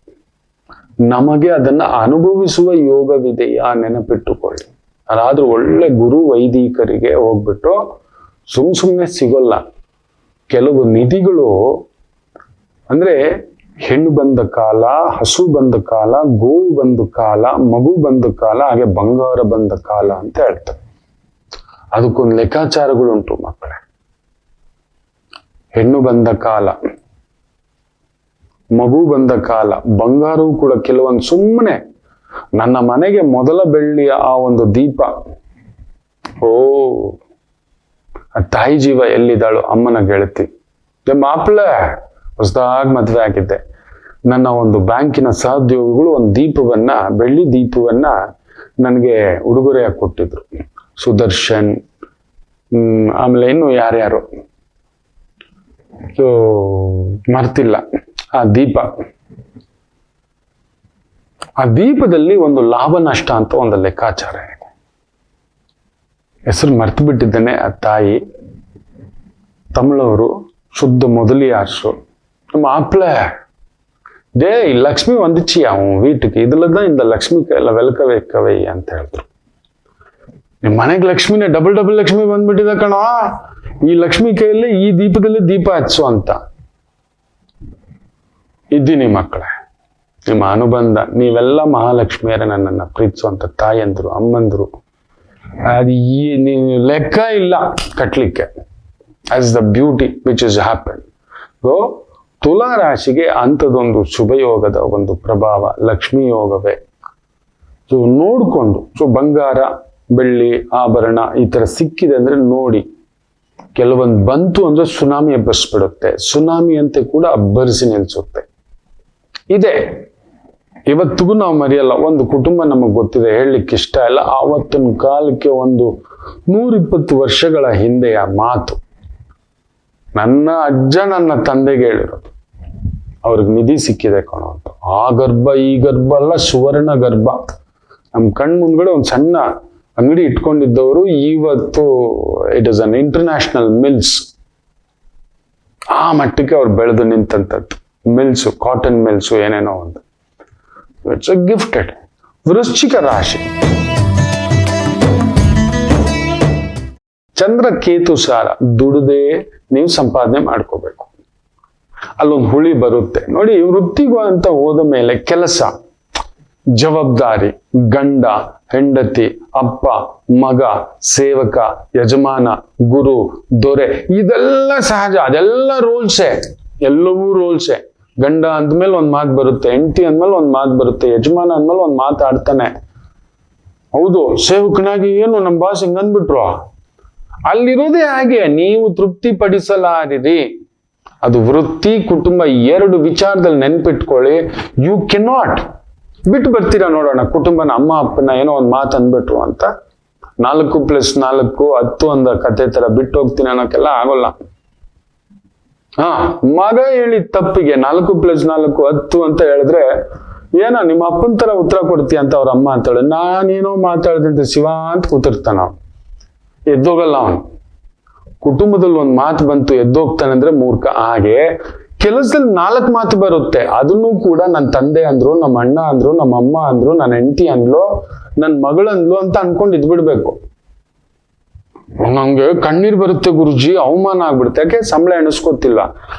ನಮಗೆ ಅದನ್ನ ಅನುಭವಿಸುವ ಯೋಗವಿದೆಯಾ ನೆನಪಿಟ್ಟುಕೊಳ್ಳಿ. ಅದಾದ್ರೂ ಒಳ್ಳೆ ಗುರು ವೈದಿಕರಿಗೆ ಹೋಗ್ಬಿಟ್ಟು ಸುಮ್ಮನೆ ಸಿಗೋಲ್ಲ. ಕೆಲವು ನಿಧಿಗಳು ಅಂದ್ರೆ ಹೆಣ್ಣು ಬಂದ ಕಾಲ, ಹಸು ಬಂದ ಕಾಲ, ಗೋವು ಬಂದ ಕಾಲ, ಮಗು ಬಂದ ಕಾಲ, ಹಾಗೆ ಬಂಗಾರ ಬಂದ ಕಾಲ ಅಂತ ಹೇಳ್ತಾರೆ. ಅದಕ್ಕೊಂದು ಲೆಕ್ಕಾಚಾರಗಳುಂಟು ಮಕ್ಕಳೇ. ಹೆಣ್ಣು ಬಂದ ಕಾಲ ಮಗು ಬಂದ ಕಾಲ, ಬಂಗಾರವೂ ಕೂಡ ಕೆಲವೊಂದು ಸುಮ್ಮನೆ. ನನ್ನ ಮನೆಗೆ ಮೊದಲ ಬೆಳ್ಳಿಯ ಆ ಒಂದು ದೀಪ, ಓ ಆ ತಾಯಿ ಜೀವ ಎಲ್ಲಿದ್ದಾಳು, ಅಮ್ಮನ ಗೆಳತಿ. ಮಾಪ್ಲೆ ಹೊಸದಾಗಿ ಮದುವೆ ಆಗಿದ್ದೆ. ನನ್ನ ಒಂದು ಬ್ಯಾಂಕಿನ ಸಹೋದ್ಯೋಗಿಗಳು ಒಂದು ದೀಪವನ್ನ, ಬೆಳ್ಳಿ ದೀಪವನ್ನ ನನಗೆ ಉಡುಗೊರೆಯಾಗಿ ಕೊಟ್ಟಿದ್ರು. ಸುದರ್ಶನ್, ಆಮೇಲೆ ಇನ್ನು ಯಾರ್ಯಾರು ಮರ್ತಿಲ್ಲ. ಆ ದೀಪದಲ್ಲಿ ಒಂದು ಲಾಭ ನಷ್ಟ ಅಂತ ಒಂದು ಲೆಕ್ಕಾಚಾರ ಇದೆ. ಹೆಸರು ಮರ್ತು ಬಿಟ್ಟಿದ್ದೇನೆ. ಆ ತಾಯಿ ತಮಿಳವರು, ಶುದ್ಧ ಮೊದಲಿಯಾರ್ಸು. நம்ம ஆப்பிள டேய் லக்ஷ்மி வந்துச்சு அவன் வீட்டுக்கு, இதுலதான் இந்த லக்ஷ்மி கையில விளக்க வைக்கவை ಅಂತ ಹೇಳಿದ್ರು. ನಿಮ್ಮ ಮನೆಗೆ ಲಕ್ಷ್ಮಿನೇ ಡಬಲ್ ಲಕ್ಷ್ಮಿ ಬಂದ್ಬಿಟ್ಟಿದೆ ಕಣೋ, ಈ ಲಕ್ಷ್ಮಿ ಕೈಯಲ್ಲಿ ಈ ದೀಪದಲ್ಲಿ ದೀಪ ಹಚ್ಚು ಅಂತ. ಇದ್ದೀನಿ ಮಕ್ಕಳೇ, ನಿಮ್ಮ ಅನುಬಂಧ, ನೀವೆಲ್ಲ ಮಹಾಲಕ್ಷ್ಮಿಯರೇ ನನ್ನನ್ನು ಪ್ರೀತಿಸುವಂತ ತಾಯಂದ್ರು, ಅಮ್ಮಂದ್ರು. ಅದು ಲೆಕ್ಕ ಇಲ್ಲ ಕಟ್ಲಿಕ್ಕೆ. As the beauty which is happen. So ತುಲಾ ರಾಶಿಗೆ ಅಂಥದ್ದೊಂದು ಶುಭಯೋಗದ ಒಂದು ಪ್ರಭಾವ ಲಕ್ಷ್ಮೀ ಯೋಗವೇ. ಸೊ ನೋಡಿಕೊಂಡು, ಸೊ ಬಂಗಾರ, ಬೆಳ್ಳಿ, ಆಭರಣ ಈ ತರ ಸಿಕ್ಕಿದೆ ಅಂದ್ರೆ ನೋಡಿ. ಕೆಲವೊಂದು ಬಂತು ಅಂದ್ರೆ ಸುನಾಮಿ ಎಬ್ಬರಿಸ್ಬಿಡುತ್ತೆ. ಸುನಾಮಿ ಅಂತೆ ಕೂಡ ಅಬ್ಬರಿಸಿ ನಿಲ್ಸುತ್ತೆ. ಇದೆ ಇವತ್ತಿಗೂ ನಾವು ಮರೆಯಲ್ಲ. ಒಂದು ಕುಟುಂಬ ನಮಗೆ ಗೊತ್ತಿದೆ, ಹೇಳಲಿಕ್ಕೆ ಇಷ್ಟ ಇಲ್ಲ. ಆವತ್ತಿನ ಕಾಲಕ್ಕೆ ಒಂದು 120 ವರ್ಷಗಳ ಹಿಂದೆಯ ಮಾತು. ನನ್ನ ಅಜ್ಜ ನನ್ನ ತಂದೆಗೆ ಹೇಳಿರೋದು. ಅವ್ರಿಗೆ ನಿಧಿ ಸಿಕ್ಕಿದೆ ಕಣೋ ಅಂತ. ಆ ಗರ್ಭ ಈ ಗರ್ಭ ಅಲ್ಲ, ಸುವರ್ಣ ಗರ್ಭ. ನಮ್ಮ ಕಣ್ ಮುಂದ್ಗಡೆ ಒಂದು ಸಣ್ಣ ಅಂಗಡಿ ಇಟ್ಕೊಂಡಿದ್ದವರು ಇವತ್ತು it is an international mills. ಆ ಮಟ್ಟಕ್ಕೆ ಅವ್ರು ಬೆಳೆದು ನಿಂತಂಥದ್ದು. ಮಿಲ್ಸು, ಕಾಟನ್ ಮಿಲ್ಸು, ಏನೇನೋ ಒಂದು. It's a gifted. ವೃಶ್ಚಿಕ ರಾಶಿ, ಚಂದ್ರ ಕೇತು ಸಾರ. ದುಡದೆ ನೀವು ಸಂಪಾದನೆ ಮಾಡ್ಕೋಬೇಕು. ಅಲ್ಲೊಂದು ಹುಳಿ ಬರುತ್ತೆ ನೋಡಿ. ವೃತ್ತಿಗೂ ಅಂತ ಹೋದ ಮೇಲೆ ಕೆಲಸ, ಜವಾಬ್ದಾರಿ, ಗಂಡ, ಹೆಂಡತಿ, ಅಪ್ಪ, ಮಗ, ಸೇವಕ, ಯಜಮಾನ, ಗುರು, ದೊರೆ, ಇದೆಲ್ಲ ಸಹಜ. ಅದೆಲ್ಲ ರೋಲ್ಸೇ, ಎಲ್ಲವೂ ರೋಲ್ಸೇ. ಗಂಡ ಅಂದ್ಮೇಲೆ ಒಂದ್ ಮಾತು ಬರುತ್ತೆ, ಹೆಂಡತಿ ಅಂದ್ಮೇಲೆ ಒಂದ್ ಮಾತು ಬರುತ್ತೆ, ಯಜಮಾನ ಅಂದ್ಮೇಲೆ ಒಂದ್ ಮಾತಾಡ್ತಾನೆ. ಹೌದು, ಸೇವಕನಾಗಿ ಏನು ನಮ್ಮ ಬಾಸ್ ಹಿಂಗಂದ್ಬಿಟ್ರು. ಅಲ್ಲಿರೋದೇ ಹಾಗೆ. ನೀವು ತೃಪ್ತಿ ಪಡಿಸಲಾರಿರಿ. ಅದು ವೃತ್ತಿ, ಕುಟುಂಬ ಎರಡು ವಿಚಾರದಲ್ಲಿ ನೆನ್ಪಿಟ್ಕೊಳ್ಳಿ. ಯು ಕೆನಾಟ್ ಬಿಟ್ಟು ಬರ್ತೀರಾ ನೋಡೋಣ. ಕುಟುಂಬನ, ಅಮ್ಮ ಅಪ್ಪನ ಏನೋ ಒಂದು ಮಾತು ಅಂದ್ಬಿಟ್ರು ಅಂತ 4+4 10 ಅಂದ ಕತೆ ತರ ಬಿಟ್ಟು ಹೋಗ್ತೀನಿ ಅನ್ನೋಕೆಲ್ಲ ಆಗೋಲ್ಲ. ಮಗ ಹೇಳಿದ ತಪ್ಪಿಗೆ 4+4 10 ಅಂತ ಹೇಳಿದ್ರೆ ಏನೋ ನಿಮ್ಮ ಅಪ್ಪನ ತರ ಉತ್ತರ ಕೊಡ್ತೀಯ ಅಂತ ಅವ್ರ ಅಮ್ಮ ಅಂತಾಳೆ. ನಾನೇನೋ ಮಾತಾಡ್ದಂತೆ ಶಿವ ಅಂತ ಕೂತಿರ್ತಾನ. ಎದ್ದೋಗಲ್ಲ ಅವನು. ಕುಟುಂಬದಲ್ಲಿ ಒಂದು ಮಾತು ಬಂತು ಎದ್ದೋಗ್ತಾನೆ ಅಂದ್ರೆ ಮೂರ್ಖ. ಹಾಗೆ ಕೆಲಸದಲ್ಲಿ 4 ಮಾತು ಬರುತ್ತೆ. ಅದನ್ನು ಕೂಡ ನನ್ನ ತಂದೆ ಅಂದ್ರು, ನಮ್ಮ ಅಣ್ಣ ಅಂದ್ರು, ನಮ್ಮ ಅಮ್ಮ ಅಂದ್ರು, ನನ್ನ ಹೆಂಡತಿ ಅಂದ್ಲು, ನನ್ನ ಮಗಳಂದ್ಲು ಅಂತ ಅನ್ಕೊಂಡು ಇದ್ಬಿಡ್ಬೇಕು. ನಂಗೆ ಕಣ್ಣೀರ್ ಬರುತ್ತೆ ಗುರುಜಿ, ಅವಮಾನ ಆಗ್ಬಿಡುತ್ತೆ. ಯಾಕೆ? ಸಂಬಳ ಎಣಿಸ್ಕೊತಿಲ್ವಾ.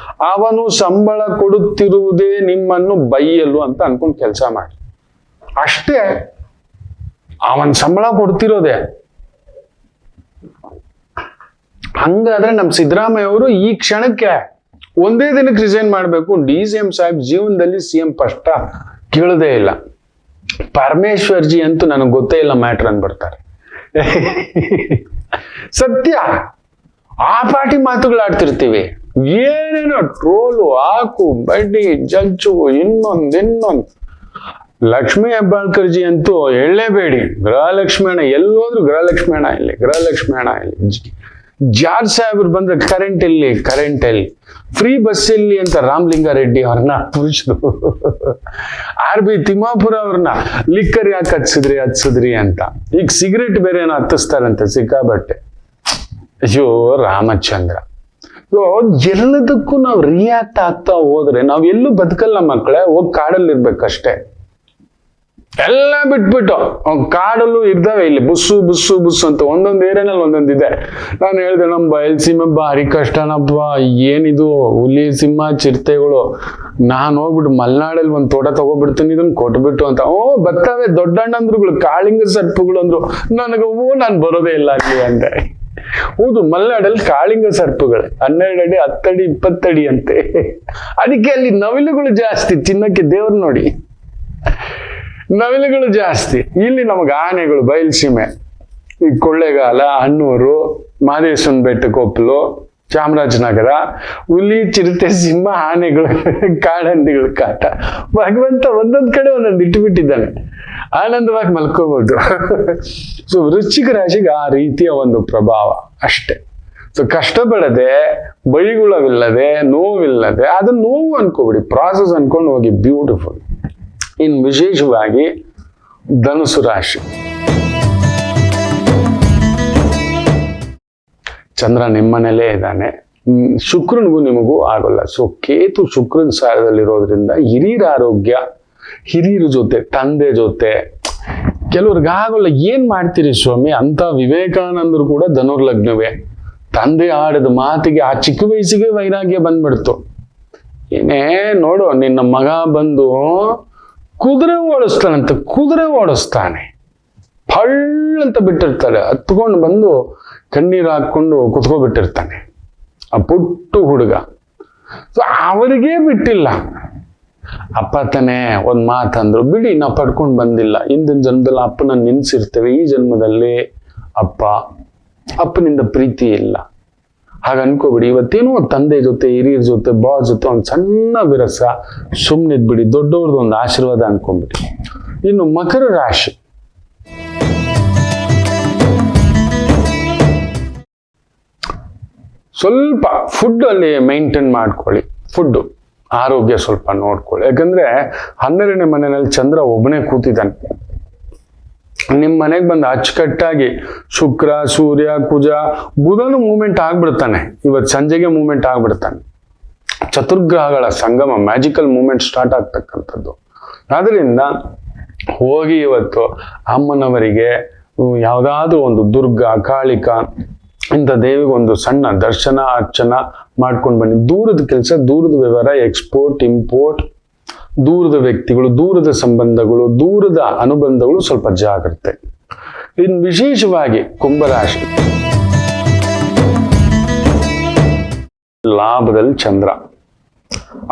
ಅವನು ಸಂಬಳ ಕೊಡುತ್ತಿರುವುದೇ ನಿಮ್ಮನ್ನು ಬೈಯಲು ಅಂತ ಅನ್ಕೊಂಡು ಕೆಲಸ ಮಾಡಿ ಅಷ್ಟೇ. ಅವನ್ ಸಂಬಳ ಕೊಡ್ತಿರೋದೆ. ಹಂಗಾದ್ರೆ ನಮ್ ಸಿದ್ದರಾಮಯ್ಯ ಅವರು ಈ ಕ್ಷಣಕ್ಕೆ ಒಂದೇ ದಿನಕ್ಕೆ ರಿಸೈನ್ ಮಾಡ್ಬೇಕು. DCM ಸಾಹೇಬ್ ಜೀವನದಲ್ಲಿ CM ಫಸ್ಟ್ ಕೇಳದೇ ಇಲ್ಲ. ಪರಮೇಶ್ವರ್ಜಿ ಅಂತೂ ನನಗೆ ಗೊತ್ತೇ ಇಲ್ಲ ಮ್ಯಾಟ್ರ್ ಅಂದ್ಬಿಡ್ತಾರೆ. ಸತ್ಯ. ಆ ಪಾರ್ಟಿ ಮಾತುಗಳಾಡ್ತಿರ್ತೀವಿ. ಏನೇನೋ ಟ್ರೋಲು, ಹಾಕು, ಬಡ್ಡಿ, ಜಜ್ಜು, ಇನ್ನೊಂದು. ಲಕ್ಷ್ಮೀ ಹೆಬ್ಬಾಳ್ಕರ್ಜಿ ಅಂತೂ ಹೇಳಲೇಬೇಡಿ. ಗೃಹಲಕ್ಷ್ಮಿ ಹಣ ಎಲ್ಲೋದ್ರು ಗೃಹಲಕ್ಷ್ಮಿ ಹಣ ಇಲ್ಲಿ, ಗೃಹಲಕ್ಷ್ಮಿ ಹಣ ಇಲ್ಲಿ. ಜಾರ್ಜ್ ಸಾಹೇಬ್ರು ಬಂದ್ರೆ ಕರೆಂಟ್ ಎಲ್ಲಿ, ಫ್ರೀ ಬಸ್ ಎಲ್ಲಿ ಅಂತ ರಾಮಲಿಂಗಾರೆಡ್ಡಿ ಅವ್ರನ್ನ ಪುರುಷರು, RB ತಿಮ್ಮಾಪುರ ಅವ್ರನ್ನ ಲಿಕ್ಕರ್ ಯಾಕೆ ಹಚ್ಚಿದ್ರಿ ಅಂತ. ಈಗ ಸಿಗರೇಟ್ ಬೇರೆ ಏನೋ ಹತ್ತಿಸ್ತಾರಂತೆ ಸಿಕ್ಕಾಬಟ್ಟೆ. ಅಯ್ಯೋ ರಾಮಚಂದ್ರ. ಎಲ್ಲದಕ್ಕೂ ನಾವು ರಿಯಾಕ್ಟ್ ಆಗ್ತಾ ಹೋದ್ರೆ ನಾವ್ ಎಲ್ಲೂ ಬದುಕಲ್ಲ ಮಕ್ಕಳೇ. ಹೋಗಿ ಕಾಡಲ್ಲಿ ಇರ್ಬೇಕಷ್ಟೇ. ಎಲ್ಲ ಬಿಟ್ಬಿಟ್ಟು ಕಾಡಲ್ಲೂ ಇರ್ದಾವೆ. ಇಲ್ಲಿ ಬುಸ್ಸು ಅಂತ ಒಂದೊಂದು ಏರಿಯಾನಲ್ಲಿ ಒಂದೊಂದಿದೆ. ನಾನು ಹೇಳ್ದೆ ನಮ್ಮ ಬಯಲ್ಸೀಮೆ ಭಾರಿ ಕಷ್ಟನಪ್ಪ. ಏನಿದು ಹುಲಿ, ಸಿಂಹ, ಚಿರತೆಗಳು. ನಾನು ಹೋಗ್ಬಿಟ್ಟು ಮಲೆನಾಡಲ್ಲಿ ಒಂದು ತೋಟ ತಗೋಬಿಡ್ತೀನಿ, ಇದನ್ನ ಕೊಟ್ಬಿಟ್ಟು ಅಂತ. ಬರ್ತವೆ ದೊಡ್ಡಣ್ಣಂದ್ರುಗಳು, ಕಾಳಿಂಗ ಸರ್ಪಗಳು ಅಂದ್ರು. ನನಗೆ ನಾನು ಬರೋದೇ ಇಲ್ಲ ಅಲ್ಲಿ ಅಂದೆ. ಹೌದು, ಮಲೆನಾಡಲ್ಲಿ ಕಾಳಿಂಗ ಸರ್ಪಗಳು 12 ಅಡಿ 10 ಅಡಿ 20 ಅಡಿ ಅಂತೆ. ಅದಕ್ಕೆ ಅಲ್ಲಿ ನವಿಲುಗಳು ಜಾಸ್ತಿ, ತಿನ್ನಕ್ಕೆ ದೇವ್ರು ನೋಡಿ ನವಿಲುಗಳು ಜಾಸ್ತಿ. ಇಲ್ಲಿ ನಮಗೆ ಆನೆಗಳು ಬಯಲ್ಸೀಮೆ, ಈ ಕೊಳ್ಳೇಗಾಲ, ಹನ್ನೂರು, ಮಾದೇಶ್ವರನ ಬೆಟ್ಟ, ಕೊಪ್ಪಲು, ಚಾಮರಾಜನಗರ, ಹುಲಿ, ಚಿರತೆ, ಸಿಂಹ, ಆನೆಗಳು, ಕಾಡಂದಿಗಳ ಕಾಟ. ಭಗವಂತ ಒಂದೊಂದ್ ಕಡೆ ಒಂದೊಂದು ಇಟ್ಟುಬಿಟ್ಟಿದ್ದಾನೆ, ಆನಂದವಾಗಿ ಮಲ್ಕೋಬಹುದು. ಸೊ ವೃಶ್ಚಿಕ ರಾಶಿಗೆ ಆ ರೀತಿಯ ಒಂದು ಪ್ರಭಾವ ಅಷ್ಟೇ. ಸೊ ಕಷ್ಟಪಡದೆ, ಬೈಗುಳವಿಲ್ಲದೆ, ನೋವಿಲ್ಲದೆ, ಅದನ್ನ ನೋವು ಅನ್ಕೋಬಿಡಿ, ಪ್ರಾಸೆಸ್ ಅನ್ಕೊಂಡು ಹೋಗಿ, ಬ್ಯೂಟಿಫುಲ್. ಇನ್ನು ವಿಶೇಷವಾಗಿ ಧನುಸು ರಾಶಿ, ಚಂದ್ರ ನಿಮ್ಮನೇಲೇ ಇದ್ದಾನೆ. ಶುಕ್ರನಿಗೂ ನಿಮಗೂ ಆಗೋಲ್ಲ. ಸೊ ಕೇತು ಶುಕ್ರನ ಸಾರದಲ್ಲಿರೋದ್ರಿಂದ ಹಿರಿಯರ ಆರೋಗ್ಯ, ಹಿರಿಯರ ಜೊತೆ, ತಂದೆ ಜೊತೆ ಕೆಲವ್ರಿಗೆ ಆಗೋಲ್ಲ. ಏನ್ ಮಾಡ್ತೀರಿ ಸ್ವಾಮಿ ಅಂತ. ವಿವೇಕಾನಂದರು ಕೂಡ ಧನುರ್ಲಗ್ನವೇ. ತಂದೆ ಆಡಿದ ಮಾತಿಗೆ ಆ ಚಿಕ್ಕ ವಯಸ್ಸಿಗೆ ವೈರಾಗ್ಯ ಬಂದ್ಬಿಡ್ತು. ಏನೇ ನೋಡು, ನಿನ್ನ ಮಗ ಬಂದು ಕುದುರೆ ಓಡಿಸ್ತಾನೆ, ಫಳ್ಳಂತ ಬಿಟ್ಟಿರ್ತಾರೆ, ಹತ್ಕೊಂಡು ಬಂದು ಕಣ್ಣೀರು ಹಾಕೊಂಡು ಕುತ್ಕೋಬಿಟ್ಟಿರ್ತಾನೆ ಆ ಪುಟ್ಟು ಹುಡುಗ. ಸೊ ಅವರಿಗೇ ಬಿಟ್ಟಿಲ್ಲ. ಅಪ್ಪ ತಾನೇ ಒಂದ್ ಮಾತಂದ್ರು, ಬಿಡಿ ನಾವು ಪಡ್ಕೊಂಡು ಬಂದಿಲ್ಲ, ಹಿಂದಿನ ಜನ್ಮದಲ್ಲಿ ಅಪ್ಪನ ನೆನ್ಸಿರ್ತೇವೆ, ಈ ಜನ್ಮದಲ್ಲಿ ಅಪ್ಪನಿಂದ ಪ್ರೀತಿ ಇಲ್ಲ. ಹಾಗ ಅನ್ಕೋಬಿಡಿ. ಇವತ್ತೇನೋ ತಂದೆ ಜೊತೆ, ಹಿರಿಯರ ಜೊತೆ, ಬಾಸ್ ಜೊತೆ ಒಂದ್ ಸಣ್ಣ ವಿರಸ, ಸುಮ್ಮನಿದ್ಬಿಡಿ, ದೊಡ್ಡವ್ರದ್ದು ಒಂದು ಆಶೀರ್ವಾದ ಅನ್ಕೊಂಡ್ಬಿಡಿ. ಇನ್ನು ಮಕರ ರಾಶಿ, ಸ್ವಲ್ಪ ಫುಡ್ ಅಲ್ಲಿ ಮೇಂಟೈನ್ ಮಾಡ್ಕೊಳ್ಳಿ. ಫುಡ್ ಆರೋಗ್ಯ ಸ್ವಲ್ಪ ನೋಡ್ಕೊಳ್ಳಿ. ಯಾಕಂದ್ರೆ 12ನೇ ಮನೆಯಲ್ಲಿ ಚಂದ್ರ ಒಬ್ಬನೇ ಕೂತಿದ್ದಾನೆ. ನಿಮ್ ಮನೆಗೆ ಬಂದು ಅಚ್ಚುಕಟ್ಟಾಗಿ ಶುಕ್ರ, ಸೂರ್ಯ, ಕುಜ, ಬುಧನು ಮೂವ್ಮೆಂಟ್ ಆಗ್ಬಿಡ್ತಾನೆ. ಇವತ್ತು ಸಂಜೆಗೆ ಮೂವ್ಮೆಂಟ್ ಆಗ್ಬಿಡ್ತಾನೆ. ಚತುರ್ಗ್ರಹಗಳ ಸಂಗಮ, ಮ್ಯಾಜಿಕಲ್ ಮೂವ್ಮೆಂಟ್ ಸ್ಟಾರ್ಟ್ ಆಗ್ತಕ್ಕಂಥದ್ದು. ಆದ್ರಿಂದ ಹೋಗಿ ಇವತ್ತು ಅಮ್ಮನವರಿಗೆ ಯಾವ್ದಾದ್ರೂ ಒಂದು ದುರ್ಗಾ, ಕಾಳಿಕಾ ಇಂಥ ದೇವಿಗೆ ಒಂದು ಸಣ್ಣ ದರ್ಶನ, ಅರ್ಚನ ಮಾಡ್ಕೊಂಡು ಬನ್ನಿ. ದೂರದ ಕೆಲಸ, ದೂರದ ವ್ಯವಹಾರ, ಎಕ್ಸ್ಪೋರ್ಟ್, ಇಂಪೋರ್ಟ್, ದೂರದ ವ್ಯಕ್ತಿಗಳು, ದೂರದ ಸಂಬಂಧಗಳು, ದೂರದ ಅನುಬಂಧಗಳು ಸ್ವಲ್ಪ ಜಾಗ್ರತೆ. ಇನ್ನು ವಿಶೇಷವಾಗಿ ಕುಂಭರಾಶಿ, ಲಾಭದಲ್ಲಿ ಚಂದ್ರ.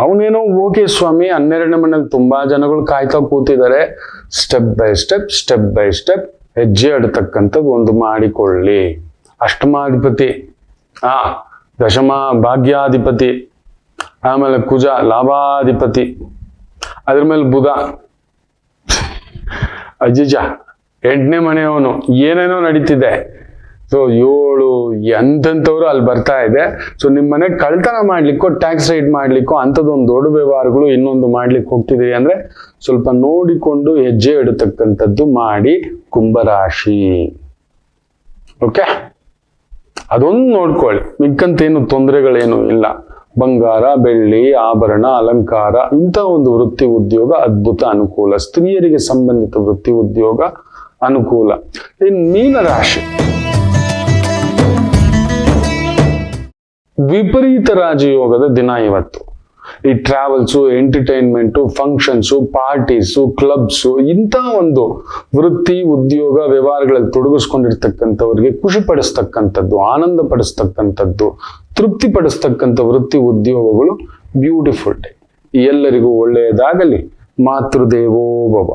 ಅವನೇನೋ ಓಕೆ ಸ್ವಾಮಿ, 12ನೇ ಮನೇಲಿ ತುಂಬಾ ಜನಗಳು ಕಾಯ್ತಾ ಕೂತಿದ್ದಾರೆ. ಸ್ಟೆಪ್ ಬೈ ಸ್ಟೆಪ್ ಹೆಜ್ಜೆ ಇಡತಕ್ಕಂಥದ್ದು ಒಂದು ಮಾಡಿಕೊಳ್ಳಿ. ಅಷ್ಟಮಾಧಿಪತಿ, ದಶಮ ಭಾಗ್ಯಾಧಿಪತಿ, ಆಮೇಲೆ ಕುಜ ಲಾಭಾಧಿಪತಿ, ಅದ್ರ ಮೇಲೆ ಬುಧ, ಅಜಿಜ 8ನೇ ಮನೆಯವನು. ಏನೇನೋ ನಡೀತಿದೆ. ಸೊ 7 ಎಂತೆಂಥವ್ರು ಅಲ್ಲಿ ಬರ್ತಾ ಇದೆ. ಸೊ ನಿಮ್ಮ ಮನೆ ಕಳ್ತನ ಮಾಡ್ಲಿಕ್ಕೋ, ಟ್ಯಾಕ್ಸ್ ರೈಡ್ ಮಾಡ್ಲಿಕ್ಕೋ, ಅಂಥದ್ದೊಂದು ದೊಡ್ಡ ವ್ಯವಹಾರಗಳು ಇನ್ನೊಂದು ಮಾಡ್ಲಿಕ್ಕೆ ಹೋಗ್ತಿದ್ದೀರಿ ಅಂದ್ರೆ ಸ್ವಲ್ಪ ನೋಡಿಕೊಂಡು ಹೆಜ್ಜೆ ಇಡತಕ್ಕಂಥದ್ದು ಮಾಡಿ ಕುಂಭರಾಶಿ. ಓಕೆ, ಅದೊಂದು ನೋಡ್ಕೊಳ್ಳಿ. ಮಿಕ್ಕಂತೇನು ತೊಂದರೆಗಳೇನು ಇಲ್ಲ. ಬಂಗಾರ, ಬೆಳ್ಳಿ, ಆಭರಣ, ಅಲಂಕಾರ, ಇಂಥ ಒಂದು ವೃತ್ತಿ ಉದ್ಯೋಗ ಅದ್ಭುತ ಅನುಕೂಲ. ಸ್ತ್ರೀಯರಿಗೆ ಸಂಬಂಧಿತ ವೃತ್ತಿ ಉದ್ಯೋಗ ಅನುಕೂಲ. ಇನ್ನು ಮೀನರಾಶಿ, ವಿಪರೀತ ರಾಜಯೋಗದ ದಿನ ಇವತ್ತು. ಈ travels, entertainment, functions, parties, clubs, ಇಂಥ ಒಂದು ವೃತ್ತಿ ಉದ್ಯೋಗ ವ್ಯವಹಾರಗಳಲ್ಲಿ ತೊಡಗಿಸ್ಕೊಂಡಿರ್ತಕ್ಕಂಥವ್ರಿಗೆ ಖುಷಿ ಪಡಿಸ್ತಕ್ಕಂಥದ್ದು, ಆನಂದ ಪಡಿಸ್ತಕ್ಕಂಥದ್ದು, ತೃಪ್ತಿ ಪಡಿಸ್ತಕ್ಕಂಥ ವೃತ್ತಿ ಉದ್ಯೋಗಗಳು ಬ್ಯೂಟಿಫುಲ್ ಡೇ. ಎಲ್ಲರಿಗೂ ಒಳ್ಳೆಯದಾಗಲಿ. ಮಾತೃದೇವೋ ಭವ.